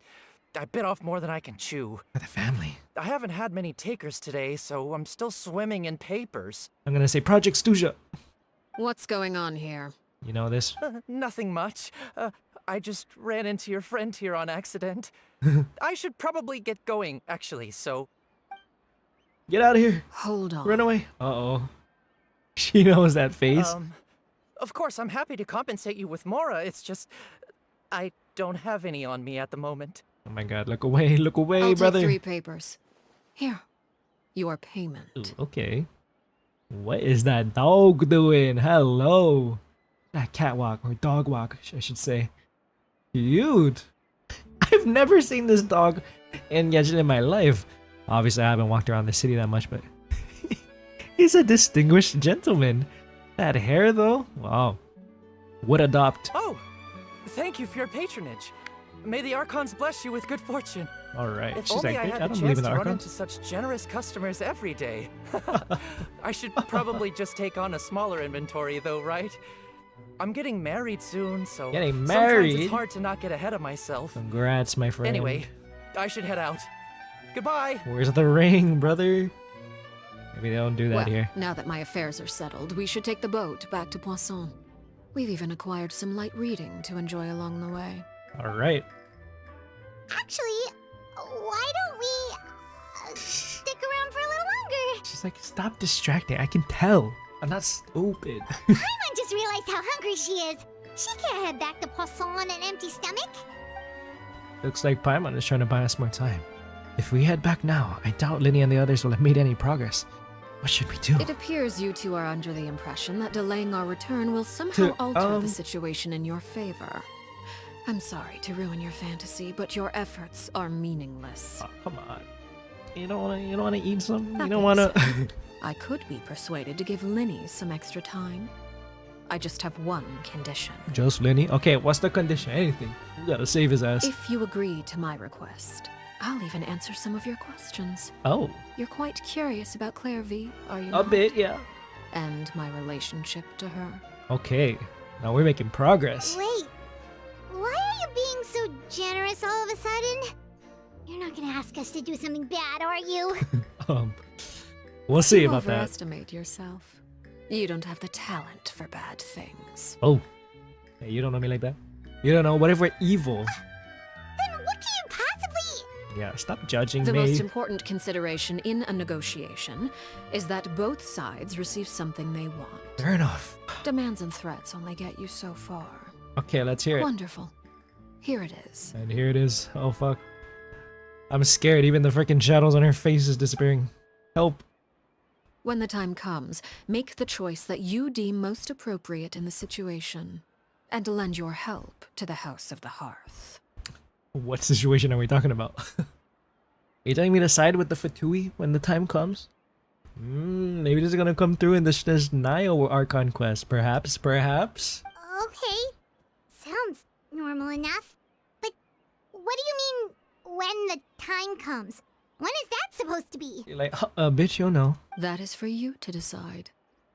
Speaker 7: I bit off more than I can chew.
Speaker 1: For the family.
Speaker 7: I haven't had many takers today, so I'm still swimming in papers.
Speaker 1: I'm gonna say Project Stuja.
Speaker 4: What's going on here?
Speaker 1: You know this?
Speaker 7: Nothing much. I just ran into your friend here on accident. I should probably get going, actually, so...
Speaker 1: Get out of here.
Speaker 4: Hold on.
Speaker 1: Run away. Uh-oh. She knows that face.
Speaker 7: Of course, I'm happy to compensate you with Mora, it's just... I don't have any on me at the moment.
Speaker 1: Oh my god, look away,
Speaker 4: I'll
Speaker 1: brother.
Speaker 4: take 3 papers. Here. Your payment.
Speaker 1: Ooh, okay. What is that dog doing? Hello. That catwalk, or dog walk, I should say. Cute. I've never seen this dog in Genshin in my life. Obviously, I haven't walked around the city that much, but he's a distinguished gentleman. That hair, though? Wow. Would adopt.
Speaker 7: Oh! Thank you for your patronage. May the Archons bless you with good fortune.
Speaker 1: Alright.
Speaker 7: If
Speaker 1: She's
Speaker 7: only
Speaker 1: like,
Speaker 7: I
Speaker 1: "Bitch,
Speaker 7: had
Speaker 1: I
Speaker 7: the
Speaker 1: don't believe
Speaker 7: chance
Speaker 1: in the
Speaker 7: to run
Speaker 1: Archons."
Speaker 7: into such generous customers every day. I should probably just take on a smaller inventory, though, right? I'm getting married soon, so
Speaker 1: Getting
Speaker 7: sometimes
Speaker 1: married?
Speaker 7: it's hard to not get ahead of myself.
Speaker 1: Congrats, my friend.
Speaker 7: Anyway, I should head out. Goodbye.
Speaker 1: Where's the ring, brother? Maybe they don't do that
Speaker 4: Well,
Speaker 1: here.
Speaker 4: now that my affairs are settled, we should take the boat back to Poisson. We've even acquired some light reading to enjoy along the way.
Speaker 1: Alright.
Speaker 2: Actually, why don't we stick around for a little longer?
Speaker 1: She's like, stop distracting. I can tell. I'm not stupid.
Speaker 2: Paimon just realized how hungry she is. She can't head back to Poisson on an empty stomach.
Speaker 1: Looks like Paimon is trying to buy us more time. If we head back now, I doubt Linny and the others will have made any progress. What should we do?
Speaker 4: It appears you two are under the impression that delaying our return will somehow alter the situation in your favor. I'm sorry to ruin your fantasy, but your efforts are meaningless.
Speaker 1: Oh, come on. You don't wanna eat some?
Speaker 4: That
Speaker 1: You don't
Speaker 4: being
Speaker 1: wanna
Speaker 4: said, I could be persuaded to give Linny some extra time. I just have one condition.
Speaker 1: Just Linny? Okay, what's the condition? Anything. You gotta save his ass.
Speaker 4: If you agree to my request, I'll even answer some of your questions.
Speaker 1: Oh.
Speaker 4: You're quite curious about Clairvy, are you
Speaker 1: A
Speaker 4: not?
Speaker 1: bit, yeah.
Speaker 4: And my relationship to her.
Speaker 1: Okay. Now we're making progress.
Speaker 2: Wait, why are you being so generous all of a sudden? You're not gonna ask us to do something bad, are you?
Speaker 1: We'll see
Speaker 4: You
Speaker 1: about that.
Speaker 4: overestimate yourself. You don't have the talent for bad things.
Speaker 1: Oh. Hey, you don't know me like that? You don't know. What if we're evil?
Speaker 2: Then what can you possibly...
Speaker 1: Yeah, stop judging
Speaker 4: The
Speaker 1: me.
Speaker 4: most important consideration in a negotiation is that both sides receive something they want.
Speaker 1: Fair enough.
Speaker 4: Demands and threats only get you so far.
Speaker 1: Okay, let's hear it.
Speaker 4: Wonderful. Here it is.
Speaker 1: And here it is. Oh fuck. I'm scared. Even the freaking shadows on her face is disappearing. Help.
Speaker 4: When the time comes, make the choice that you deem most appropriate in the situation, and lend your help to the House of the Hearth.
Speaker 1: What situation are we talking about? Are you telling me to side with the Fatui when the time comes? Maybe this is gonna come through in this Nio Archon quest. Perhaps.
Speaker 2: Okay. Sounds normal enough. But what do you mean, when the time comes? When is that supposed to be?
Speaker 1: You're like, bitch, you'll know.
Speaker 4: That is for you to decide.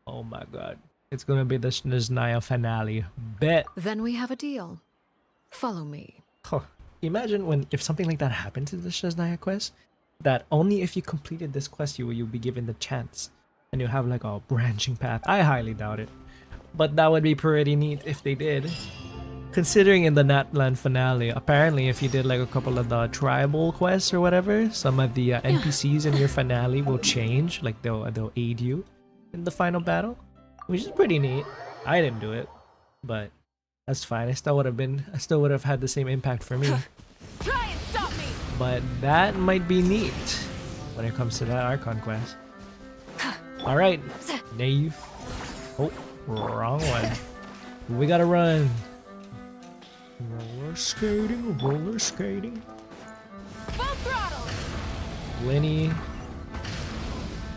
Speaker 1: Oh my god. It's gonna be this Nio finale. Bet.
Speaker 4: Then we have a deal. Follow me.
Speaker 1: Huh. Imagine if something like that happened to the Nio quest, that only if you completed this quest you'll be given the chance. And you'll have like a branching path. I highly doubt it. But that would be pretty neat if they did. Considering in the Natland finale, apparently if you did like a couple of the tribal quests or whatever, some of the NPCs in your finale will change. Like they'll aid you in the final battle, which is pretty neat. I didn't do it, but that's fine. I still would have had the same impact for me.
Speaker 4: Try and stop me!
Speaker 1: But that might be neat when it comes to that Archon quest. Alright, Knave. Oh, wrong one. We gotta run. Roller skating.
Speaker 4: Full throttle!
Speaker 1: Lenny.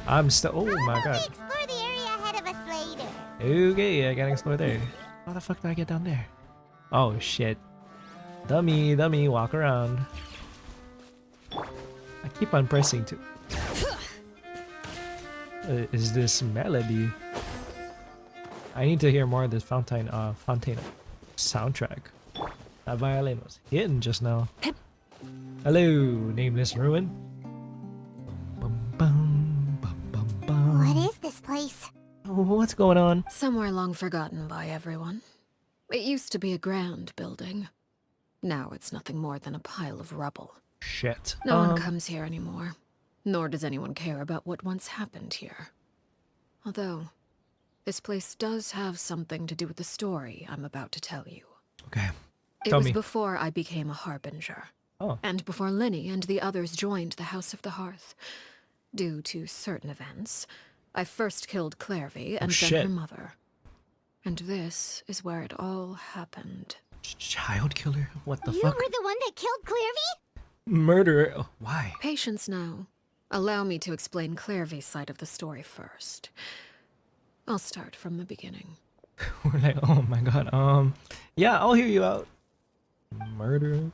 Speaker 1: I'm still. Oh my god.
Speaker 2: Explore the area ahead of us later.
Speaker 1: Okay, I gotta explore there. How the fuck do I get down there? Oh shit. Dummy, walk around. I keep on pressing to. Is this melody? I need to hear more of this Fountain soundtrack. That violin was hitting just now. Hello, nameless ruin.
Speaker 2: What is this place?
Speaker 1: What's going on?
Speaker 4: Somewhere long forgotten by everyone. It used to be a grand building. Now it's nothing more than a pile of rubble.
Speaker 1: Shit.
Speaker 4: No one comes here anymore. Nor does anyone care about what once happened here. Although, this place does have something to do with the story I'm about to tell you.
Speaker 1: Okay.
Speaker 4: It was before I became a harbinger.
Speaker 1: Oh.
Speaker 4: And before Linny and the others joined the House of the Hearth. Due to certain events, I first killed Clairvy and then her mother. And this is where it all happened.
Speaker 1: Child killer? What the
Speaker 2: You
Speaker 1: fuck?
Speaker 2: were the one that killed Clairvy?
Speaker 1: Murderer? Oh, why?
Speaker 4: Patience now. Allow me to explain Clairvy's side of the story first. I'll start from the beginning.
Speaker 1: We're like, oh my god. Yeah, I'll hear you out. Murderer?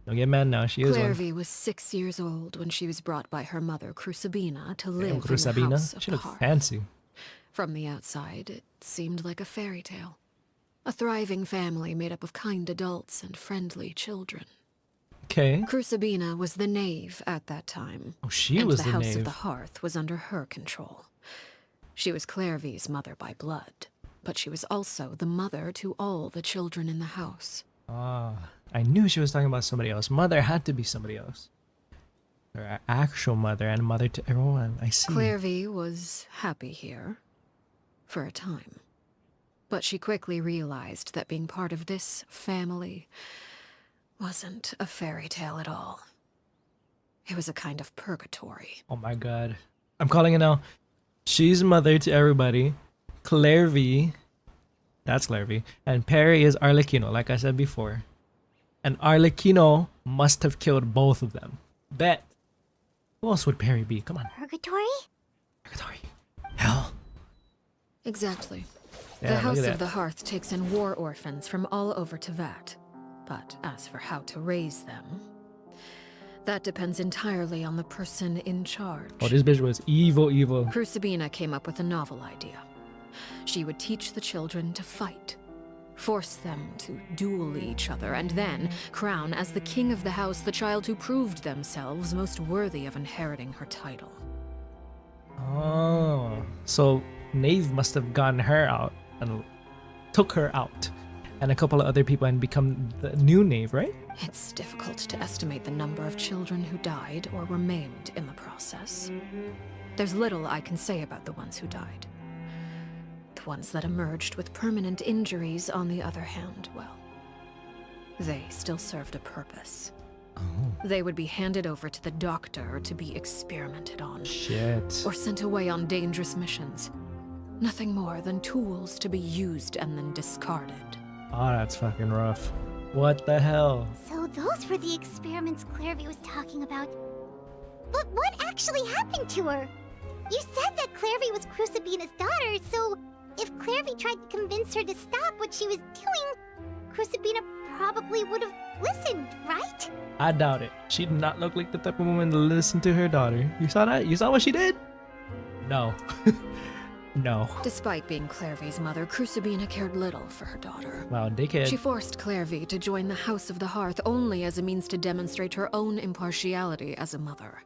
Speaker 1: Don't get mad now. She is one.
Speaker 4: Clairvy was 6 years old when she was brought by her mother, Crusabina, to live in the
Speaker 1: Crusabina?
Speaker 4: House of
Speaker 1: She
Speaker 4: the
Speaker 1: looked
Speaker 4: Hearth.
Speaker 1: fancy.
Speaker 4: From the outside, it seemed like a fairy tale. A thriving family made up of kind adults and friendly children.
Speaker 1: Okay.
Speaker 4: Crusabina was the knave at that time.
Speaker 1: Oh, she was the
Speaker 4: House
Speaker 1: knave.
Speaker 4: of the Hearth was under her control. She was Clairvy's mother by blood, but she was also the mother to all the children in the house.
Speaker 1: Ah, I knew she was talking about somebody else. Mother had to be somebody else. Her actual mother and mother to everyone. I see.
Speaker 4: Clairvy was happy here. For a time. But she quickly realized that being part of this family wasn't a fairy tale at all. It was a kind of purgatory.
Speaker 1: Oh my god. I'm calling it now. She's mother to everybody. Clairvy. That's Clairvy. And Perry is Arlecchino, like I said before. And Arlecchino must have killed both of them. Bet. Who else would Perry be? Come on.
Speaker 2: Purgatory?
Speaker 1: Purgatory. Hell.
Speaker 4: Exactly.
Speaker 1: Yeah,
Speaker 4: The
Speaker 1: look
Speaker 4: House
Speaker 1: at
Speaker 4: of
Speaker 1: that.
Speaker 4: the Hearth takes in war orphans from all over Tevat. But as for how to raise them, that depends entirely on the person in charge.
Speaker 1: Oh, this bitch was evil.
Speaker 4: Crusabina came up with a novel idea. She would teach the children to fight, force them to duel each other, and then crown as the king of the house the child who proved themselves most worthy of inheriting her title.
Speaker 1: Oh. So Knave must have gotten her out and took her out and a couple of other people and become the new knave, right?
Speaker 4: It's difficult to estimate the number of children who died or were maimed in the process. There's little I can say about the ones who died. The ones that emerged with permanent injuries, on the other hand, well, they still served a purpose. They would be handed over to the doctor to be experimented on.
Speaker 1: Shit.
Speaker 4: Or sent away on dangerous missions. Nothing more than tools to be used and then discarded.
Speaker 1: Oh, that's fucking rough. What the hell?
Speaker 2: So those were the experiments Clairvy was talking about. But what actually happened to her? You said that Clairvy was Crucibina's daughter, so if Clairvy tried to convince her to stop what she was doing, Crucibina probably would have listened, right?
Speaker 1: I doubt it. She did not look like the type of woman to listen to her daughter. You saw that? You saw what she did? No. No.
Speaker 4: Despite being Clairvy's mother, Crucibina cared little for her daughter.
Speaker 1: Wow, dickhead.
Speaker 4: She forced Clairvy to join the House of the Hearth only as a means to demonstrate her own impartiality as a mother.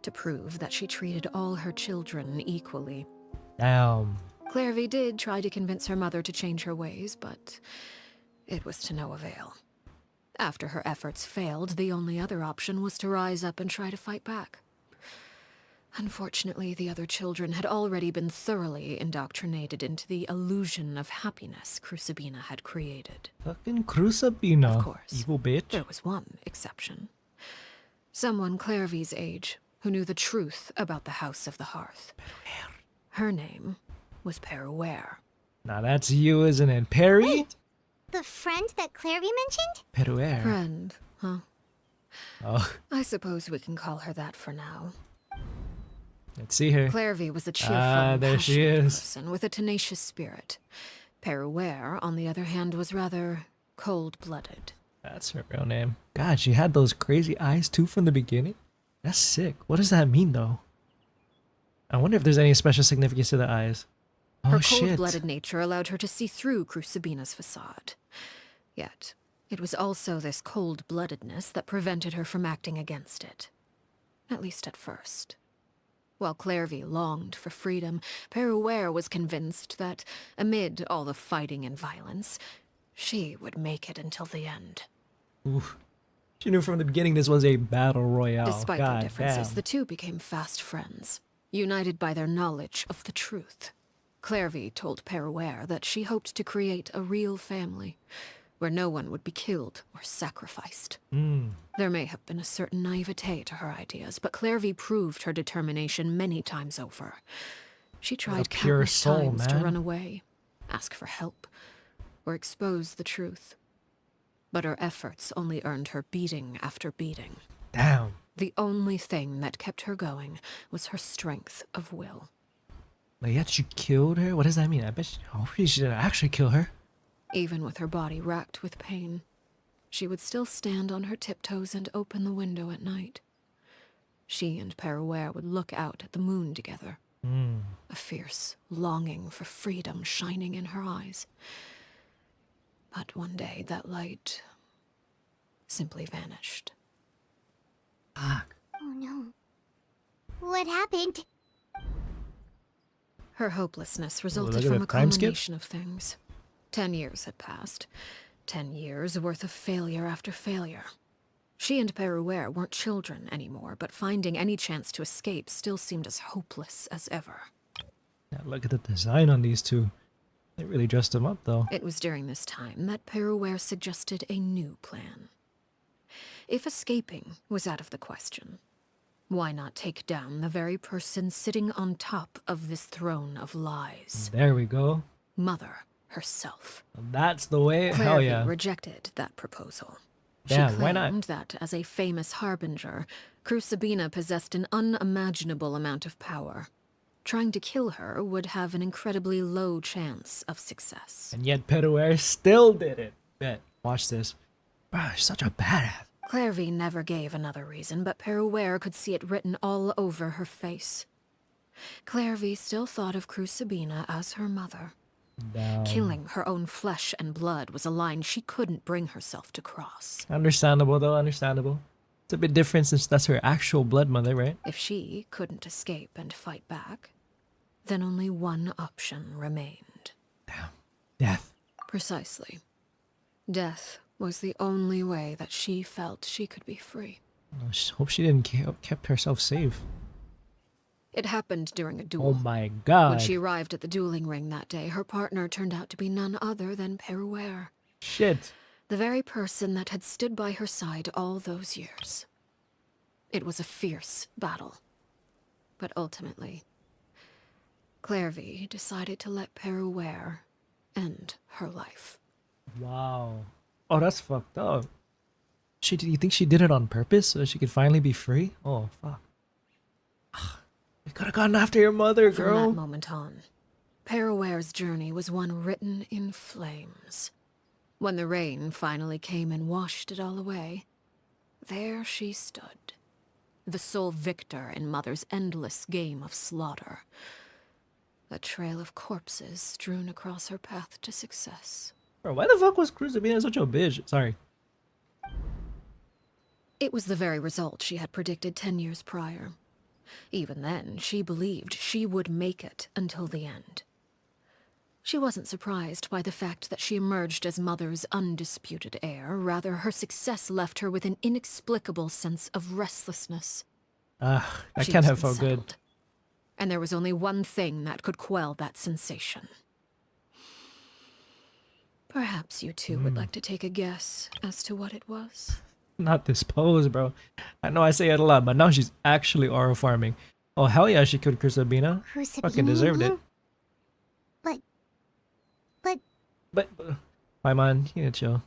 Speaker 4: To prove that she treated all her children equally.
Speaker 1: Damn.
Speaker 4: Clairvy did try to convince her mother to change her ways, but it was to no avail. After her efforts failed, the only other option was to rise up and try to fight back. Unfortunately, the other children had already been thoroughly indoctrinated into the illusion of happiness Crucibina had created.
Speaker 1: Fucking Crucibina.
Speaker 4: Of course.
Speaker 1: Evil bitch.
Speaker 4: There was one exception. Someone Clairvy's age who knew the truth about the House of the Hearth. Her name was Peruere.
Speaker 1: Now that's you, isn't it? Perry?
Speaker 2: Wait, the friend that Clairvy mentioned?
Speaker 1: Peruere.
Speaker 4: Friend, huh?
Speaker 1: Oh,
Speaker 4: I suppose we can call her that for now.
Speaker 1: let's see her.
Speaker 4: Clairvy was a cheerful,
Speaker 1: there she
Speaker 4: passionate
Speaker 1: is.
Speaker 4: person with a tenacious spirit. Peruere, on the other hand, was rather cold-blooded.
Speaker 1: That's her real name. God, she had those crazy eyes too from the beginning. That's sick. What does that mean though? I wonder if there's any special significance to the eyes. Oh
Speaker 4: Her
Speaker 1: shit.
Speaker 4: cold-blooded nature allowed her to see through Crucibina's facade. Yet, it was also this cold-bloodedness that prevented her from acting against it. At least at first. While Clairvy longed for freedom, Peruere was convinced that, amid all the fighting and violence, she would make it until the end.
Speaker 1: Oof. She knew from the beginning this was a battle royale.
Speaker 4: Despite
Speaker 1: God
Speaker 4: their differences,
Speaker 1: damn.
Speaker 4: the two became fast friends, united by their knowledge of the truth. Clairvy told Peruere that she hoped to create a real family, where no one would be killed or sacrificed. There may have been a certain naivete to her ideas, but Clairvy proved her determination many times over. She tried
Speaker 1: pure
Speaker 4: countless
Speaker 1: soul,
Speaker 4: times to
Speaker 1: man.
Speaker 4: run away, ask for help, or expose the truth. But her efforts only earned her beating after beating.
Speaker 1: Damn.
Speaker 4: The only thing that kept her going was her strength of will.
Speaker 1: But yet she killed her? What does that mean? I bet hopefully she didn't actually kill her.
Speaker 4: Even with her body racked with pain, she would still stand on her tiptoes and open the window at night. She and Peruere would look out at the moon together, a fierce longing for freedom shining in her eyes. But one day that light simply vanished.
Speaker 1: Fuck.
Speaker 2: Oh no. What happened?
Speaker 4: Her hopelessness
Speaker 1: look
Speaker 4: resulted
Speaker 1: at
Speaker 4: from
Speaker 1: the
Speaker 4: a
Speaker 1: time skip.
Speaker 4: combination of things. 10 years had passed. 10 years worth of failure after failure. She and Peruere weren't children anymore, but finding any chance to escape still seemed as hopeless as ever.
Speaker 1: Yeah, look at the design on these two. They really dressed them up though.
Speaker 4: It was during this time that Peruere suggested a new plan. If escaping was out of the question, why not take down the very person sitting on top of this throne of lies?
Speaker 1: There we go.
Speaker 4: Mother herself.
Speaker 1: That's the way. Hell
Speaker 4: Clairvy
Speaker 1: yeah.
Speaker 4: rejected that proposal.
Speaker 1: Damn,
Speaker 4: She
Speaker 1: why
Speaker 4: claimed
Speaker 1: not?
Speaker 4: that, as a famous harbinger, Crucibina possessed an unimaginable amount of power. Trying to kill her would have an incredibly low chance of success.
Speaker 1: And yet Peruere still did it. Bet. Watch this. Wow, she's such a badass.
Speaker 4: Clairvy never gave another reason, but Peruere could see it written all over her face. Clairvy still thought of Crucibina as her mother.
Speaker 1: Damn.
Speaker 4: Killing her own flesh and blood was a line she couldn't bring herself to cross.
Speaker 1: Understandable though, understandable. It's a bit different since that's her actual blood mother, right?
Speaker 4: If she couldn't escape and fight back, then only one option remained.
Speaker 1: Damn. Death.
Speaker 4: Precisely. Death was the only way that she felt she could be free.
Speaker 1: I hope she didn't kept herself safe.
Speaker 4: It happened during a
Speaker 1: Oh
Speaker 4: duel.
Speaker 1: my god.
Speaker 4: When she arrived at the dueling ring that day, her partner turned out to be none other than Peruere.
Speaker 1: Shit.
Speaker 4: The very person that had stood by her side all those years. It was a fierce battle. But ultimately, Clairvy decided to let Peruere end her life.
Speaker 1: Wow. Oh, that's fucked up. You think she did it on purpose so that she could finally be free? Oh, fuck. You could have gone after your mother, girl.
Speaker 4: From that moment on, Peruere's journey was one written in flames. When the rain finally came and washed it all away, there she stood, the sole victor in Mother's endless game of slaughter. A trail of corpses strewn across her path to success.
Speaker 1: Bro, why the fuck was Cruzabina such a bitch? Sorry.
Speaker 4: It was the very result she had predicted 10 years prior. Even then, she believed she would make it until the end. She wasn't surprised by the fact that she emerged as Mother's undisputed heir. Rather, her success left her with an inexplicable sense of restlessness.
Speaker 1: That
Speaker 4: She
Speaker 1: can't
Speaker 4: was
Speaker 1: have felt good.
Speaker 4: unsettled. And there was only one thing that could quell that sensation. Perhaps you two would like to take a guess as to what it was.
Speaker 1: Not this pose, bro. I know I say it a lot, but now she's actually aura farming. Oh, hell yeah, she killed Cruzabina. Fucking deserved it. But, Paimon, you need to chill.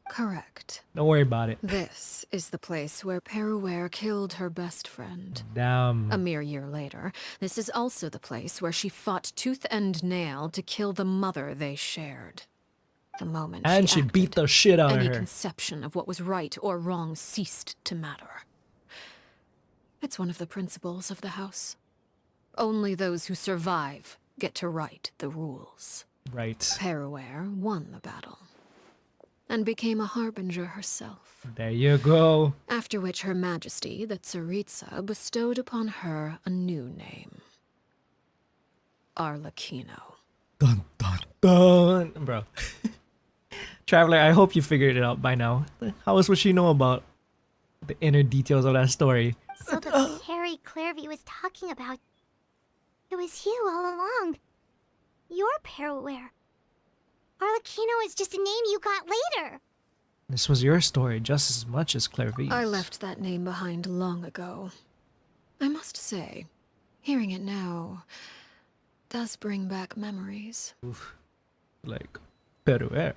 Speaker 4: Correct.
Speaker 1: Don't worry about it.
Speaker 4: This is the place where Peruere killed her best friend.
Speaker 1: Damn.
Speaker 4: A mere year later, this is also the place where she fought tooth and nail to kill the mother they shared. The moment
Speaker 1: And she beat the shit out of
Speaker 4: any
Speaker 1: her.
Speaker 4: conception of what was right or wrong ceased to matter. It's one of the principles of the house. Only those who survive get to write the rules.
Speaker 1: Right.
Speaker 4: Peruere won the battle and became a harbinger herself.
Speaker 1: There you go.
Speaker 4: After which Her Majesty, the Tsaritsa, bestowed upon her a new name. Arlecchino.
Speaker 1: Dun dun dun. Bro. Traveler, I hope you figured it out by now. How else would she know about the inner details of that story?
Speaker 2: So the Harry Clairvy was talking about, it was you all along. You're Peruere. Arlecchino is just a name you got later.
Speaker 1: This was your story just as much as Clairvy's.
Speaker 4: I left that name behind long ago. I must say, hearing it now does bring back memories.
Speaker 1: Oof. Like, Peruere.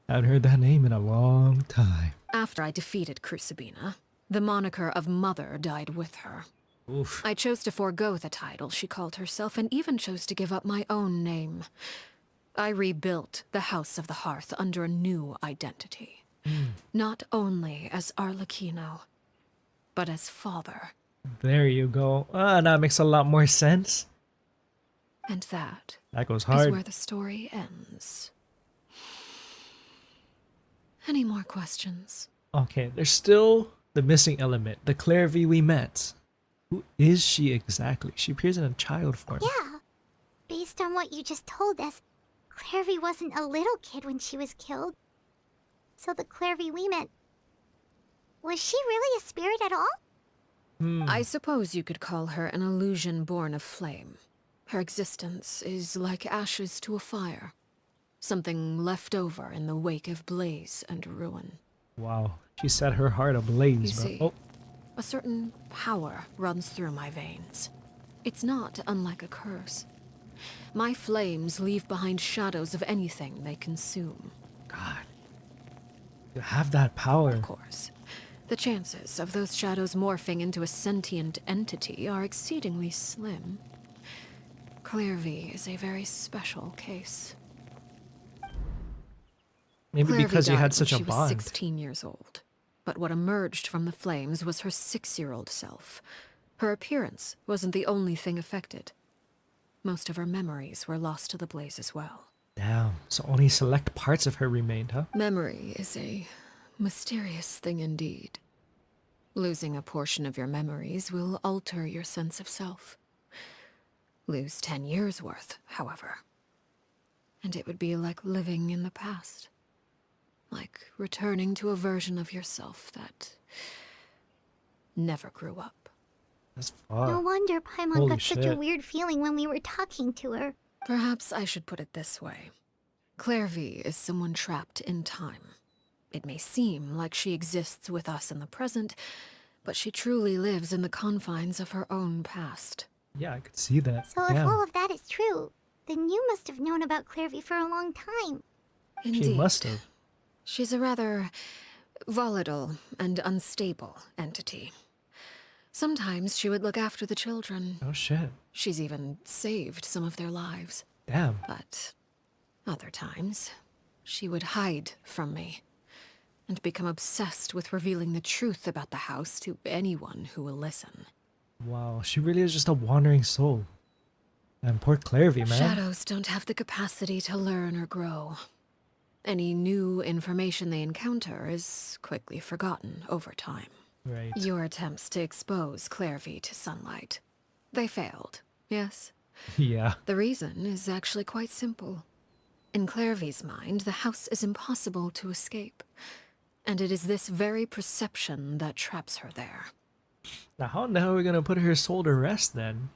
Speaker 1: I haven't heard that name in a long time.
Speaker 4: After I defeated Cruzabina, the moniker of Mother died with her.
Speaker 1: Oof.
Speaker 4: I chose to forego the title she called herself and even chose to give up my own name. I rebuilt the House of the Hearth under a new identity. Not only as Arlecchino, but as father.
Speaker 1: There you go. That makes a lot more sense.
Speaker 4: And that
Speaker 1: goes
Speaker 4: is
Speaker 1: hard.
Speaker 4: where the story ends. Any more questions?
Speaker 1: Okay, there's still the missing element. The Clairvy we met. Who is she exactly? She appears in a child form.
Speaker 2: Yeah. Based on what you just told us, Clairvy wasn't a little kid when she was killed. So the Clairvy we met, was she really a spirit at all?
Speaker 4: I suppose you could call her an illusion born of flame. Her existence is like ashes to a fire. Something left over in the wake of blaze and ruin.
Speaker 1: Wow, she set her heart ablaze,
Speaker 4: You
Speaker 1: bro.
Speaker 4: see,
Speaker 1: Oh,
Speaker 4: a certain power runs through my veins. It's not unlike a curse. My flames leave behind shadows of anything they consume.
Speaker 1: God. You have that power.
Speaker 4: Of course, the chances of those shadows morphing into a sentient entity are exceedingly slim. Clairvy is a very special case.
Speaker 1: Maybe
Speaker 4: Clairvy
Speaker 1: because you
Speaker 4: died
Speaker 1: had
Speaker 4: when
Speaker 1: such a
Speaker 4: she was
Speaker 1: bond.
Speaker 4: 16 years old. But what emerged from the flames was her 6-year-old self. Her appearance wasn't the only thing affected. Most of her memories were lost to the blaze as well.
Speaker 1: Damn, so only select parts of her remained, huh?
Speaker 4: Memory is a mysterious thing indeed. Losing a portion of your memories will alter your sense of self. Lose 10 years' worth, however, and it would be like living in the past. Like returning to a version of yourself that never grew up.
Speaker 1: That's
Speaker 2: No
Speaker 1: fuck.
Speaker 2: wonder Paimon
Speaker 1: Holy
Speaker 2: got such a
Speaker 1: shit.
Speaker 2: weird feeling when we were talking to her.
Speaker 4: Perhaps I should put it this way. Clairvy is someone trapped in time. It may seem like she exists with us in the present, but she truly lives in the confines of her own past.
Speaker 1: Yeah, I could see that.
Speaker 2: So if
Speaker 1: Damn.
Speaker 2: all of that is true, then you must have known about Clairvy for a long time.
Speaker 4: Indeed.
Speaker 1: She must have.
Speaker 4: She's a rather volatile and unstable entity. Sometimes she would look after the children.
Speaker 1: Oh shit.
Speaker 4: She's even saved some of their lives.
Speaker 1: Damn.
Speaker 4: But other times, she would hide from me and become obsessed with revealing the truth about the house to anyone who will listen.
Speaker 1: Wow, she really is just a wandering soul. And poor Clairvy, man.
Speaker 4: Shadows don't have the capacity to learn or grow. Any new information they encounter is quickly forgotten over time.
Speaker 1: Right.
Speaker 4: Your attempts to expose Clairvy to sunlight. They failed, yes?
Speaker 1: Yeah.
Speaker 4: The reason is actually quite simple. In Clairvy's mind, the house is impossible to escape. And it is this very perception that traps her there.
Speaker 1: Now, how in the hell are we gonna put her soul to rest then?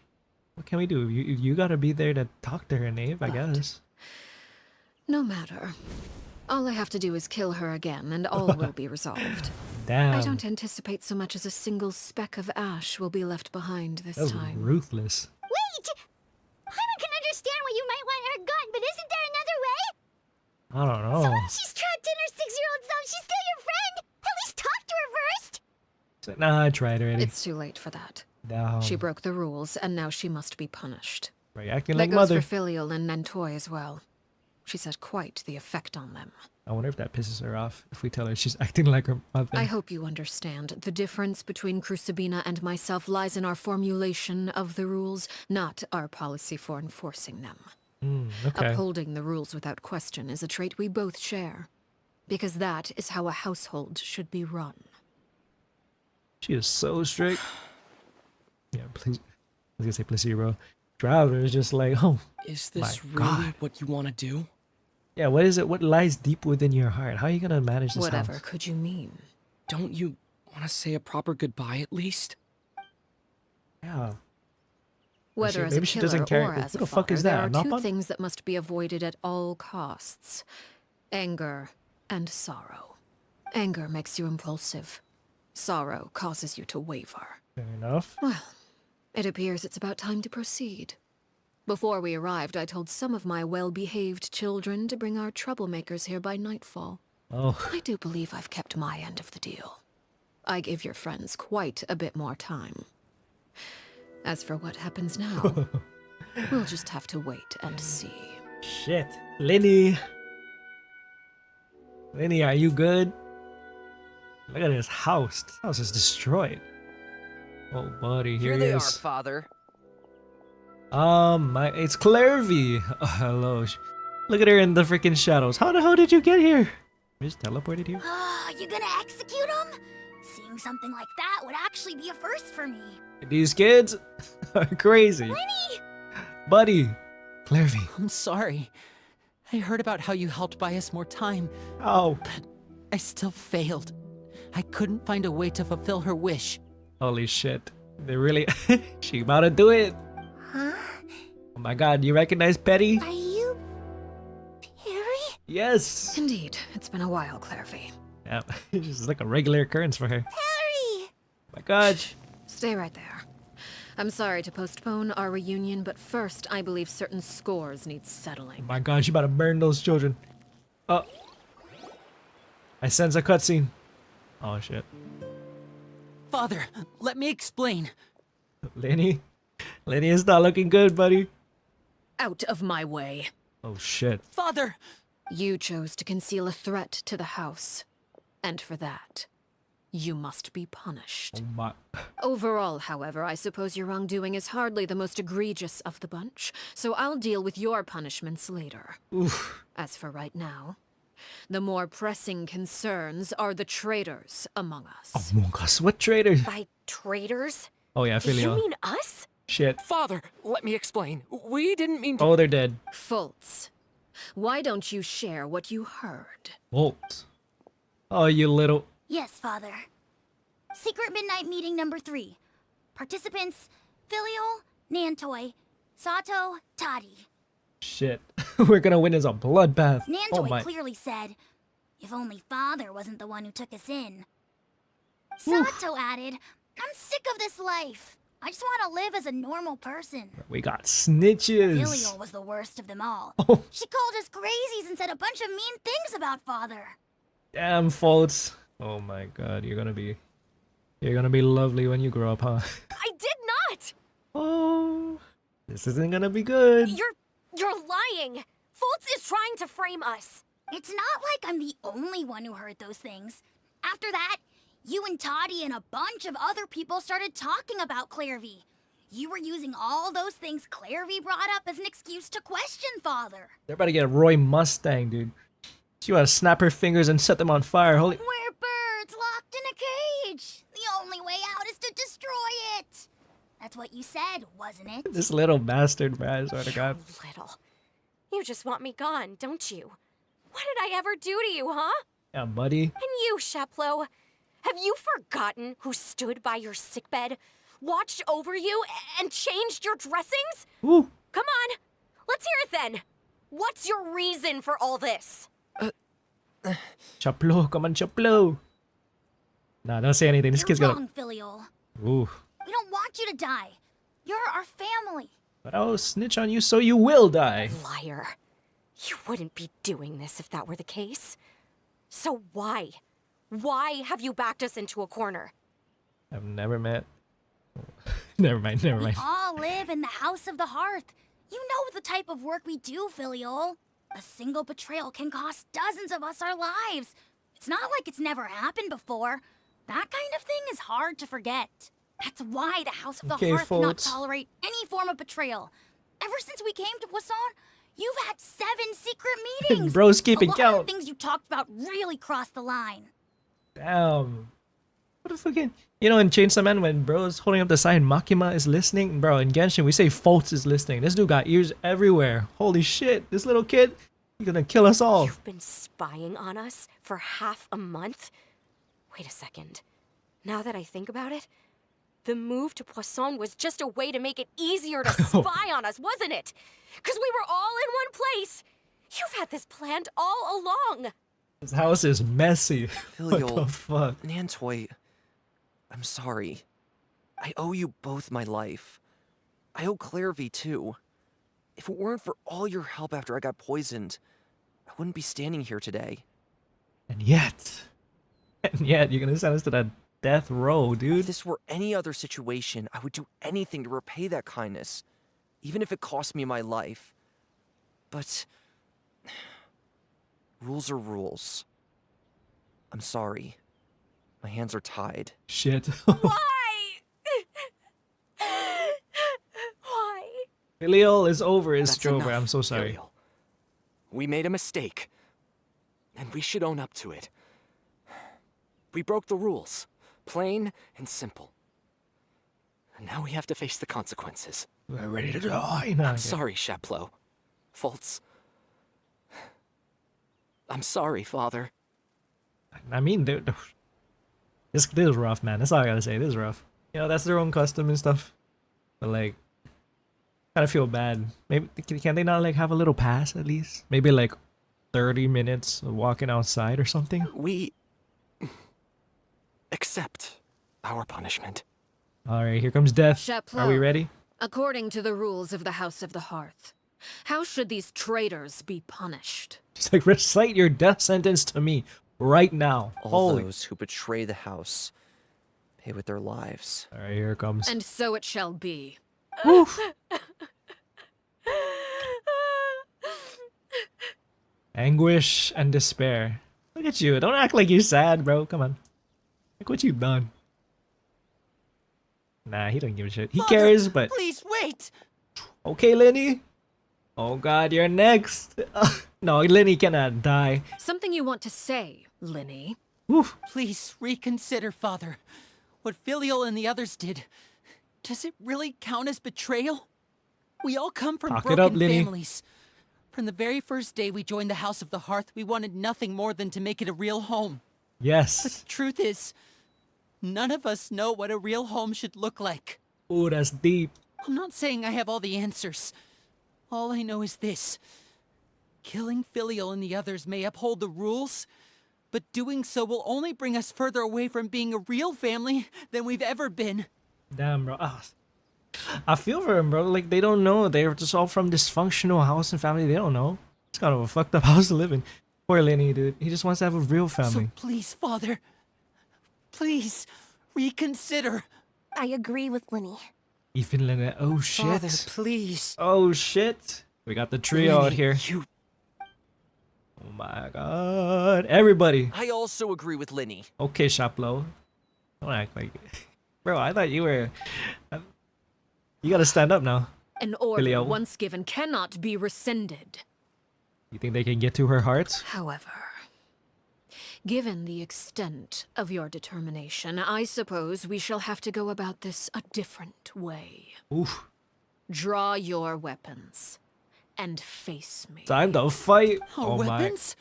Speaker 1: What can we do? You gotta be there to talk to her, Nave, I guess.
Speaker 4: No matter. All I have to do is kill her again, and all will be resolved.
Speaker 1: Damn.
Speaker 4: I don't anticipate so much as a single speck of ash will be left behind this
Speaker 1: That was
Speaker 4: time.
Speaker 1: ruthless.
Speaker 2: Wait! Paimon can understand why you might want her gone, but isn't there another way?
Speaker 1: I don't know.
Speaker 2: So if she's trapped in her 6-year-old self, she's still your friend! At least talk to her first!
Speaker 1: So, nah, I tried already.
Speaker 4: It's too late for that.
Speaker 1: Damn.
Speaker 4: She broke the rules, and now she must be punished.
Speaker 1: Right, acting
Speaker 4: That
Speaker 1: like
Speaker 4: goes
Speaker 1: mother.
Speaker 4: for Filial and Nantoy as well. She's had quite the effect on them.
Speaker 1: I wonder if that pisses her off if we tell her she's acting like her mother.
Speaker 4: I hope you understand. The difference between Crucibina and myself lies in our formulation of the rules, not our policy for enforcing them.
Speaker 1: Okay.
Speaker 4: Upholding the rules without question is a trait we both share, because that is how a household should be run.
Speaker 1: She is so strict. Yeah, please. I was gonna say placebo. Traveler is just like, oh,
Speaker 7: Is this
Speaker 1: my
Speaker 7: really
Speaker 1: God.
Speaker 7: what you want to do?
Speaker 1: Yeah, what is it? What lies deep within your heart? How are you gonna manage this
Speaker 4: Whatever
Speaker 1: house?
Speaker 4: could you mean?
Speaker 7: Don't you want to say a proper goodbye at least?
Speaker 1: Yeah.
Speaker 4: Whether
Speaker 1: she-
Speaker 4: as a
Speaker 1: maybe she
Speaker 4: killer
Speaker 1: doesn't care.
Speaker 4: or as
Speaker 1: Who
Speaker 4: a
Speaker 1: the fuck
Speaker 4: father,
Speaker 1: is
Speaker 4: there
Speaker 1: that?
Speaker 4: are two
Speaker 1: Nappa?
Speaker 4: things that must be avoided at all costs. Anger and sorrow. Anger makes you impulsive. Sorrow causes you to waver.
Speaker 1: Fair enough.
Speaker 4: Well, it appears it's about time to proceed. Before we arrived, I told some of my well-behaved children to bring our troublemakers here by nightfall.
Speaker 1: Oh,
Speaker 4: I do believe I've kept my end of the deal. I give your friends quite a bit more time. As for what happens now, we'll just have to wait and see.
Speaker 1: shit. Lenny. Lenny, are you good? Look at this house. This house is destroyed. Oh, buddy, here
Speaker 5: Here
Speaker 1: he
Speaker 5: they are,
Speaker 1: is.
Speaker 5: Father.
Speaker 1: It's Clairvy. Oh, hello. Look at her in the freaking shadows. How the hell did you get here? You just teleported here?
Speaker 10: You gonna execute him? Seeing something like that would actually be a first for me.
Speaker 1: These kids are crazy. Buddy, Clairvy.
Speaker 3: I'm sorry. I heard about how you helped buy us more time,
Speaker 1: Oh,
Speaker 3: but I still failed. I couldn't find a way to fulfill her wish.
Speaker 1: holy shit. They really... she about to do it.
Speaker 10: Huh?
Speaker 1: Oh my god, you recognize Petty?
Speaker 10: Are you... Perry?
Speaker 1: Yes.
Speaker 4: Indeed, it's been a while, Clairvy.
Speaker 1: Yeah, it's just like a regular occurrence for her.
Speaker 10: Perry!
Speaker 1: My god.
Speaker 4: Stay right there. I'm sorry to postpone our reunion, but first, I believe certain scores need
Speaker 1: Oh
Speaker 4: settling.
Speaker 1: my god, she about to burn those children. Oh. I sense a cutscene. Oh shit.
Speaker 3: Father, let me explain.
Speaker 1: Lenny? Lenny is not looking good, buddy.
Speaker 4: Out of my way.
Speaker 1: Oh shit.
Speaker 3: Father!
Speaker 4: You chose to conceal a threat to the house. And for that, you must be punished.
Speaker 1: Oh my...
Speaker 4: Overall, however, I suppose your wrongdoing is hardly the most egregious of the bunch, so I'll deal with your punishments later.
Speaker 1: Oof.
Speaker 4: As for right now, the more pressing concerns are the traitors among us.
Speaker 1: Among Us. What traitor?
Speaker 10: By traitors?
Speaker 1: Oh yeah,
Speaker 10: Do you
Speaker 1: Filio.
Speaker 10: mean us?
Speaker 1: Shit.
Speaker 7: Father, let me explain. We didn't mean to.
Speaker 1: Oh, they're dead.
Speaker 4: Fultz, why don't you share what you heard?
Speaker 1: Bolt. Oh, you little...
Speaker 10: Yes, Father. Secret midnight meeting number 3. Participants, Filial, Nantoy, Sato, Toddy.
Speaker 1: Shit. We're gonna win as a bloodbath.
Speaker 10: Nantoy
Speaker 1: Oh my...
Speaker 10: clearly said, if only Father wasn't the one who took us in. Sato added, I'm sick of this life. I just want to live as a normal person.
Speaker 1: We got snitches.
Speaker 10: Filial was the worst of them all.
Speaker 1: Oh.
Speaker 10: She called us crazies and said a bunch of mean things about Father.
Speaker 1: Damn faults. Oh my god, you're gonna be lovely when you grow up, huh?
Speaker 12: I did not!
Speaker 1: Oh, this isn't gonna be good.
Speaker 12: You're lying! Fultz is trying to frame us.
Speaker 10: It's not like I'm the only one who heard those things. After that, you and Toddy and a bunch of other people started talking about Clairvy. You were using all those things Clairvy brought up as an excuse to question Father.
Speaker 1: They're about to get a Roy Mustang, dude. She wanna snap her fingers and set them on fire. Holy...
Speaker 10: We're birds locked in a cage. The only way out is to destroy it. That's what you said, wasn't it?
Speaker 1: This little bastard, bro. I swear to God.
Speaker 12: Little. You just want me gone, don't you? What did I ever do to you, huh?
Speaker 1: Yeah, buddy.
Speaker 12: And you, Sheplo, have you forgotten who stood by your sickbed, watched over you, and changed your dressings?
Speaker 1: Woo.
Speaker 12: Come on, let's hear it then. What's your reason for all this?
Speaker 1: Chaplo, come on, Chaplo. Nah, don't say anything. This
Speaker 10: You're
Speaker 1: kid's
Speaker 10: wrong,
Speaker 1: gonna...
Speaker 10: Filial.
Speaker 1: Ooh.
Speaker 10: We don't want you to die. You're our family.
Speaker 1: But I'll snitch on you so you will die.
Speaker 12: Liar. You wouldn't be doing this if that were the case. So why? Why have you backed us into a corner?
Speaker 1: I've never met... never mind, never mind.
Speaker 10: We all live in the House of the Hearth. You know the type of work we do, Filial. A single betrayal can cost dozens of us our lives. It's not like it's never happened before. That kind of thing is hard to forget. That's why the House of the Hearth cannot tolerate any form of betrayal. Ever since we came to Poisson, you've had 7 secret meetings.
Speaker 1: Bro's keeping
Speaker 10: count. A lot of the things you talked about really crossed the line.
Speaker 1: Damn. What the fucking... You know, in Chainsaw Man, when bro's holding up the sign, Makima is listening. Bro, in Genshin, we say Fultz is listening. This dude got ears everywhere. Holy shit. This little kid, he's gonna kill us all.
Speaker 12: You've been spying on us for half a month? Wait a second. Now that I think about it, the move to Poisson was just a way to make it easier to spy on us, wasn't it? Because we were all in one place. You've had this planned all along.
Speaker 1: This house is messy.
Speaker 5: Filial,
Speaker 1: What the fuck?
Speaker 5: Nantoy, I'm sorry. I owe you both my life. I owe Clairvy too. If it weren't for all your help after I got poisoned, I wouldn't be standing here today.
Speaker 1: And yet, you're gonna send us to that death row, dude.
Speaker 5: If this were any other situation, I would do anything to repay that kindness, even if it cost me my life. But rules are rules. I'm sorry. My hands are tied.
Speaker 1: Shit.
Speaker 12: Why? Why?
Speaker 1: Filial is over his
Speaker 7: That's
Speaker 1: stroke.
Speaker 7: enough,
Speaker 1: I'm so sorry.
Speaker 7: Filial. We made a mistake, and we should own up to it. We broke the rules, plain and simple. And now we have to face the consequences.
Speaker 1: We're ready to die. No,
Speaker 7: I'm sorry, Sheplo. Fultz. I'm sorry, Father.
Speaker 1: I mean, this is rough, man. That's all I gotta say. This is rough. You know, that's their own custom and stuff. But like, kind of feel bad. Maybe can they not like have a little pass at least? Maybe like 30 minutes of walking outside or something.
Speaker 7: We accept our punishment.
Speaker 1: All right, here comes death.
Speaker 4: Sheplo,
Speaker 1: Are we ready?
Speaker 4: According to the rules of the House of the Hearth, how should these traitors be punished?
Speaker 1: She's like, recite your death sentence to me right now.
Speaker 5: All
Speaker 1: Holy.
Speaker 5: those who betray the house pay with their lives.
Speaker 1: All right, here it comes.
Speaker 4: And so it shall be.
Speaker 1: Woof. Anguish and despair. Look at you. Don't act like you're sad, bro. Come on. Look what you've done. Nah, he don't give a shit. He cares, but...
Speaker 3: Please wait!
Speaker 1: Okay, Lenny. Oh god, you're next. No, Lenny cannot die.
Speaker 4: Something you want to say, Linny?
Speaker 1: Woof.
Speaker 3: Please reconsider, Father. What Filial and the others did, does it really count as betrayal? We all come from
Speaker 1: Talk it
Speaker 3: broken
Speaker 1: up, Linny.
Speaker 3: families. From the very first day we joined the House of the Hearth, we wanted nothing more than to make it a real home.
Speaker 1: Yes.
Speaker 3: But the truth is, none of us know what a real home should look like.
Speaker 1: Ooh, that's deep.
Speaker 3: I'm not saying I have all the answers. All I know is this. Killing Filial and the others may uphold the rules, but doing so will only bring us further away from being a real family than we've ever been.
Speaker 1: Damn, bro. I feel for him, bro. Like, they don't know. They're just all from dysfunctional house and family. They don't know. It's kind of a fucked up house to live in. Poor Lenny, dude. He just wants to have a real family.
Speaker 3: So please, Father, please reconsider.
Speaker 6: I agree with Lenny.
Speaker 1: Even Lenny. Oh, shit.
Speaker 3: Father, please.
Speaker 1: Oh, shit. We got the trio out
Speaker 3: Lenny,
Speaker 1: here.
Speaker 3: you-
Speaker 1: Oh, my God. Everybody.
Speaker 5: I also agree with Linny.
Speaker 1: Okay, Shaplo. Don't act like... Bro, I thought you were... You gotta stand up now.
Speaker 4: An order
Speaker 1: Filial.
Speaker 4: once given cannot be rescinded.
Speaker 1: You think they can get to her heart?
Speaker 4: However, given the extent of your determination, I suppose we shall have to go about this a different way.
Speaker 1: Oof.
Speaker 4: Draw your weapons and face me.
Speaker 1: Time to fight.
Speaker 3: Our weapons?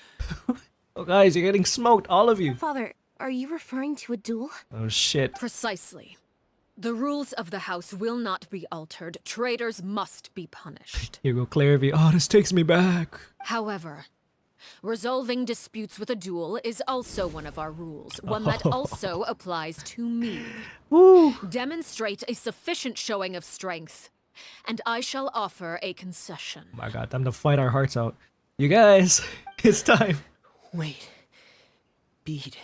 Speaker 1: Oh, guys, you're getting smoked, all of you.
Speaker 6: Father, are you referring to a duel?
Speaker 1: Oh, shit.
Speaker 4: Precisely. The rules of the house will not be altered. Traitors must be punished.
Speaker 1: Here go Clarivy. Oh, this takes me back.
Speaker 4: However, resolving disputes with a duel is also one of our rules, one that also applies to me.
Speaker 1: Woo.
Speaker 4: Demonstrate a sufficient showing of strength, and I shall offer a concession.
Speaker 1: Oh my God, time to fight our hearts out. You guys, it's time.
Speaker 8: Wait. Beat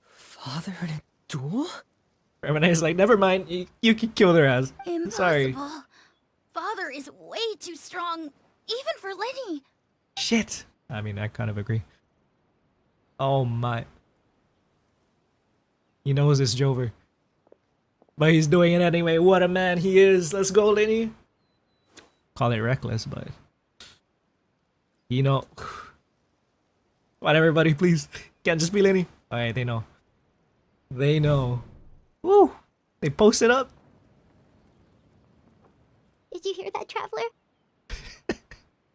Speaker 8: Father in a duel?
Speaker 1: Renee's like, never mind, you can kill their ass.
Speaker 10: Impossible.
Speaker 1: Sorry.
Speaker 10: Father is way too strong, even for Lenny.
Speaker 1: Shit. I mean, I kind of agree. Oh my. He knows it's Jover. But he's doing it anyway. What a man he is. Let's go, Lenny. Call it reckless, but... You know... Come on, everybody, please. Can't just be Lenny. Alright, they know. They know. Woo! They posted up.
Speaker 2: Did you hear that, Traveler?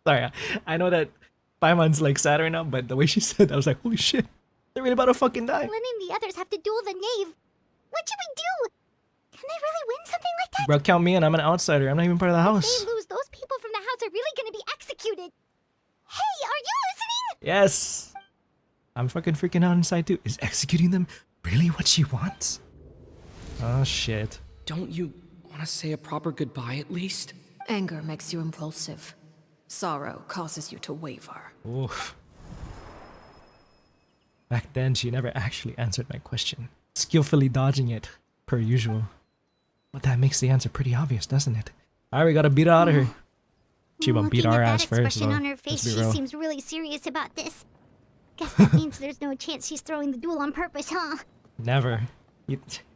Speaker 1: Sorry, I know that Paimon's like sad right now, but the way she said that, I was like, holy shit. They're really about to fucking die.
Speaker 2: Lenny and the others have to duel the knave. What should we do? Can they really win something like that?
Speaker 1: Bro, count me in. I'm an outsider. I'm not even part of the house.
Speaker 2: If they lose, those people from the house are really gonna be executed. Hey, are you listening?
Speaker 1: Yes. I'm fucking freaking out inside too. Is executing them really what she wants? Oh shit.
Speaker 8: Don't you want to say a proper goodbye at least?
Speaker 4: Anger makes you impulsive. Sorrow causes you to waver.
Speaker 1: Oof. Back then, she never actually answered my question, skillfully dodging it, per usual. But that makes the answer pretty obvious, doesn't it? Alright, we gotta beat her out of here. She won't beat our ass first,
Speaker 2: expression
Speaker 1: though.
Speaker 2: on her face,
Speaker 1: Let's be
Speaker 2: she
Speaker 1: real.
Speaker 2: seems really serious about this. Guess that means there's no chance she's throwing the duel on purpose, huh?
Speaker 1: Never.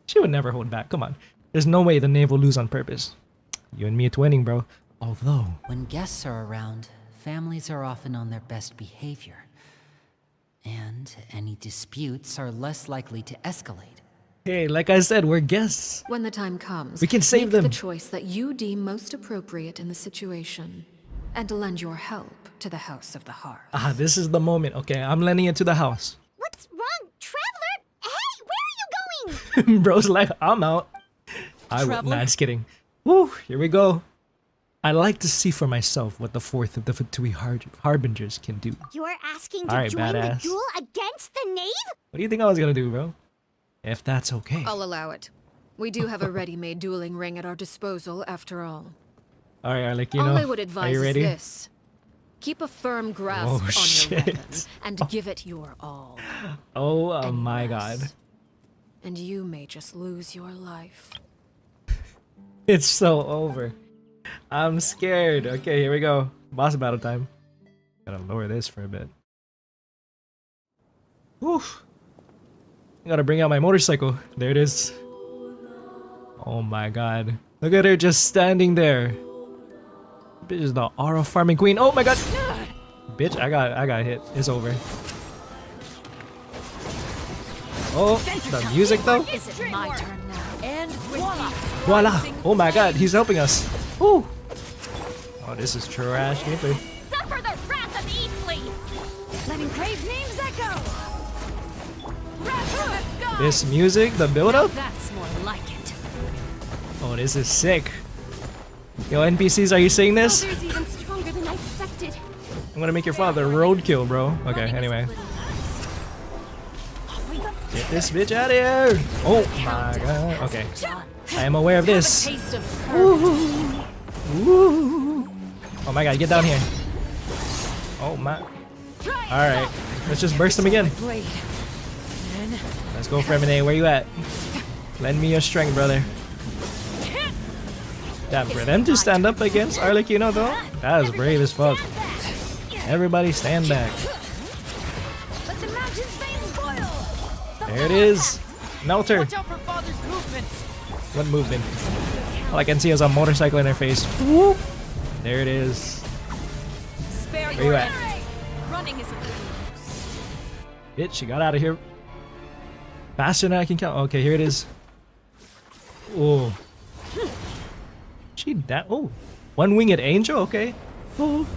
Speaker 1: She would never hold back. Come on. There's no way the knave will lose on purpose. You and me at winning, bro. Although...
Speaker 3: When guests are around, families are often on their best behavior. And any disputes are less likely to escalate.
Speaker 1: Hey, like I said, we're guests.
Speaker 4: When the time comes,
Speaker 1: We can save
Speaker 4: make
Speaker 1: them.
Speaker 4: the choice that you deem most appropriate in the situation, and lend your help to the House of the Hearth.
Speaker 1: Ah, this is the moment. Okay, I'm lending it to the house.
Speaker 2: What's wrong, Traveler? Hey, where are you going?
Speaker 1: Bro's like, I'm out.
Speaker 3: Traveler?
Speaker 1: Nah, just kidding. Woo, here we go. I like to see for myself what the fourth of the Fatui Harbingers can do.
Speaker 2: You're asking to
Speaker 1: Alright,
Speaker 2: join
Speaker 1: badass.
Speaker 2: the duel against the knave?
Speaker 1: What do you think I was gonna do, bro? If that's okay.
Speaker 4: I'll allow it. We do have a ready-made dueling ring at our disposal, after all.
Speaker 1: Alright, Arlecchino,
Speaker 4: All I would
Speaker 1: are
Speaker 4: advise
Speaker 1: you
Speaker 4: is
Speaker 1: ready?
Speaker 4: this. Keep a firm grasp
Speaker 1: Oh,
Speaker 4: on
Speaker 1: shit.
Speaker 4: your weapon, and give it your all.
Speaker 1: Oh,
Speaker 4: Any
Speaker 1: my
Speaker 4: less,
Speaker 1: god.
Speaker 4: And you may just lose your life.
Speaker 1: It's so over. I'm scared. Okay, here we go. Boss battle time. Gotta lower this for a bit. Oof. Gotta bring out my motorcycle. There it is. Oh my god. Look at her just standing there. Bitch is the aura farming queen. Oh my god. Bitch, I got hit. It's over. Oh, the music though.
Speaker 4: Is it my turn now?
Speaker 3: And voila!
Speaker 1: Voila. Oh my god, he's helping us. Ooh. Oh, this is trash gameplay.
Speaker 12: Suffer the wrath of Eastleigh!
Speaker 10: Let him crave names echo.
Speaker 1: This music, the build up.
Speaker 4: That's more like it.
Speaker 1: Oh, this is sick. Yo, NPCs, are you seeing this?
Speaker 6: Father's even stronger than I expected.
Speaker 1: I'm gonna make your father roadkill, bro. Okay, anyway. Get this bitch out of here! Oh my god. Okay. I am aware of this. Woo. Oh my god, get down here. Oh my. Alright. Let's just burst him again. Let's go, Fremine. Where you at? Lend me your strength, brother. Damn, for them to stand up against Arlecchino though, that was brave as fuck. Everybody stand back. There it is. Melt her. What movement? All I can see is a motorcycle in her face. Whoop. There it is. Where you at? Bitch, she got out of here faster than I can count. Okay, here it is. Oh. She that. Oh. One-winged angel? Okay. Oh.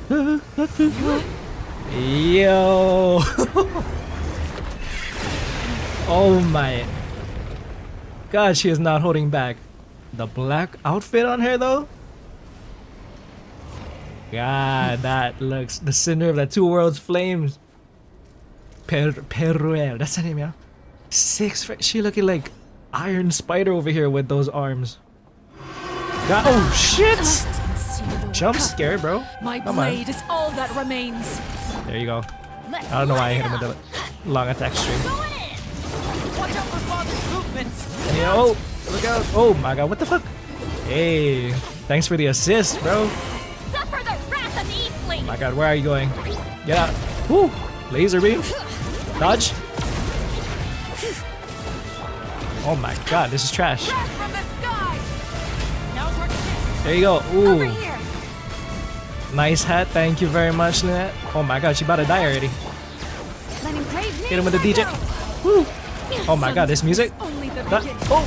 Speaker 1: Yo. Oh my god, she is not holding back. The black outfit on her though? God, that looks the center of the two worlds flames. Peruel, that's her name, yeah? She looking like Iron Spider over here with those arms. God, oh shit! Jump scare, bro.
Speaker 4: My
Speaker 1: Come
Speaker 4: blade
Speaker 1: on.
Speaker 4: is all that remains.
Speaker 1: There you go. I don't know why I hit him with the long attack stream. Yo, look out. Oh my god, what the fuck? Hey, thanks for the assist, bro.
Speaker 2: Suffer the wrath of the
Speaker 1: Oh my god, where are you going? Get out. Woo! Laser beam. Dodge. Oh my god, this is trash. There you go. Ooh. Nice hat. Thank you very much, Lynette. Oh my god, she about to die already. Hit him with the DJ. Woo! Oh my god, this music. Oh!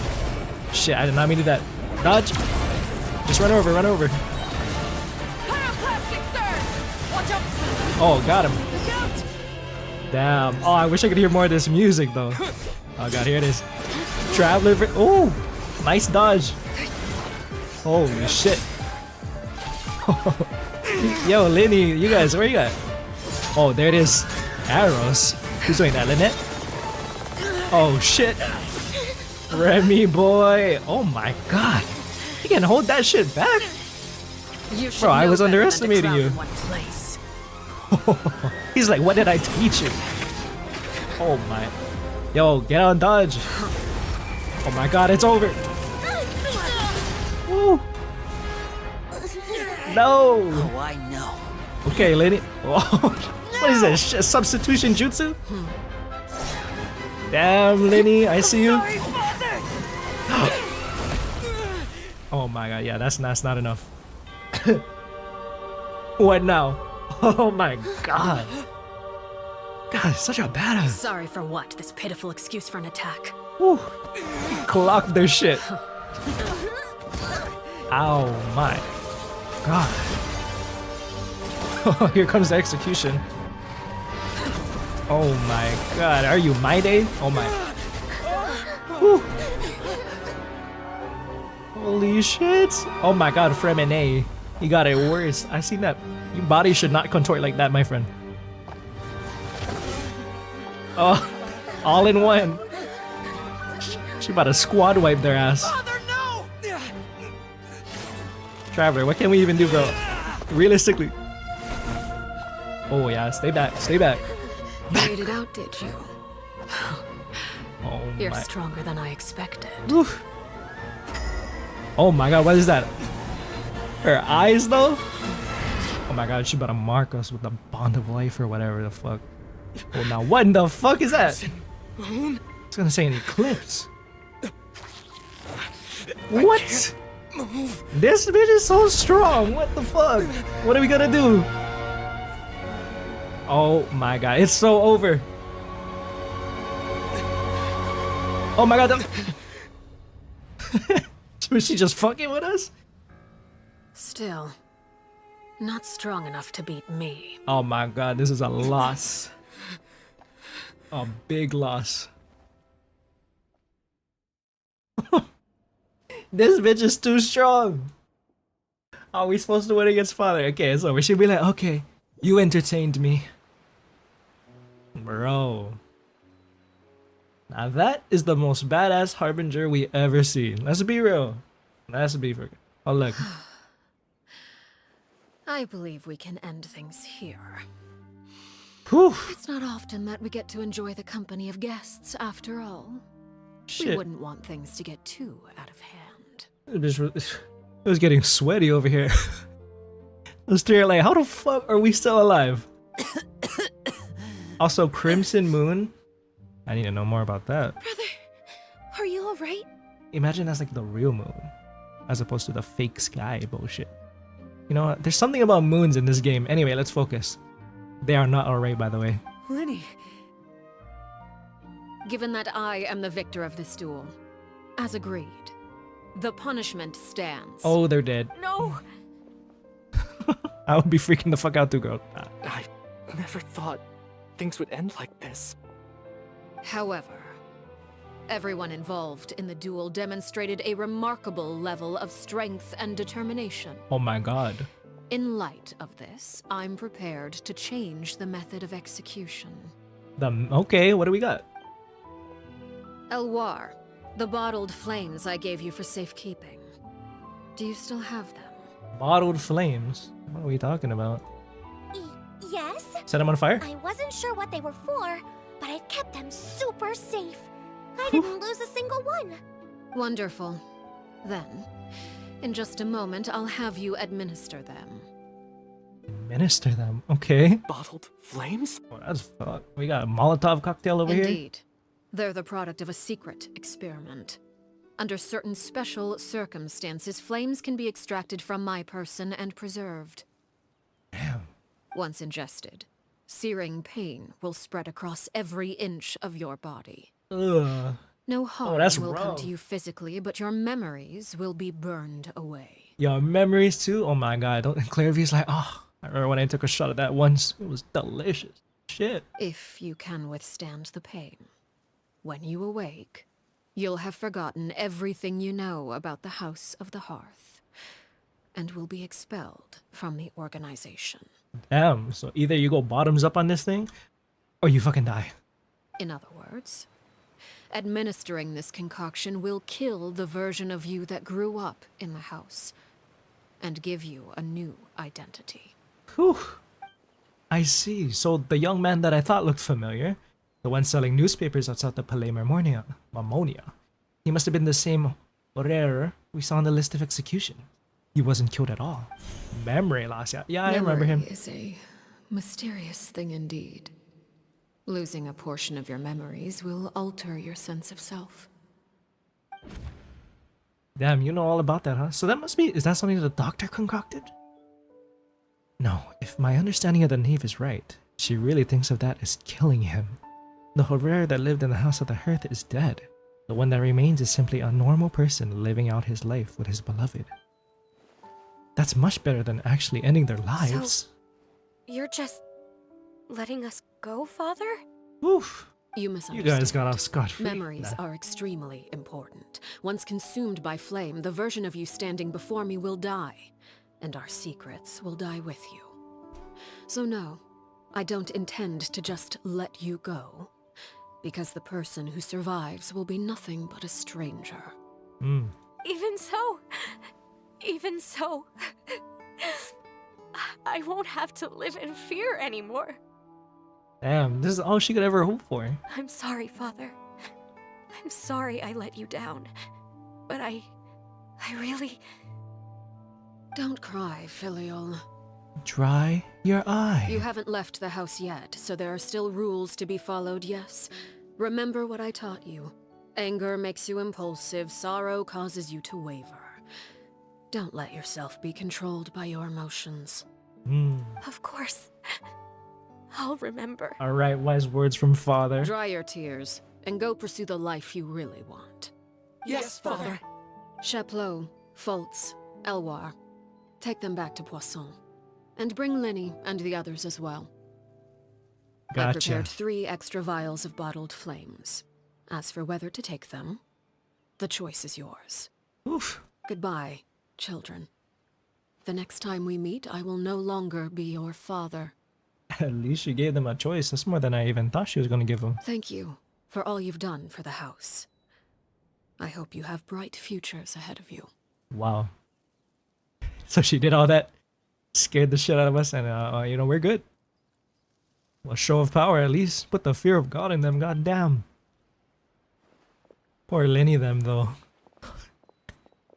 Speaker 1: Shit, I did not mean to do that. Dodge. Just run over, run over. Oh, got him. Damn. Oh, I wish I could hear more of this music though. Oh god, here it is. Traveler. Oh! Nice dodge. Holy shit. Yo, Linny, you guys, where you at? Oh, there it is. Arrows. Who's doing that, Lynette? Oh shit. Remy boy. Oh my god. You can hold that shit back? Bro, I was underestimating you. He's like, what did I teach you? Oh my. Yo, get on dodge. Oh my god, it's over. Woo. No.
Speaker 3: Oh, I know.
Speaker 1: Okay, lady. What is this? Substitution jutsu? Damn, Lenny, I see you. Oh my god, yeah, that's not enough. What now? Oh my god. God, such a badass.
Speaker 4: Sorry for what? This pitiful excuse for an attack.
Speaker 1: Woo. Clock their shit. Ow my god. Here comes the execution. Oh my god, are you my day? Oh my. Whew. Holy shit. Oh my god, Fremine. You got it worse. I seen that. Your body should not contort like that, my friend. Oh, all in one. She about to squad wipe their ass. Traveler, what can we even do, bro? Realistically. Oh yeah, stay back, stay back.
Speaker 4: Made it out, did you?
Speaker 1: Oh
Speaker 4: You're
Speaker 1: my.
Speaker 4: stronger than I expected.
Speaker 1: Oof. Oh my god, what is that? Her eyes though? Oh my god, she about to mark us with the bond of life or whatever the fuck. Oh now, what in the fuck is that? It's gonna say an eclipse. What? This bitch is so strong. What the fuck? What are we gonna do? Oh my god, it's so over. Oh my god. Was she just fucking with us?
Speaker 4: Still, not strong enough to beat me.
Speaker 1: Oh my god, this is a loss. A big loss. This bitch is too strong. How are we supposed to win against father? Okay, so we should be like, okay, you entertained me. Bro. Now that is the most badass harbinger we ever seen. Let's be real. Let's be real. Oh look.
Speaker 4: I believe we can end things here.
Speaker 1: Whew.
Speaker 4: It's not often that we get to enjoy the company of guests, after all. We
Speaker 1: Shit.
Speaker 4: wouldn't want things to get too out of hand.
Speaker 1: It was getting sweaty over here. Those three are like, how the fuck are we still alive? Also, Crimson Moon. I need to know more about that.
Speaker 10: Brother, are you alright?
Speaker 1: Imagine that's like the real moon, as opposed to the fake sky bullshit. You know what? There's something about moons in this game. Anyway, let's focus. They are not alright, by the way.
Speaker 4: Lenny. Given that I am the victor of this duel, as agreed, the punishment stands.
Speaker 1: Oh, they're dead.
Speaker 12: No!
Speaker 1: I would be freaking the fuck out too, girl.
Speaker 7: I never thought things would end like this.
Speaker 4: However, everyone involved in the duel demonstrated a remarkable level of strength and determination.
Speaker 1: Oh my god.
Speaker 4: In light of this, I'm prepared to change the method of execution.
Speaker 1: Okay, what do we got?
Speaker 4: Elwar, the bottled flames I gave you for safekeeping. Do you still have them?
Speaker 1: Bottled flames? What are we talking about?
Speaker 2: Yes?
Speaker 1: Set them on fire?
Speaker 2: I wasn't sure what they were for, but I've kept them super safe. I didn't lose a single one.
Speaker 4: Wonderful. Then, in just a moment, I'll have you administer them.
Speaker 1: Administer them? Okay.
Speaker 7: Bottled flames?
Speaker 1: Well, that's fuck. We got a Molotov cocktail over here?
Speaker 4: Indeed. They're the product of a secret experiment. Under certain special circumstances, flames can be extracted from my person and preserved.
Speaker 1: Damn.
Speaker 4: Once ingested, searing pain will spread across every inch of your body.
Speaker 1: Ugh.
Speaker 4: No harm
Speaker 1: that's
Speaker 4: will come
Speaker 1: rough.
Speaker 4: to you physically, but your memories will be burned away.
Speaker 1: Your memories too? Oh my god. Don't Clairview's like, oh, I remember when I took a shot of that once. It was delicious. Shit.
Speaker 4: If you can withstand the pain. When you awake, you'll have forgotten everything you know about the House of the Hearth, and will be expelled from the organization.
Speaker 1: Damn. So either you go bottoms up on this thing, or you fucking die.
Speaker 4: In other words, administering this concoction will kill the version of you that grew up in the house, and give you a new identity.
Speaker 1: Whew. I see. So the young man that I thought looked familiar, the one selling newspapers outside the Palais Marmonia, he must have been the same Orrer we saw on the list of execution. He wasn't killed at all. Memory loss, yeah. Yeah, I remember him.
Speaker 4: Memory is a mysterious thing indeed. Losing a portion of your memories will alter your sense of self.
Speaker 1: Damn, you know all about that, huh? So that must be, is that something that the doctor concocted? No, if my understanding of the knave is right, she really thinks of that as killing him. The Horror that lived in the House of the Hearth is dead. The one that remains is simply a normal person living out his life with his beloved. That's much better than actually ending their lives.
Speaker 12: So, you're just letting us go, Father?
Speaker 1: Oof.
Speaker 4: You
Speaker 1: You
Speaker 4: misunderstand.
Speaker 1: guys got off scot-free.
Speaker 4: Memories are extremely important. Once consumed by flame, the version of you standing before me will die, and our secrets will die with you. So no, I don't intend to just let you go, because the person who survives will be nothing but a stranger.
Speaker 12: Even so, I won't have to live in fear anymore.
Speaker 1: Damn, this is all she could ever hope for.
Speaker 12: I'm sorry, Father. I'm sorry I let you down. But I really...
Speaker 4: Don't cry, Filial.
Speaker 1: Dry your eye.
Speaker 4: You haven't left the house yet, so there are still rules to be followed, yes? Remember what I taught you. Anger makes you impulsive, sorrow causes you to waver. Don't let yourself be controlled by your emotions.
Speaker 12: Of course. I'll remember.
Speaker 1: Alright, wise words from father.
Speaker 4: Dry your tears, and go pursue the life you really want.
Speaker 7: Yes, Father.
Speaker 4: Chaplot, Foltz, Elwar, take them back to Poisson. And bring Lenny and the others as well. I
Speaker 1: Gotcha.
Speaker 4: prepared 3 extra vials of bottled flames. As for whether to take them, the choice is yours.
Speaker 1: Oof.
Speaker 4: Goodbye, children. The next time we meet, I will no longer be your father.
Speaker 1: At least she gave them a choice. That's more than I even thought she was going to give them.
Speaker 4: Thank you for all you've done for the house. I hope you have bright futures ahead of you.
Speaker 1: Wow. So she did all that, scared the shit out of us, and you know, we're good. A show of power, at least. Put the fear of God in them, goddamn. Poor Lenny them, though.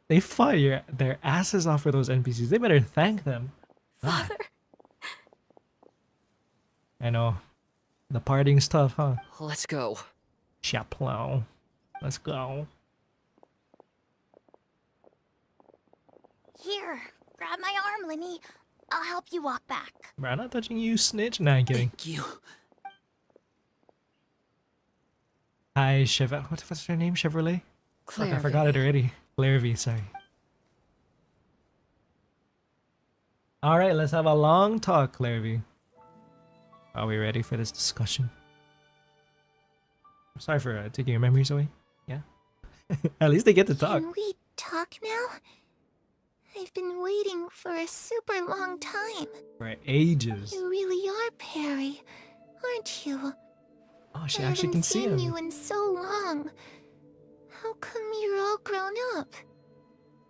Speaker 1: They fought their asses off for those NPCs. They better thank them.
Speaker 12: Father.
Speaker 1: I know. The partying's tough, huh?
Speaker 5: Let's go.
Speaker 1: Chaplin. Let's go.
Speaker 10: Here, grab my arm, Lenny. I'll help you walk back.
Speaker 1: Bro, I'm not touching you, snitch. Nah, I'm kidding.
Speaker 5: Thank you.
Speaker 1: Hi, what's her name? Chevrolet? Fuck, I
Speaker 4: Claire
Speaker 1: forgot it
Speaker 4: V.
Speaker 1: already. Claire V, sorry. Alright, let's have a long talk, Claire V. Are we ready for this discussion? I'm sorry for taking your memories away. Yeah? At least they get to talk.
Speaker 10: Can we talk now? I've been waiting for a super long time.
Speaker 1: For ages.
Speaker 10: You really are Perry, aren't you?
Speaker 1: Oh, she
Speaker 10: I
Speaker 1: actually
Speaker 10: haven't
Speaker 1: can see
Speaker 10: seen
Speaker 1: him.
Speaker 10: you in so long. How come you're all grown up?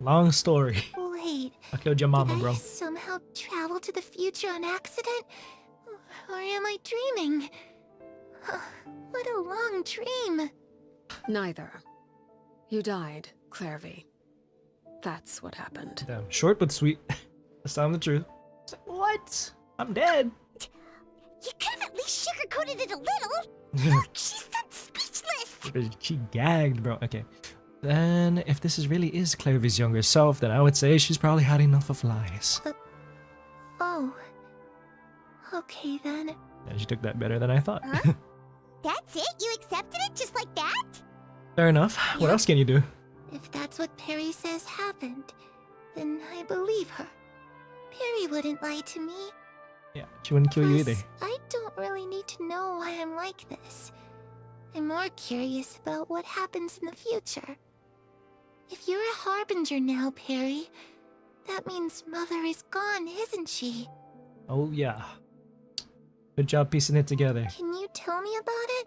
Speaker 1: Long story.
Speaker 10: Wait,
Speaker 1: I killed your mama,
Speaker 10: did
Speaker 1: bro.
Speaker 10: I somehow travel to the future on accident? Or am I dreaming? What a long dream.
Speaker 4: Neither. You died, Claire V. That's what happened.
Speaker 1: Damn, short but sweet. Let's tell him the truth. It's like, what? I'm dead.
Speaker 2: You could have at least sugarcoated it a little. Look, she's done speechless.
Speaker 1: She gagged, bro. Okay. Then, if this really is Claire V's younger self, then I would say she's probably had enough of lies.
Speaker 10: Oh. Okay then.
Speaker 1: And she took that better than I thought.
Speaker 2: Huh? That's it? You accepted it just like that?
Speaker 1: Fair enough. What else can you do?
Speaker 10: If that's what Perry says happened, then I believe her. Perry wouldn't lie to me.
Speaker 1: Yeah, she wouldn't kill you either.
Speaker 10: Plus, I don't really need to know why I'm like this. I'm more curious about what happens in the future. If you're a harbinger now, Perry, that means Mother is gone, isn't she?
Speaker 1: Oh, yeah. Good job piecing it together.
Speaker 10: Can you tell me about it?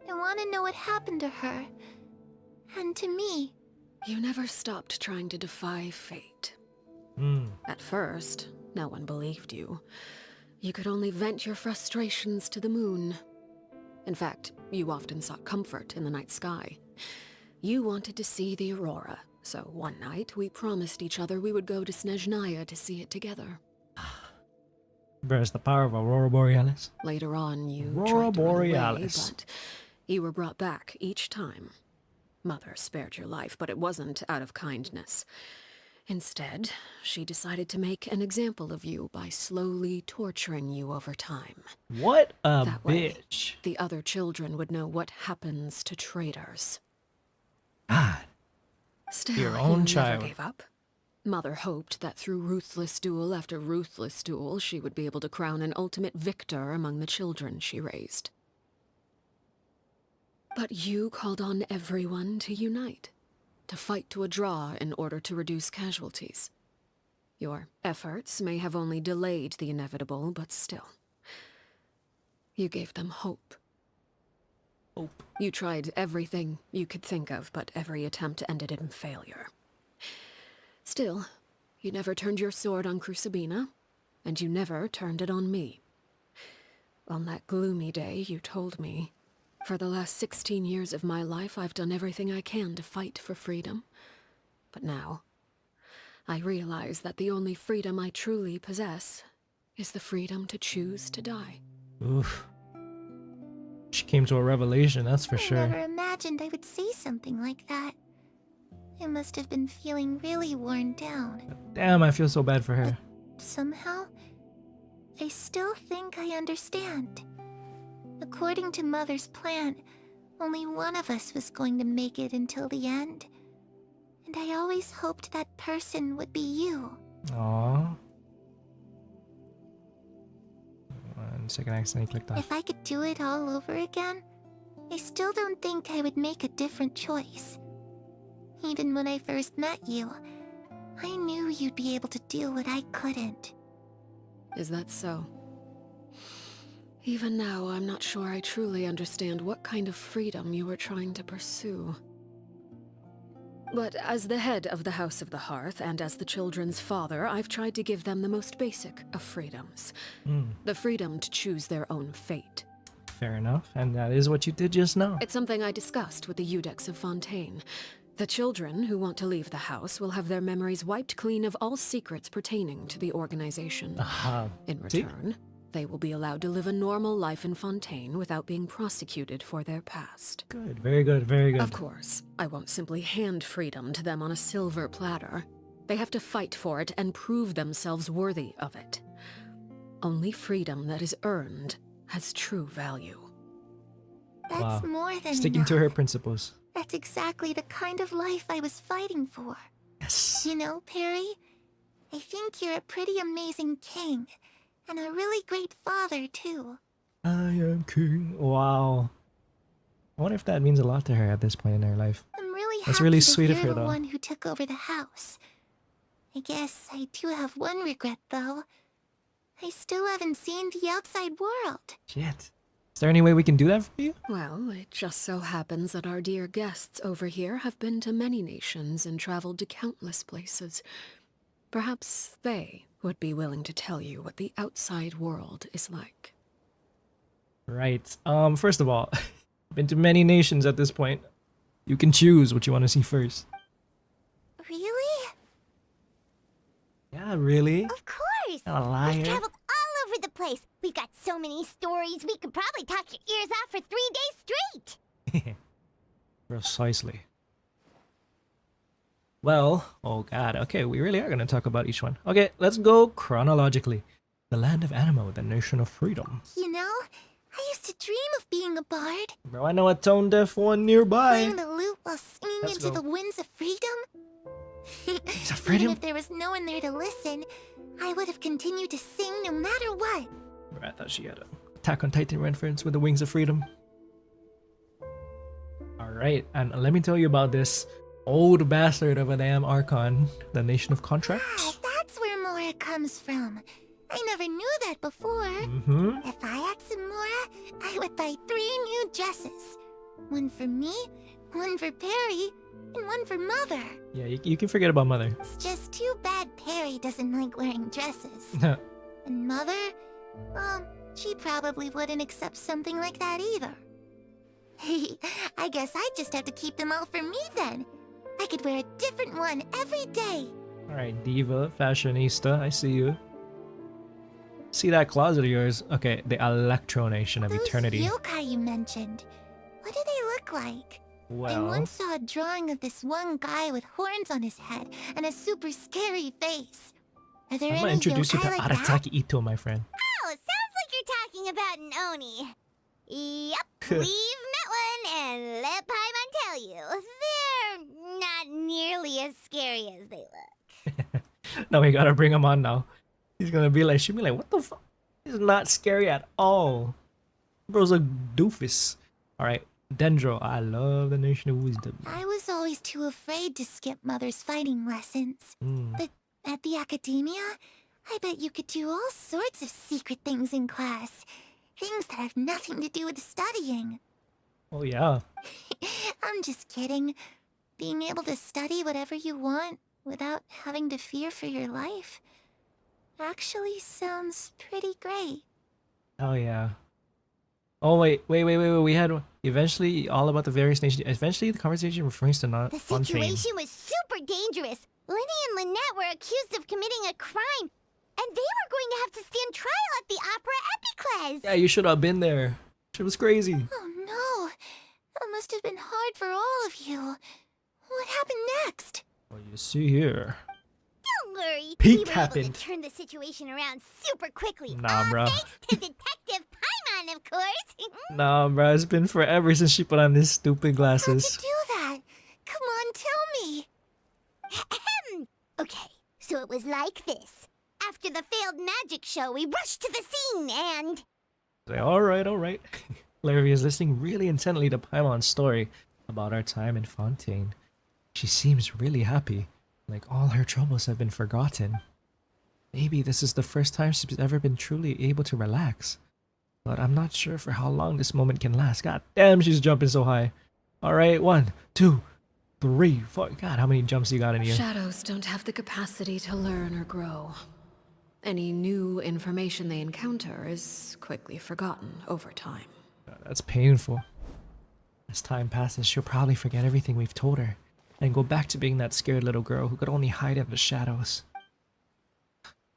Speaker 10: I want to know what happened to her. And to me.
Speaker 4: You never stopped trying to defy fate.
Speaker 1: Hmm.
Speaker 4: At first, no one believed you. You could only vent your frustrations to the moon. In fact, you often sought comfort in the night sky. You wanted to see the aurora, so one night we promised each other we would go to Snezhnaya to see it together.
Speaker 1: Where's the power of Aurora Borealis?
Speaker 4: Later on, you
Speaker 1: Aurora
Speaker 4: tried to run away,
Speaker 1: Borealis.
Speaker 4: but you were brought back each time. Mother spared your life, but it wasn't out of kindness. Instead, she decided to make an example of you by slowly torturing you over time.
Speaker 1: What a
Speaker 4: That way,
Speaker 1: bitch.
Speaker 4: the other children would know what happens to traitors.
Speaker 1: God.
Speaker 4: Still,
Speaker 1: Your own
Speaker 4: you
Speaker 1: child.
Speaker 4: never gave up. Mother hoped that through ruthless duel after ruthless duel, she would be able to crown an ultimate victor among the children she raised. But you called on everyone to unite, to fight to a draw in order to reduce casualties. Your efforts may have only delayed the inevitable, but still. You gave them hope.
Speaker 1: Hope.
Speaker 4: You tried everything you could think of, but every attempt ended in failure. Still, you never turned your sword on Crucibina, and you never turned it on me. On that gloomy day, you told me, for the last 16 years of my life, I've done everything I can to fight for freedom. But now, I realize that the only freedom I truly possess is the freedom to choose to die.
Speaker 1: Oof. She came to a revelation, that's for
Speaker 10: I
Speaker 1: sure.
Speaker 10: never imagined I would say something like that. I must have been feeling really worn down.
Speaker 1: Damn, I feel so bad for her.
Speaker 10: Somehow, I still think I understand. According to Mother's plan, only one of us was going to make it until the end. And I always hoped that person would be you.
Speaker 1: Aww. 1 second, I accidentally clicked off.
Speaker 10: If I could do it all over again, I still don't think I would make a different choice. Even when I first met you, I knew you'd be able to do what I couldn't.
Speaker 4: Is that so? Even now, I'm not sure I truly understand what kind of freedom you were trying to pursue. But as the head of the House of the Hearth and as the children's father, I've tried to give them the most basic of freedoms. The freedom to choose their own fate.
Speaker 1: Fair enough, and that is what you did just now.
Speaker 4: It's something I discussed with the Eudex of Fontaine. The children who want to leave the house will have their memories wiped clean of all secrets pertaining to the organization. In return, they will be allowed to live a normal life in Fontaine without being prosecuted for their past.
Speaker 1: Good, very good, very good.
Speaker 4: Of course, I won't simply hand freedom to them on a silver platter. They have to fight for it and prove themselves worthy of it. Only freedom that is earned has true value.
Speaker 10: That's more than
Speaker 1: Sticking to
Speaker 10: enough.
Speaker 1: her principles.
Speaker 10: That's exactly the kind of life I was fighting for.
Speaker 1: Yes.
Speaker 10: You know, Perry, I think you're a pretty amazing king, and a really great father, too.
Speaker 1: I am king. Wow. I wonder if that means a lot to her at this point in her life.
Speaker 10: I'm really
Speaker 1: That's
Speaker 10: happy
Speaker 1: really
Speaker 10: that
Speaker 1: sweet of
Speaker 10: you're
Speaker 1: her,
Speaker 10: the
Speaker 1: though.
Speaker 10: one who took over the house. I guess I do have one regret, though. I still haven't seen the outside world.
Speaker 1: Shit. Is there any way we can do that for you?
Speaker 4: Well, it just so happens that our dear guests over here have been to many nations and traveled to countless places. Perhaps they would be willing to tell you what the outside world is like.
Speaker 1: Right. First of all, been to many nations at this point. You can choose what you want to see first.
Speaker 10: Really?
Speaker 1: Yeah, really?
Speaker 2: Of course!
Speaker 1: Not a liar.
Speaker 2: We've traveled all over the place. We've got so many stories, we could probably talk your ears off for 3 days straight.
Speaker 1: Precisely. Well, oh god, okay, we really are going to talk about each one. Okay, let's go chronologically. The land of Animo, the nation of freedom.
Speaker 10: You know, I used to dream of being a bard.
Speaker 1: Bro, I know a tone deaf one nearby.
Speaker 10: Playing the lute while singing
Speaker 1: Let's
Speaker 10: into
Speaker 1: go.
Speaker 10: the winds of freedom.
Speaker 1: Winds of freedom?
Speaker 10: Even if there was no one there to listen, I would have continued to sing no matter what.
Speaker 1: I thought she had a Attack on Titan reference with the Wings of Freedom. Alright, and let me tell you about this old bastard of a damn Archon, the Nation of Contracts.
Speaker 10: Ah, that's where Mora comes from. I never knew that before. If I had some Mora, I would buy 3 new dresses. One for me, one for Perry, and one for Mother.
Speaker 1: Yeah, you can forget about Mother.
Speaker 10: It's just too bad Perry doesn't like wearing dresses. And Mother? Well, she probably wouldn't accept something like that either. I guess I just have to keep them all for me then. I could wear a different one every day.
Speaker 1: Alright, Diva, Fashionista, I see you. See that closet of yours? Okay, the Electro Nation of
Speaker 10: Those
Speaker 1: Eternity.
Speaker 10: yokai you mentioned, what do they look like? I
Speaker 1: Well,
Speaker 10: once saw a drawing of this one guy with horns on his head and a super scary face. Are there
Speaker 1: I'm gonna
Speaker 10: any
Speaker 1: introduce you to
Speaker 10: yokai like that?
Speaker 1: Arataki Ito, my friend.
Speaker 2: Oh, sounds like you're talking about an Oni. Yep, we've met one, and let Paimon tell you, they're not nearly as scary as they look.
Speaker 1: No, we gotta bring him on now. He's gonna be like, she'll be like, what the fuck? He's not scary at all. Bro's a doofus. Alright, Dendro, I love the Nation of Wisdom.
Speaker 10: I was always too afraid to skip Mother's fighting lessons. But at the academia, I bet you could do all sorts of secret things in class. Things that have nothing to do with studying.
Speaker 1: Oh yeah.
Speaker 10: I'm just kidding. Being able to study whatever you want without having to fear for your life actually sounds pretty great.
Speaker 1: Oh yeah. Oh wait. We had eventually all about the various nations. Eventually, the conversation refers to not
Speaker 2: The
Speaker 1: Fontaine.
Speaker 2: situation was super dangerous. Lenny and Lynette were accused of committing a crime, and they were going to have to stand trial at the Opera Epicles.
Speaker 1: Yeah, you should have been there. Shit was crazy.
Speaker 10: Oh no! That must have been hard for all of you. What happened next?
Speaker 1: Well, you see here.
Speaker 2: Don't worry,
Speaker 1: Peak
Speaker 2: we were
Speaker 1: happened.
Speaker 2: able to turn the situation around super quickly.
Speaker 1: Nah, bruh.
Speaker 2: Thanks to Detective Paimon, of course.
Speaker 1: Nah, bro, it's been forever since she put on these stupid
Speaker 10: How'd
Speaker 1: glasses.
Speaker 10: you do that? Come on, tell me.
Speaker 2: Okay, so it was like this. After the failed magic show, we rushed to the scene and...
Speaker 1: Say, alright. Larry is listening really intently to Paimon's story about our time in Fontaine. She seems really happy, like all her troubles have been forgotten. Maybe this is the first time she's ever been truly able to relax. But I'm not sure for how long this moment can last. God damn, she's jumping so high. Alright, 1, 2, 3, 4. God, how many jumps you got in you?
Speaker 4: Shadows don't have the capacity to learn or grow. Any new information they encounter is quickly forgotten over time.
Speaker 1: That's painful. As time passes, she'll probably forget everything we've told her and go back to being that scared little girl who could only hide in the shadows.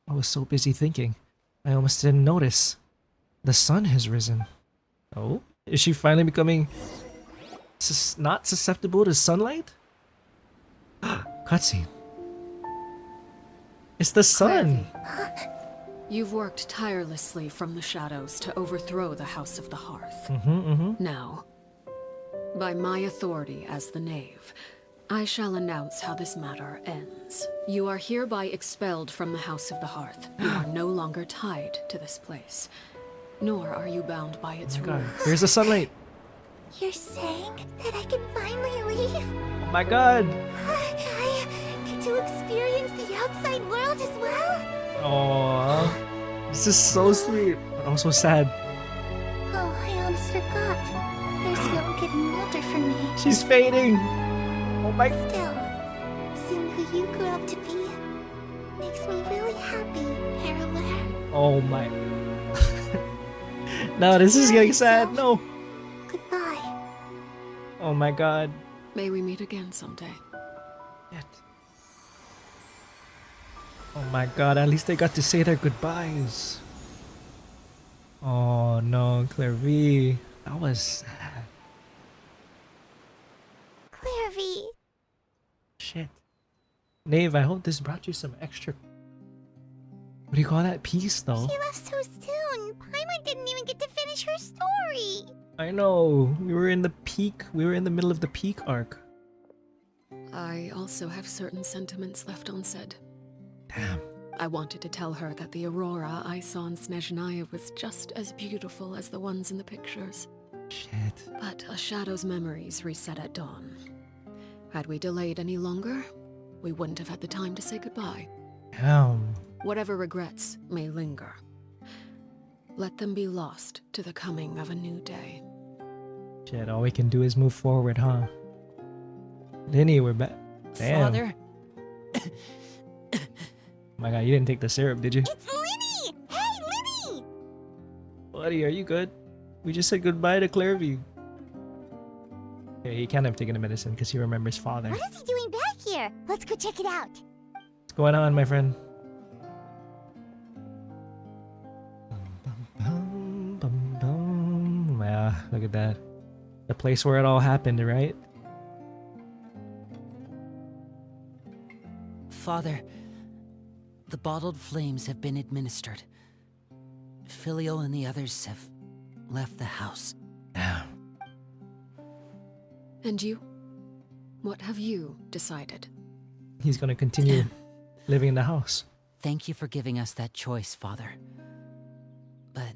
Speaker 1: I was so busy thinking, I almost didn't notice. The sun has risen. Oh? Is she finally becoming not susceptible to sunlight? Cutscene. It's the sun!
Speaker 4: You've worked tirelessly from the shadows to overthrow the House of the Hearth. Now, by my authority as the Knave, I shall announce how this matter ends. You are hereby expelled from the House of the Hearth. You are no longer tied to this place, nor are you bound by its rules.
Speaker 1: Here's the sunlight!
Speaker 10: You're saying that I can finally leave?
Speaker 1: Oh my god!
Speaker 10: I get to experience the outside world as well?
Speaker 1: Aww. This is so sweet, but also sad.
Speaker 10: Oh, I almost forgot. There's no getting older for me.
Speaker 1: She's fading! Oh my...
Speaker 10: Still, seeing who you grew up to be makes me really happy, Parallel.
Speaker 1: Oh my... No, this is getting sad, no!
Speaker 10: Goodbye.
Speaker 1: Oh my god.
Speaker 4: May we meet again someday.
Speaker 1: Shit. Oh my god, at least they got to say their goodbyes. Oh no, Claire V. That was sad.
Speaker 10: Claire V.
Speaker 1: Shit. Knave, I hope this brought you some extra... What do you call that? Peace, though.
Speaker 10: She left so soon. Paimon didn't even get to finish her story.
Speaker 1: I know. We were in the middle of the peak arc.
Speaker 4: I also have certain sentiments left unsaid.
Speaker 1: Damn.
Speaker 4: I wanted to tell her that the aurora I saw in Snezhnaya was just as beautiful as the ones in the pictures.
Speaker 1: Shit.
Speaker 4: But a shadow's memories reset at dawn. Had we delayed any longer, we wouldn't have had the time to say goodbye.
Speaker 1: Damn.
Speaker 4: Whatever regrets may linger, let them be lost to the coming of a new day.
Speaker 1: Shit, all we can do is move forward, huh? Lenny, we're back. Damn.
Speaker 3: Father?
Speaker 1: Oh my god, you didn't take the syrup, did you?
Speaker 10: It's Linny! Hey, Linny!
Speaker 1: Buddy, are you good? We just said goodbye to Claire V. Okay, he can't have taken the medicine because he remembers father.
Speaker 10: What is he doing back here? Let's go check it out.
Speaker 1: What's going on, my friend? Yeah, look at that. The place where it all happened, right?
Speaker 3: Father, the bottled flames have been administered. Filio and the others have left the house.
Speaker 1: Damn.
Speaker 4: And you? What have you decided?
Speaker 1: He's gonna continue living in the house.
Speaker 3: Thank you for giving us that choice, Father. But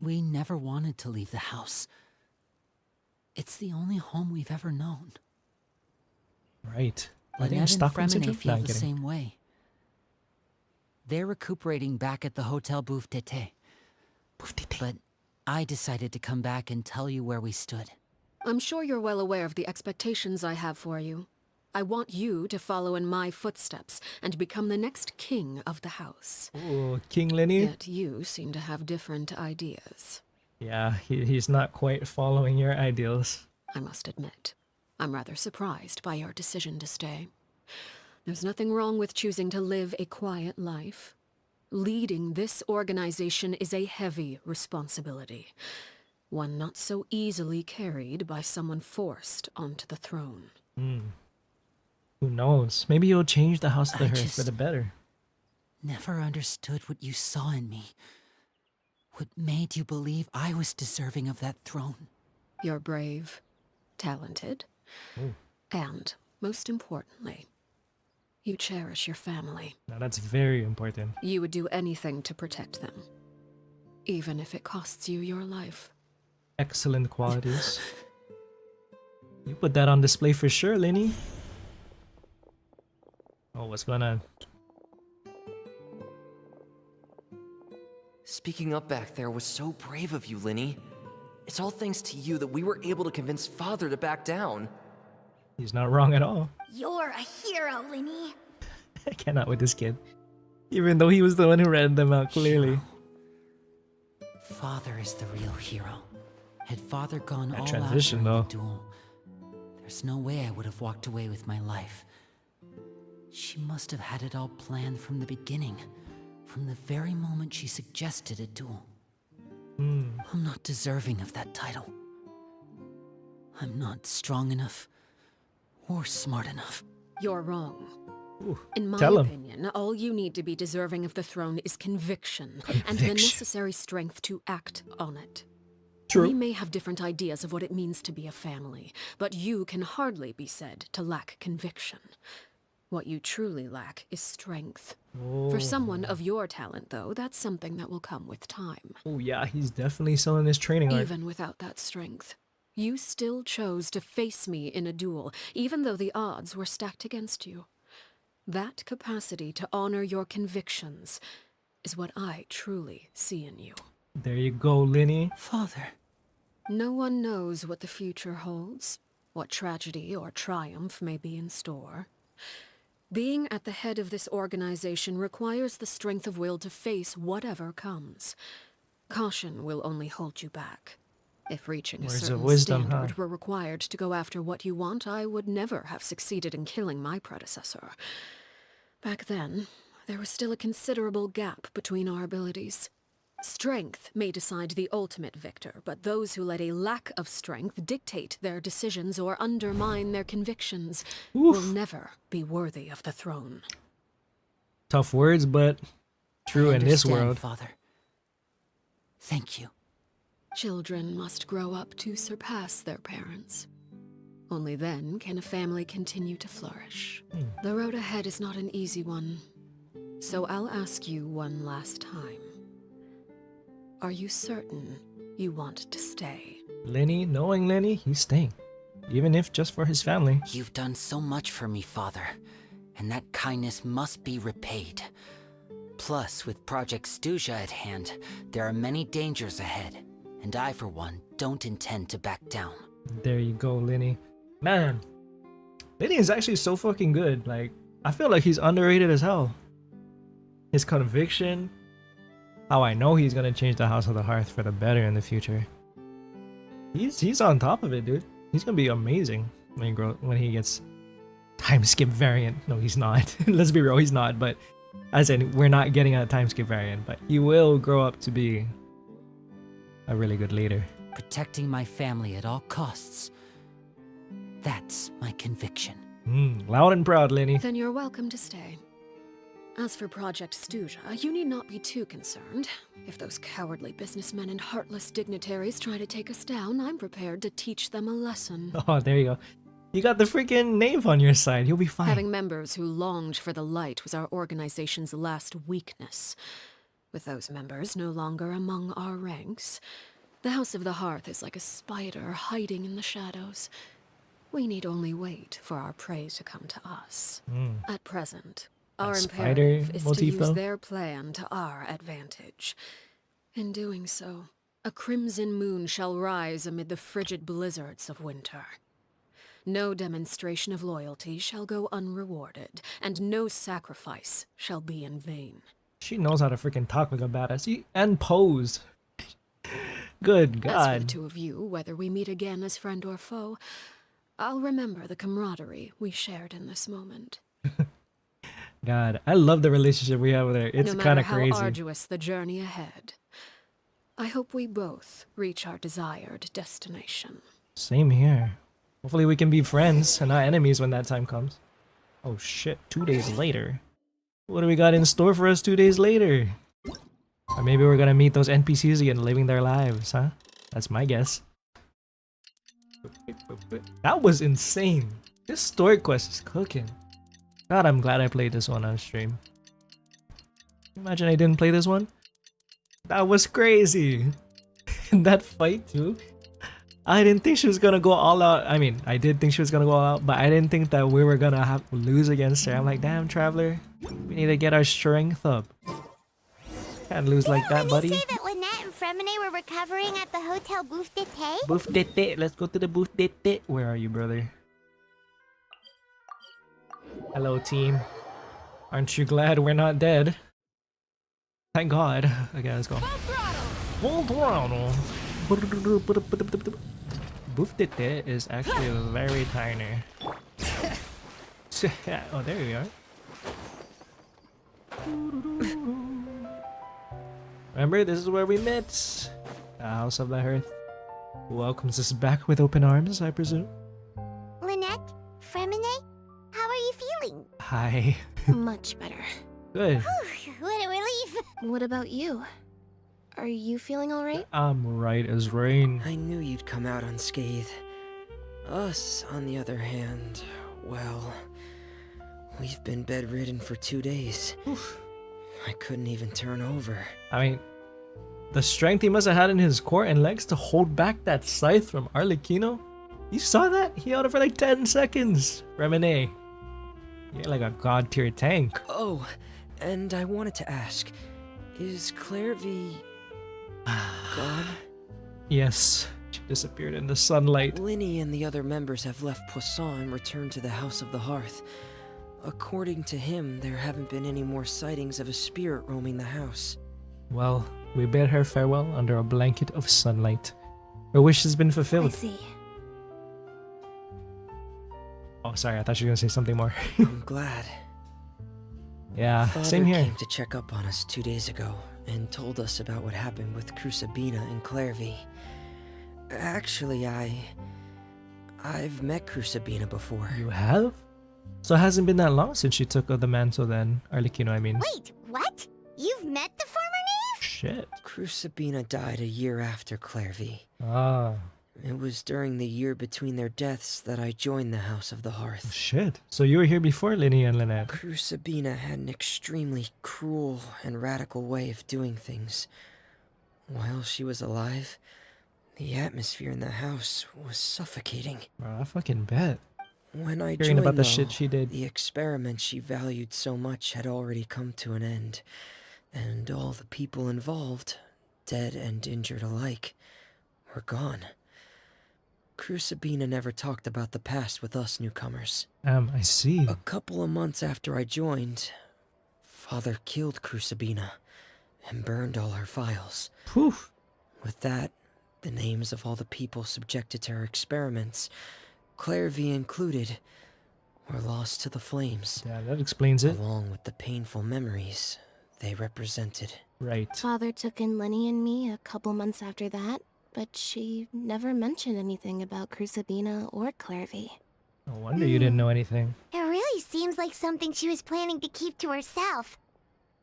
Speaker 3: we never wanted to leave the house. It's the only home we've ever known.
Speaker 1: Right. Why didn't you
Speaker 3: Lynette
Speaker 1: stop
Speaker 3: and
Speaker 1: him?
Speaker 3: Fremine feel the same way. They're recuperating back at the Hotel Bouffe d'été. But I decided to come back and tell you where we stood.
Speaker 4: I'm sure you're well aware of the expectations I have for you. I want you to follow in my footsteps and become the next king of the house.
Speaker 1: Ooh, King Lenny?
Speaker 4: Yet you seem to have different ideas.
Speaker 1: Yeah, he's not quite following your ideals.
Speaker 4: I must admit, I'm rather surprised by your decision to stay. There's nothing wrong with choosing to live a quiet life. Leading this organization is a heavy responsibility, one not so easily carried by someone forced onto the throne.
Speaker 1: Who knows? Maybe you'll change the House of the Hearth for the better.
Speaker 3: Never understood what you saw in me. What made you believe I was deserving of that throne?
Speaker 4: You're brave, talented, and, most importantly, you cherish your family.
Speaker 1: Now that's very important.
Speaker 4: You would do anything to protect them, even if it costs you your life.
Speaker 1: Excellent qualities. You put that on display for sure, Lenny. Oh, what's going on?
Speaker 5: Speaking up back there was so brave of you, Linny. It's all thanks to you that we were able to convince Father to back down.
Speaker 1: He's not wrong at all.
Speaker 10: You're a hero, Linny.
Speaker 1: I cannot with this kid. Even though he was the one who read them out clearly.
Speaker 3: Father is the real hero. Had Father gone
Speaker 1: That
Speaker 3: all
Speaker 1: transition,
Speaker 3: out during
Speaker 1: though.
Speaker 3: the duel, there's no way I would have walked away with my life. She must have had it all planned from the beginning, from the very moment she suggested a duel. I'm not deserving of that title. I'm not strong enough or smart enough.
Speaker 4: You're wrong.
Speaker 1: Ooh,
Speaker 4: In my
Speaker 1: tell him.
Speaker 4: opinion, all you need to be deserving of the throne is conviction and the necessary strength to act on it.
Speaker 1: True.
Speaker 4: We may have different ideas of what it means to be a family, but you can hardly be said to lack conviction. What you truly lack is strength. For someone of your talent, though, that's something that will come with time.
Speaker 1: Oh yeah, he's definitely selling his training art.
Speaker 4: Even without that strength, you still chose to face me in a duel, even though the odds were stacked against you. That capacity to honor your convictions is what I truly see in you.
Speaker 1: There you go, Linny.
Speaker 3: Father.
Speaker 4: No one knows what the future holds, what tragedy or triumph may be in store. Being at the head of this organization requires the strength of will to face whatever comes. Caution will only hold you back. If reaching a
Speaker 1: Words of
Speaker 4: certain
Speaker 1: wisdom,
Speaker 4: standard
Speaker 1: huh?
Speaker 4: were required to go after what you want, I would never have succeeded in killing my predecessor. Back then, there was still a considerable gap between our abilities. Strength may decide the ultimate victor, but those who let a lack of strength dictate their decisions or undermine their convictions will never be worthy of the throne.
Speaker 1: Tough words, but true
Speaker 3: I
Speaker 1: in this
Speaker 3: understand,
Speaker 1: world.
Speaker 3: Father. Thank you.
Speaker 4: Children must grow up to surpass their parents. Only then can a family continue to flourish. The road ahead is not an easy one, so I'll ask you one last time. Are you certain you want to stay?
Speaker 1: Linny, knowing Linny, he's staying. Even if just for his family.
Speaker 3: You've done so much for me, Father, and that kindness must be repaid. Plus, with Project Stuja at hand, there are many dangers ahead, and I, for one, don't intend to back down.
Speaker 1: There you go, Linny. Man, Linny is actually so fucking good. Like, I feel like he's underrated as hell. His conviction, how I know he's gonna change the House of the Hearth for the better in the future. He's on top of it, dude. He's gonna be amazing when he gets time skip variant. No, he's not. Let's be real, he's not. But as in, we're not getting a time skip variant. But he will grow up to be a really good leader.
Speaker 3: Protecting my family at all costs. That's my conviction.
Speaker 1: Loud and proud, Linny.
Speaker 4: Then you're welcome to stay. As for Project Stuja, you need not be too concerned. If those cowardly businessmen and heartless dignitaries try to take us down, I'm prepared to teach them a lesson.
Speaker 1: Oh, there you go. You got the freaking knave on your side. You'll be fine.
Speaker 4: Having members who longed for the light was our organization's last weakness. With those members no longer among our ranks, the House of the Hearth is like a spider hiding in the shadows. We need only wait for our prey to come to us. At present, our imperative is to use their plan to our advantage. In doing so, a crimson moon shall rise amid the frigid blizzards of winter. No demonstration of loyalty shall go unrewarded, and no sacrifice shall be in vain.
Speaker 1: She knows how to freaking talk like a badass. And pose. Good God.
Speaker 4: As for the two of you, whether we meet again as friend or foe, I'll remember the camaraderie we shared in this moment.
Speaker 1: God, I love the relationship we have with her. It's kind of crazy.
Speaker 4: No matter how arduous the journey ahead, I hope we both reach our desired destination.
Speaker 1: Same here. Hopefully we can be friends and not enemies when that time comes. Oh shit, 2 days later. What do we got in store for us 2 days later? Or maybe we're gonna meet those NPCs again living their lives, huh? That's my guess. That was insane. This story quest is cooking. God, I'm glad I played this one on stream. Imagine I didn't play this one. That was crazy. And that fight too. I didn't think she was gonna go all out. I mean, I did think she was gonna go all out, but I didn't think that we were gonna have lose against her. I'm like, damn, Traveler, we need to get our strength up. Can't lose like that, buddy.
Speaker 2: Did you say that Lynette and Fremine were recovering at the Hotel Bouffe d'été?
Speaker 1: Bouffe d'été. Let's go to the Bouffe d'été. Where are you, brother? Hello, team. Aren't you glad we're not dead? Thank God. Okay, let's go. Full throttle. Bouffe d'été is actually very tiny. Oh, there we are. Remember, this is where we met. The House of the Hearth welcomes us back with open arms, I presume.
Speaker 2: Lynette? Fremine? How are you feeling?
Speaker 1: Hi.
Speaker 6: Much better.
Speaker 1: Good.
Speaker 2: Whew, what a relief.
Speaker 6: What about you? Are you feeling alright?
Speaker 1: I'm right as rain.
Speaker 8: I knew you'd come out unscathed. Us, on the other hand, well, we've been bedridden for 2 days.
Speaker 1: Oof.
Speaker 8: I couldn't even turn over.
Speaker 1: I mean, the strength he must have had in his core and legs to hold back that scythe from ARLECCHINO. You saw that? He held it for like 10 seconds. Fremine, you're like a god tier tank.
Speaker 8: Oh, and I wanted to ask, is Claire V gone?
Speaker 1: Yes, she disappeared in the sunlight.
Speaker 8: Linny and the other members have left Poisson and returned to the House of the Hearth. According to him, there haven't been any more sightings of a spirit roaming the house.
Speaker 1: Well, we bid her farewell under a blanket of sunlight. Her wish has been
Speaker 6: I
Speaker 1: fulfilled.
Speaker 6: see.
Speaker 1: Oh, sorry, I thought you were gonna say something more.
Speaker 8: I'm glad.
Speaker 1: Yeah,
Speaker 8: Father
Speaker 1: same here.
Speaker 8: came to check up on us 2 days ago and told us about what happened with Crusabina and Claire V. Actually, I've met Crusabina before.
Speaker 1: You have? So it hasn't been that long since she took the mantle then, ARLECCHINO, I mean.
Speaker 2: Wait, what? You've met the former knave?
Speaker 1: Shit.
Speaker 8: Crusabina died a year after Claire V.
Speaker 1: Ah.
Speaker 8: It was during the year between their deaths that I joined the House of the Hearth.
Speaker 1: Shit. So you were here before Linny and Lynette.
Speaker 8: Crusabina had an extremely cruel and radical way of doing things. While she was alive, the atmosphere in the house was suffocating.
Speaker 1: Bro, I fucking bet.
Speaker 8: When I
Speaker 1: Hearing
Speaker 8: joined,
Speaker 1: about the
Speaker 8: though,
Speaker 1: shit she did.
Speaker 8: the experiment she valued so much had already come to an end, and all the people involved, dead and injured alike, were gone. Crusabina never talked about the past with us newcomers.
Speaker 1: I see.
Speaker 8: A couple of months after I joined, Father killed Crusabina and burned all her files.
Speaker 1: Poof.
Speaker 8: With that, the names of all the people subjected to her experiments, Claire V included, were lost to the flames.
Speaker 1: Yeah, that explains it.
Speaker 8: Along with the painful memories they represented.
Speaker 1: Right.
Speaker 6: Father took in Lenny and me a couple months after that, but she never mentioned anything about Crusabina or Claire V.
Speaker 1: No wonder you didn't know anything.
Speaker 2: It really seems like something she was planning to keep to herself.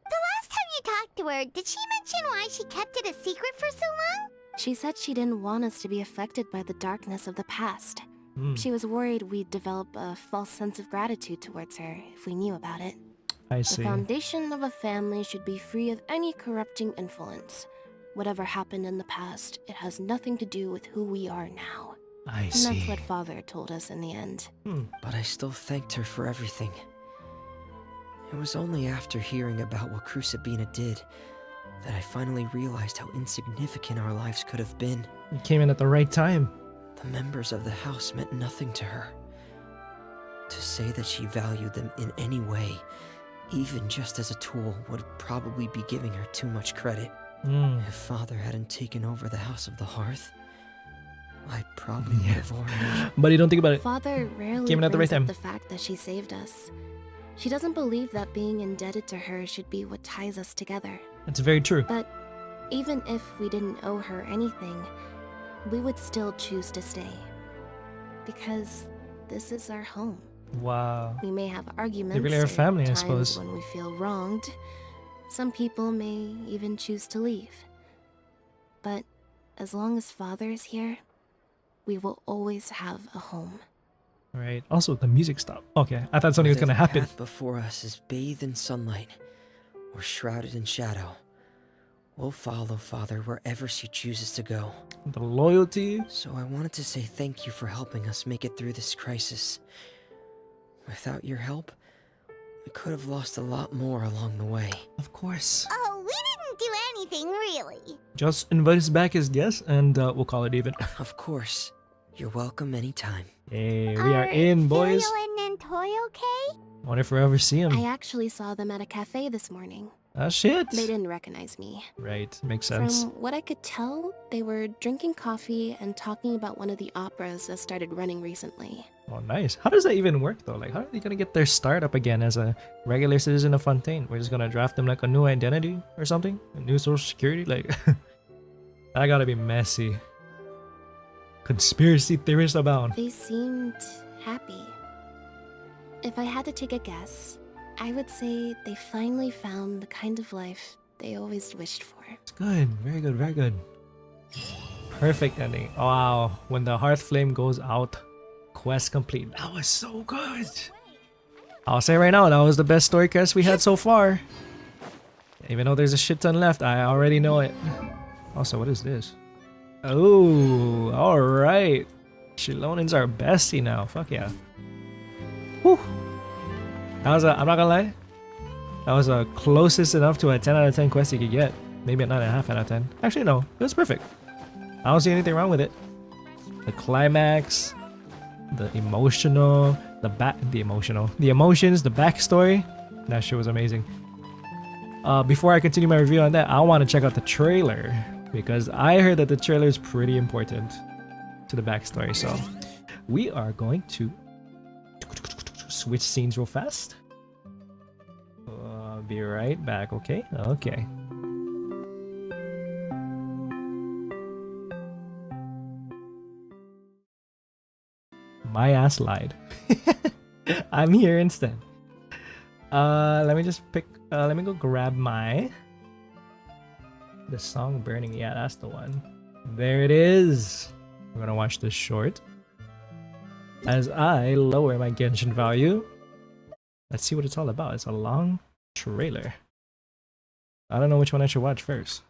Speaker 2: The last time you talked to her, did she mention why she kept it a secret for so long?
Speaker 6: She said she didn't want us to be affected by the darkness of the past. She was worried we'd develop a false sense of gratitude towards her if we knew about it.
Speaker 1: I
Speaker 6: The
Speaker 1: see.
Speaker 6: foundation of a family should be free of any corrupting influence. Whatever happened in the past, it has nothing to do with who we are now.
Speaker 1: I
Speaker 6: And
Speaker 1: see.
Speaker 6: that's what Father told us in the end.
Speaker 8: But I still thanked her for everything. It was only after hearing about what Crusabina did that I finally realized how insignificant our lives could have been.
Speaker 1: You came in at the right time.
Speaker 8: The members of the house meant nothing to her. To say that she valued them in any way, even just as a tool, would probably be giving her too much credit. If Father hadn't taken over the House of the Hearth, I probably would have already...
Speaker 1: But you don't think about it.
Speaker 6: Father rarely
Speaker 1: Came in at the right
Speaker 6: brings up
Speaker 1: time.
Speaker 6: the fact that she saved us. She doesn't believe that being indebted to her should be what ties us together.
Speaker 1: That's very true.
Speaker 6: But even if we didn't owe her anything, we would still choose to stay. Because this is our home.
Speaker 1: Wow.
Speaker 6: We may have arguments
Speaker 1: really are
Speaker 6: or
Speaker 1: family, I
Speaker 6: times
Speaker 1: suppose.
Speaker 6: when we feel wronged. Some people may even choose to leave. But as long as Father is here, we will always have a home.
Speaker 1: Right. Also, the music stopped. Okay, I thought something was
Speaker 8: Whether
Speaker 1: gonna
Speaker 8: the
Speaker 1: happen.
Speaker 8: path before us is bathed in sunlight, or shrouded in shadow, We'll follow Father wherever she chooses to go.
Speaker 1: The loyalty.
Speaker 8: So I wanted to say thank you for helping us make it through this crisis. Without your help, we could have lost a lot more along the way.
Speaker 1: Of course.
Speaker 2: Oh, we didn't do anything, really.
Speaker 1: Just invite us back as guests, and we'll call it even.
Speaker 8: Of course. You're welcome anytime.
Speaker 1: Hey, we are in, boys.
Speaker 2: Cereal and Toy okay?
Speaker 1: Wonder if we ever see him.
Speaker 6: I actually saw them at a cafe this morning.
Speaker 1: Ah, shit.
Speaker 6: They didn't recognize me.
Speaker 1: Right, makes sense.
Speaker 6: From what I could tell, they were drinking coffee and talking about one of the operas that started running recently.
Speaker 1: Oh, nice. How does that even work, though? Like, how are they gonna get their start up again as a regular citizen of Fontaine? We're just gonna draft them like a new identity or something? A new social security? Like, that gotta be messy. Conspiracy theorists abound.
Speaker 6: They seemed happy. If I had to take a guess, I would say they finally found the kind of life they always wished for.
Speaker 1: It's good. Very good. Very good. Perfect ending. Wow. When the hearth flame goes out, quest complete. That was so good. I'll say right now, that was the best story quest we had so far. Even though there's a shit ton left, I already know it. Also, what is this? Oh, alright. Shilonins are bestie now. Fuck yeah. Whew. That was I'm not gonna lie, that was a closest enough to a 10 out of 10 quest you could get. Maybe a 9.5 out of 10. Actually, no. It was perfect. I don't see anything wrong with it. The climax, the emotional, the emotions, the backstory. That shit was amazing. Before I continue my review on that, I want to check out the trailer because I heard that the trailer is pretty important to the backstory. So we are going to switch scenes real fast. I'll be right back. Okay. Okay. My ass lied. I'm here instead. Let me just pick. Let me go grab the song burning. Yeah, that's the one. There it is. We're gonna watch this short as I lower my Genshin value. Let's see what it's all about. It's a long trailer. I don't know which one I should watch first.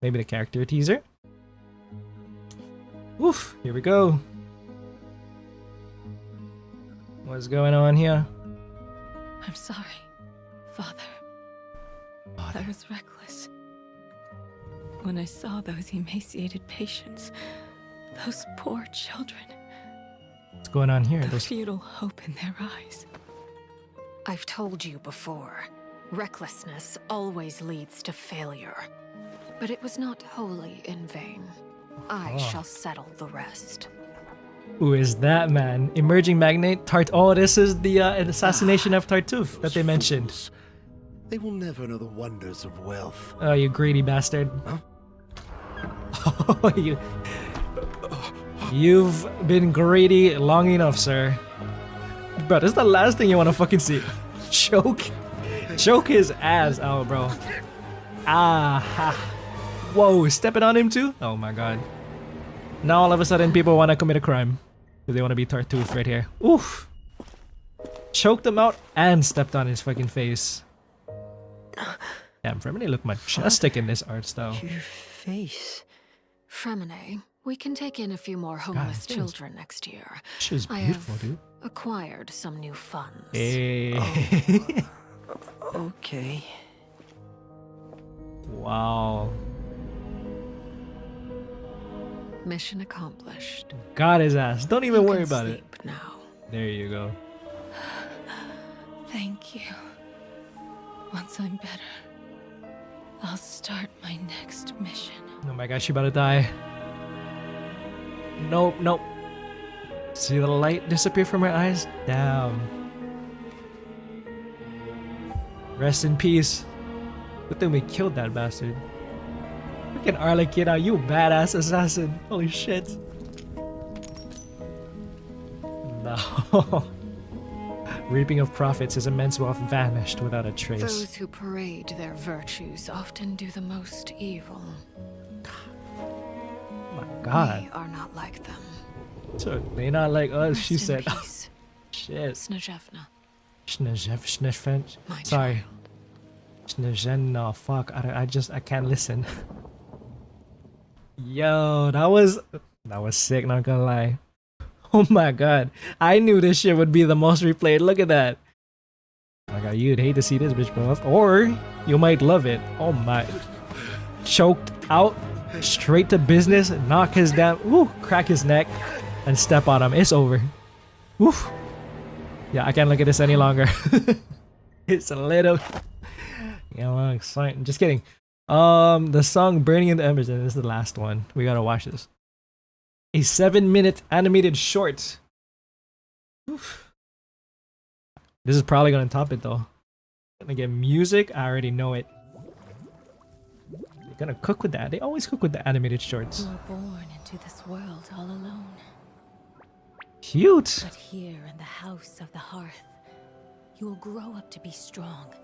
Speaker 1: Maybe the character teaser. Woof! Here we go. What's going on here?
Speaker 13: I'm sorry, Father. I was reckless. When I saw those emaciated patients, those poor children,
Speaker 1: What's going on here?
Speaker 13: the futile hope in their eyes.
Speaker 4: I've told you before, recklessness always leads to failure. But it was not wholly in vain. I shall settle the rest.
Speaker 1: Who is that man? Emerging magnate Tart. Oh, this is the assassination of Tartuffe that they mentioned.
Speaker 14: Fools. They will never know the wonders of wealth.
Speaker 1: Oh, you greedy bastard.
Speaker 14: Huh?
Speaker 1: Oh, you've been greedy long enough, sir. Bro, this is the last thing you want to fucking see. Choke his ass out, bro. Ah, ha. Whoa, stepping on him too? Oh my god. Now all of a sudden people want to commit a crime. Because they want to be Tartuffe right here. Oof. Choked him out and stepped on his fucking face. Damn, Fremine look majestic in this art style.
Speaker 8: Your face.
Speaker 4: Fremine, we can take in a few more homeless children next year.
Speaker 1: She's beautiful, dude.
Speaker 4: Acquired some new funds.
Speaker 1: Hey.
Speaker 8: Okay.
Speaker 1: Wow.
Speaker 4: Mission accomplished.
Speaker 1: Got his ass. Don't even
Speaker 4: You
Speaker 1: worry
Speaker 4: can
Speaker 1: about it.
Speaker 4: sleep now.
Speaker 1: There you go.
Speaker 13: Thank you. Once I'm better, I'll start my next mission.
Speaker 1: Oh my gosh, she about to die. Nope, nope. See the light disappear from her eyes? Damn. Rest in peace. Good thing we killed that bastard. Freaking ARLECCHINO, you badass assassin. Holy shit. No. Reaping of profits, his immense wealth vanished without a trace.
Speaker 4: Those who parade their virtues often do the most evil.
Speaker 1: Oh my god.
Speaker 4: We are not like them.
Speaker 1: So they not like us, she
Speaker 4: Rest in
Speaker 1: said.
Speaker 4: peace,
Speaker 1: Shit.
Speaker 4: Snezhevna.
Speaker 1: Snezhevna.
Speaker 4: My
Speaker 1: Sorry.
Speaker 4: child.
Speaker 1: No, fuck. I can't listen. Yo, that was sick, not gonna lie. Oh my god. I knew this shit would be the most replayed. Look at that. Oh my god, you'd hate to see this bitch go off. Or you might love it. Oh my. Choked out. Straight to business. Knock his down. Ooh, crack his neck. And step on him. It's over. Oof. Yeah, I can't look at this any longer. It's a little... Yeah, well, exciting. Just kidding. The song Burning in the Embers, and this is the last one. We gotta watch this. A 7-minute animated short. Oof. This is probably gonna top it though. Gonna get music, I already know it. They're gonna cook with that. They always cook with the animated shorts.
Speaker 13: You were born into this world all alone.
Speaker 1: Cute.
Speaker 13: But here in the house of the hearth, you will grow up to be strong.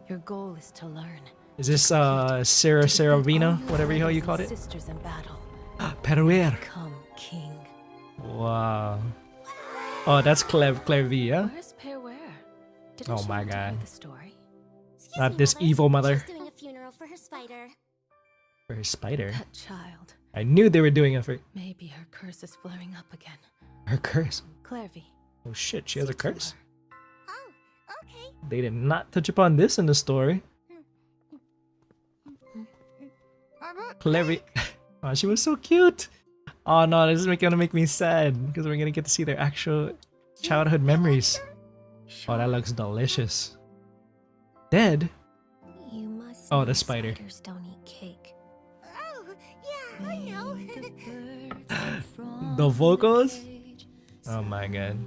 Speaker 13: Your goal is to learn.
Speaker 1: Is this Seravina, whatever the hell you called it?
Speaker 13: Sisters in battle.
Speaker 1: Peruer.
Speaker 13: Become king.
Speaker 1: Wow. Oh, that's Claire V, yeah?
Speaker 13: Where's Peruer?
Speaker 1: Oh my god.
Speaker 13: The story?
Speaker 1: Not this evil mother.
Speaker 2: She's doing a funeral for her spider.
Speaker 1: For her spider?
Speaker 13: That child.
Speaker 1: I knew they were doing it for...
Speaker 13: Maybe her curse is flaring up again.
Speaker 1: Her curse?
Speaker 13: Clairvy.
Speaker 1: Oh shit, she has a curse?
Speaker 2: Oh, okay.
Speaker 1: They did not touch upon this in the story. Clairvy. Oh, she was so cute. Oh no, this is gonna make me sad because we're gonna get to see their actual childhood memories. Oh, that looks delicious. Dead?
Speaker 2: You must
Speaker 1: oh, the spider.
Speaker 2: Spiders don't eat cake. Oh, yeah, I know.
Speaker 1: The vocals? Oh my god.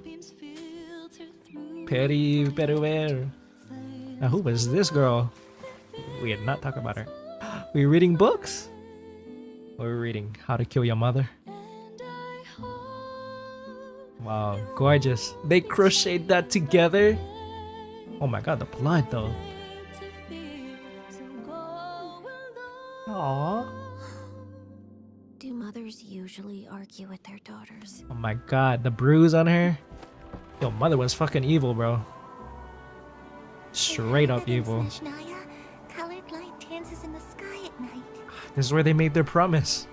Speaker 1: Peruer. Now who was this girl? We had not talked about her. We reading books? We're reading How to Kill Your Mother. Wow, gorgeous. They crocheted that together. Oh my god, the blood though. Aww.
Speaker 2: Do mothers usually argue with their daughters?
Speaker 1: Oh my god, the bruise on her. Yo, mother was fucking evil, bro. Straight up evil.
Speaker 10: Colored light dances in the sky at night.
Speaker 1: This is where they made their promise.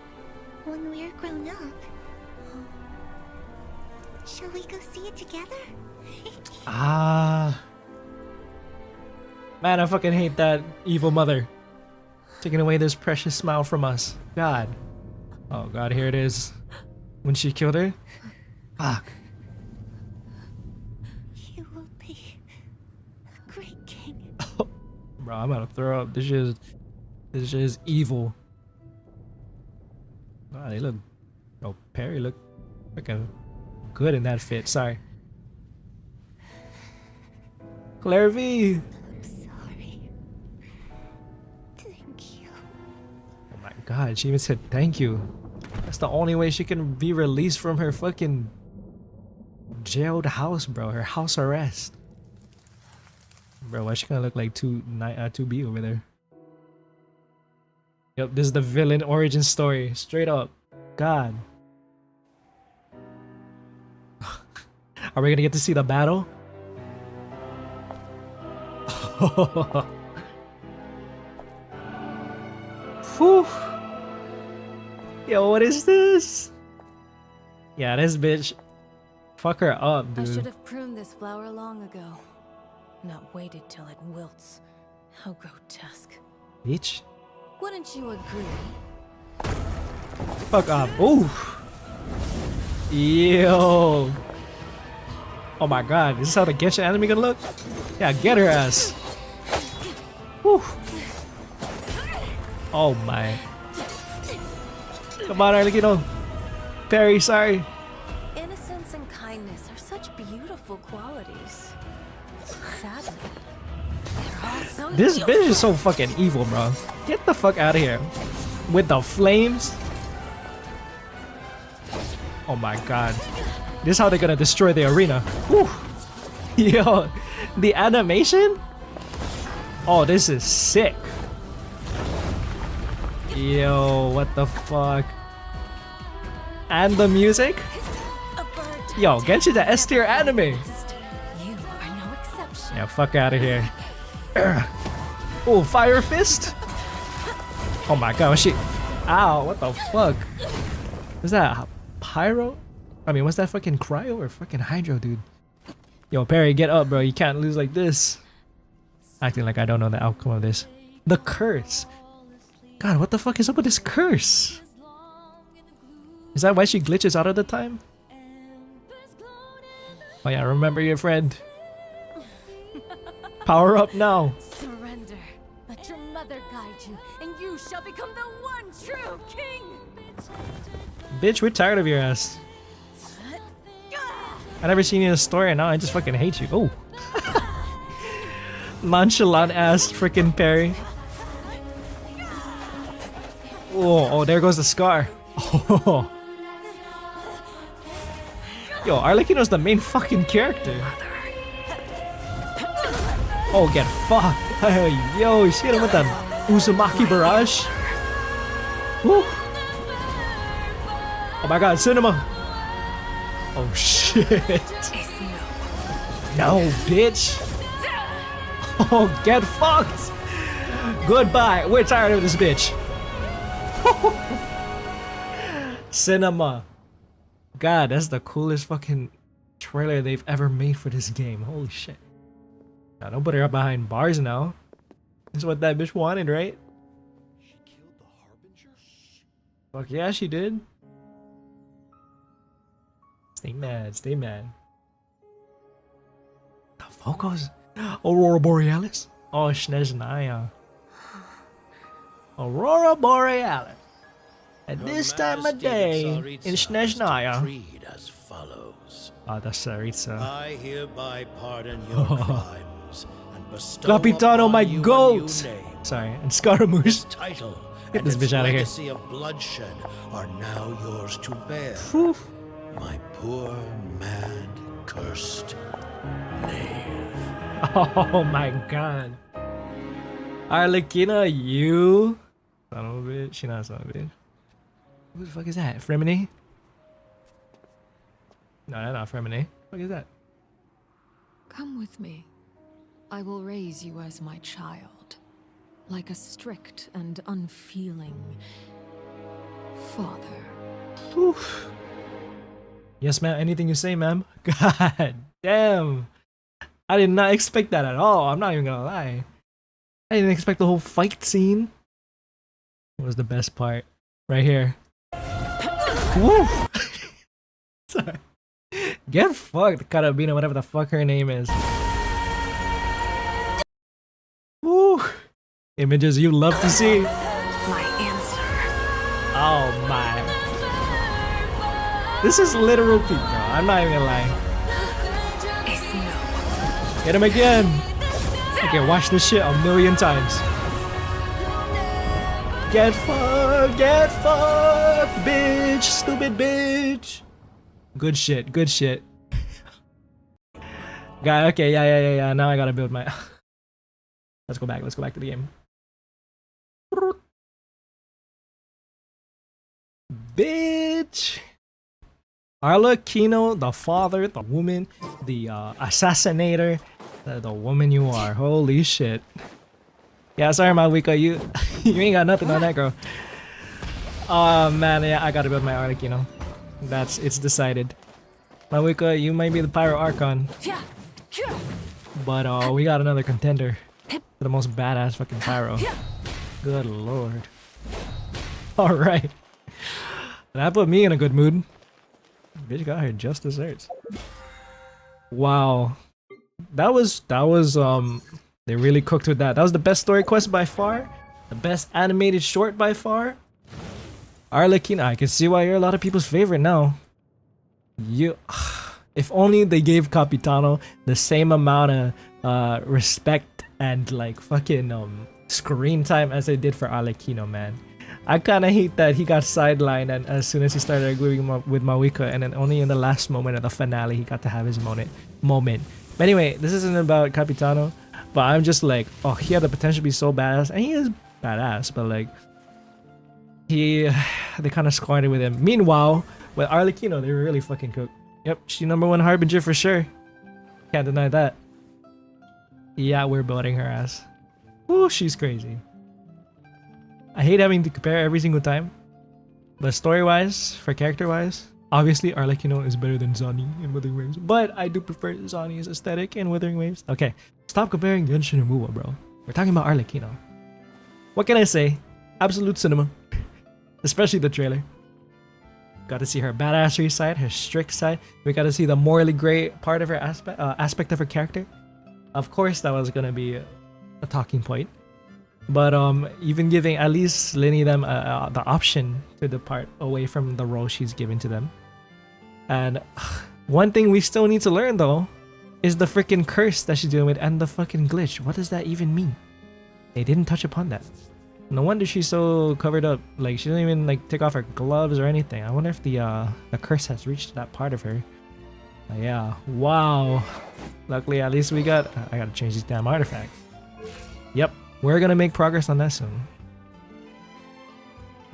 Speaker 10: When we're grown up. Shall we go see it together?
Speaker 1: Ah. Man, I fucking hate that evil mother. Taking away this precious smile from us. God. Oh god, here it is. When she killed her? Fuck.
Speaker 10: You will be a great king.
Speaker 1: Bro, I'm about to throw up. This shit is evil. Wow, they look... Oh, Perry look freaking good in that fit. Sorry. Claire V.
Speaker 10: I'm sorry. Thank you.
Speaker 1: Oh my god, she even said thank you. That's the only way she can be released from her fucking jailed house, bro. Her house arrest. Bro, why she gonna look like 2B over there? Yep, this is the villain origin story. Straight up. God. Are we gonna get to see the battle? Whew. Yo, what is this? Yeah, this bitch. Fuck her up, dude.
Speaker 13: I should have pruned this flower long ago. Not waited till it wilts. How grotesque.
Speaker 1: Bitch.
Speaker 13: Wouldn't you agree?
Speaker 1: Fuck up. Ooh. Yo. Oh my god, this is how the Genshin enemy gonna look? Yeah, get her ass. Whew. Oh my. Come on, Arlecchino. Perry, sorry.
Speaker 13: Innocence and kindness are such beautiful qualities. Sadly, they're all so
Speaker 1: This bitch is so fucking evil, bro. Get the fuck out of here. With the flames. Oh my god. This is how they're gonna destroy the arena. Whew. Yo, the animation? Oh, this is sick. Yo, what the fuck? And the music? Yo, Genshin the S tier anime.
Speaker 13: You are no exception.
Speaker 1: Yeah, fuck out of here. Oh, fire fist? Oh my god, she. Ow, what the fuck? Is that pyro? I mean, what's that fucking cryo or fucking hydro, dude? Yo, Perry, get up, bro. You can't lose like this. Acting like I don't know the outcome of this. The curse. God, what the fuck is up with this curse? Is that why she glitches out of the time? Oh yeah, remember your friend. Power up now.
Speaker 13: Surrender. Let your mother guide you, and you shall become the one true king.
Speaker 1: Bitch, we're tired of your ass. I never seen you in a story and now I just fucking hate you. Oh. Nonchalant ass freaking Perry. Oh, there goes the scar. Oh. Yo, Arlecchino's the main fucking character. Oh, get fucked. Yo, you see him with that Uzumaki barrage? Woo. Oh my god, cinema. Oh shit. No, bitch. Oh, get fucked. Goodbye. We're tired of this bitch. Cinema. God, that's the coolest fucking trailer they've ever made for this game. Holy shit. Now, don't put her up behind bars now. That's what that bitch wanted, right?
Speaker 14: She killed the Harbinger?
Speaker 1: Fuck yeah, she did. Stay mad, stay mad. The vocals? Aurora Borealis? Oh, Snezhnaya. Aurora Borealis. At this time of day in Snezhnaya.
Speaker 14: As follows.
Speaker 1: Ah, that's Saritsa.
Speaker 14: I hereby pardon your crimes and bestow
Speaker 1: Capitano,
Speaker 14: upon
Speaker 1: my
Speaker 14: you a
Speaker 1: goat!
Speaker 14: new name.
Speaker 1: Sorry, and Scaramouche.
Speaker 14: Title
Speaker 1: Get
Speaker 14: and
Speaker 1: this
Speaker 14: its
Speaker 1: bitch out of here.
Speaker 14: legacy of bloodshed are now yours to bear.
Speaker 1: Whew.
Speaker 14: My poor, mad, cursed knave.
Speaker 1: Oh my god. Arlecchino, you son of a bitch. She not son of a bitch. Who the fuck is that? Fremine? No, that's not Fremine. What the fuck is that?
Speaker 4: Come with me. I will raise you as my child, like a strict and unfeeling father.
Speaker 1: Oof. Yes, ma'am. Anything you say, ma'am. God damn. I did not expect that at all. I'm not even gonna lie. I didn't expect the whole fight scene. What was the best part? Right here. Woo! Sorry. Get fucked, Carabina, whatever the fuck her name is. Woo! Images you love to see.
Speaker 4: My answer.
Speaker 1: Oh my. This is literal peak, bro. I'm not even gonna lie. Hit him again. Okay, watch this shit a million times. Get fucked, bitch, stupid bitch. Good shit, good shit. Guy, okay, yeah. Now I gotta build my. Let's go back to the game. Bitch. Arlecchino, the father, the woman, the assassinator, the woman you are. Holy shit. Yeah, sorry, Malwika, you ain't got nothing on that, girl. Oh man, yeah, I gotta build my Arlecchino. It's decided. Malwika, you might be the Pyro Archon, but we got another contender for the most badass fucking Pyro. Good lord. All right, that put me in a good mood. Bitch got her just desserts. Wow, that was they really cooked with that. That was the best story quest by far, the best animated short by far. Arlecchino, I can see why you're a lot of people's favorite now. If only they gave Capitano the same amount of respect and like fucking screen time as they did for Arlecchino, man. I kind of hate that he got sidelined and as soon as he started agreeing with Mawika, and then only in the last moment of the finale he got to have his moment. But anyway, this isn't about Capitano, but I'm just like, oh, he had the potential to be so badass, and he is badass, but like, they kind of squandered with him. Meanwhile, with Arlecchino, they were really fucking cooked. Yep, she #1 Harbinger for sure. Can't deny that. Yeah, we're building her ass. Ooh, she's crazy. I hate having to compare every single time. But story-wise, for character-wise, obviously Arlecchino is better than Zani in Wuthering Waves. But I do prefer Zani's aesthetic in Wuthering Waves. Okay, stop comparing Genshin and Muwa, bro. We're talking about Arlecchino. What can I say? Absolute cinema. Especially the trailer. Got to see her badassery side, her strict side. We got to see the morally gray part of her aspect of her character. Of course, that was gonna be a talking point. But even giving at least Linny them the option to depart away from the role she's given to them. And one thing we still need to learn though is the freaking curse that she's dealing with and the fucking glitch. What does that even mean? They didn't touch upon that. No wonder she's so covered up. Like she didn't even like take off her gloves or anything. I wonder if the curse has reached that part of her. Yeah. Wow. Luckily, at least we got. I gotta change these damn artifacts. Yep. We're gonna make progress on that soon.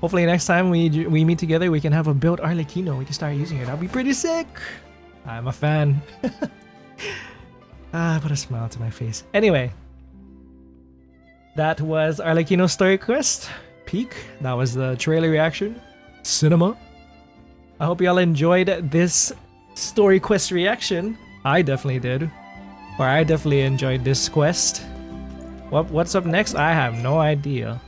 Speaker 1: Hopefully next time we meet together, we can have a built Arlecchino. We can start using it. That'll be pretty sick. I'm a fan. Put a smile to my face. Anyway. That was Arlecchino Story Quest Peak. That was the trailer reaction. Cinema. I hope y'all enjoyed this Story Quest reaction. I definitely did. Or I definitely enjoyed this quest. What's up next? I have no idea.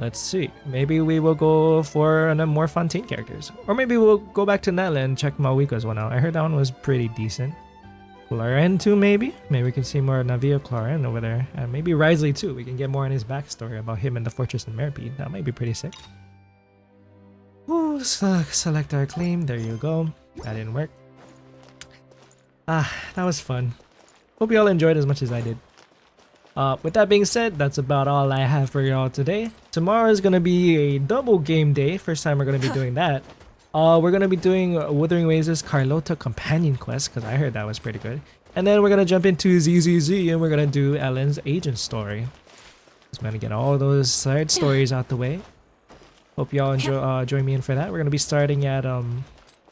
Speaker 1: Let's see. Maybe we will go for more Fontaine characters. Or maybe we'll go back to Nella and check Mawika's one out. I heard that one was pretty decent. Claren too, maybe? Maybe we can see more Navia Claren over there. And maybe Risley too. We can get more on his backstory about him and the Fortress and Merpy. That might be pretty sick. Ooh, select our claim. There you go. That didn't work. That was fun. Hope you all enjoyed as much as I did. With that being said, that's about all I have for y'all today. Tomorrow is going to be a double game day. First time we're going to be doing that. We're going to be doing Wuthering Waves' Carlota Companion Quest, because I heard that was pretty good. And then we're going to jump into ZZZ, and we're going to do Ellen's Agent Story. Just going to get all those side stories out the way. Hope y'all join me in for that. We're going to be starting at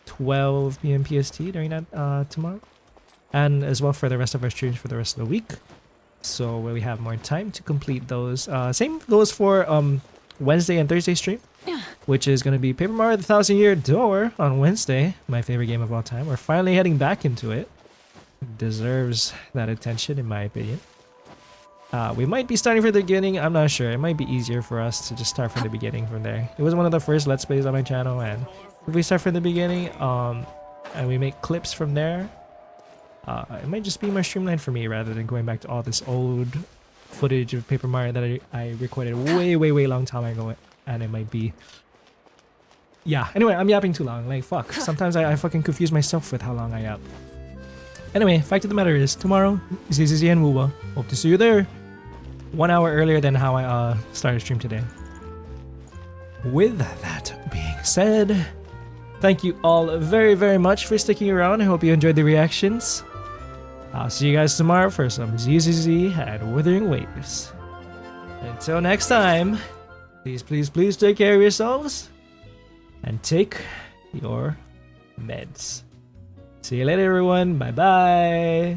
Speaker 1: 12 p.m. PST during that tomorrow. And as well for the rest of our streams for the rest of the week. So we have more time to complete those. Same goes for Wednesday and Thursday stream. Which is going to be Paper Mario: The Thousand Year Door on Wednesday. My favorite game of all time. We're finally heading back into it. It deserves that attention in my opinion. We might be starting from the beginning. I'm not sure. It might be easier for us to just start from the beginning from there. It was one of the first Let's Plays on my channel. And if we start from the beginning and we make clips from there, it might just be more streamlined for me rather than going back to all this old footage of Paper Mario that I recorded way long time ago. And it might be... Yeah, anyway, I'm yapping too long. Like, fuck. Sometimes I fucking confuse myself with how long I yap. Anyway, fact of the matter is, tomorrow, ZZZ and Wuwa. Hope to see you there. 1 hour earlier than how I started stream today. With that being said, thank you all very much for sticking around. I hope you enjoyed the reactions. I'll see you guys tomorrow for some ZZZ and Wuthering Waves. Until next time... Please take care of yourselves and take your meds. See you later, everyone. Bye bye.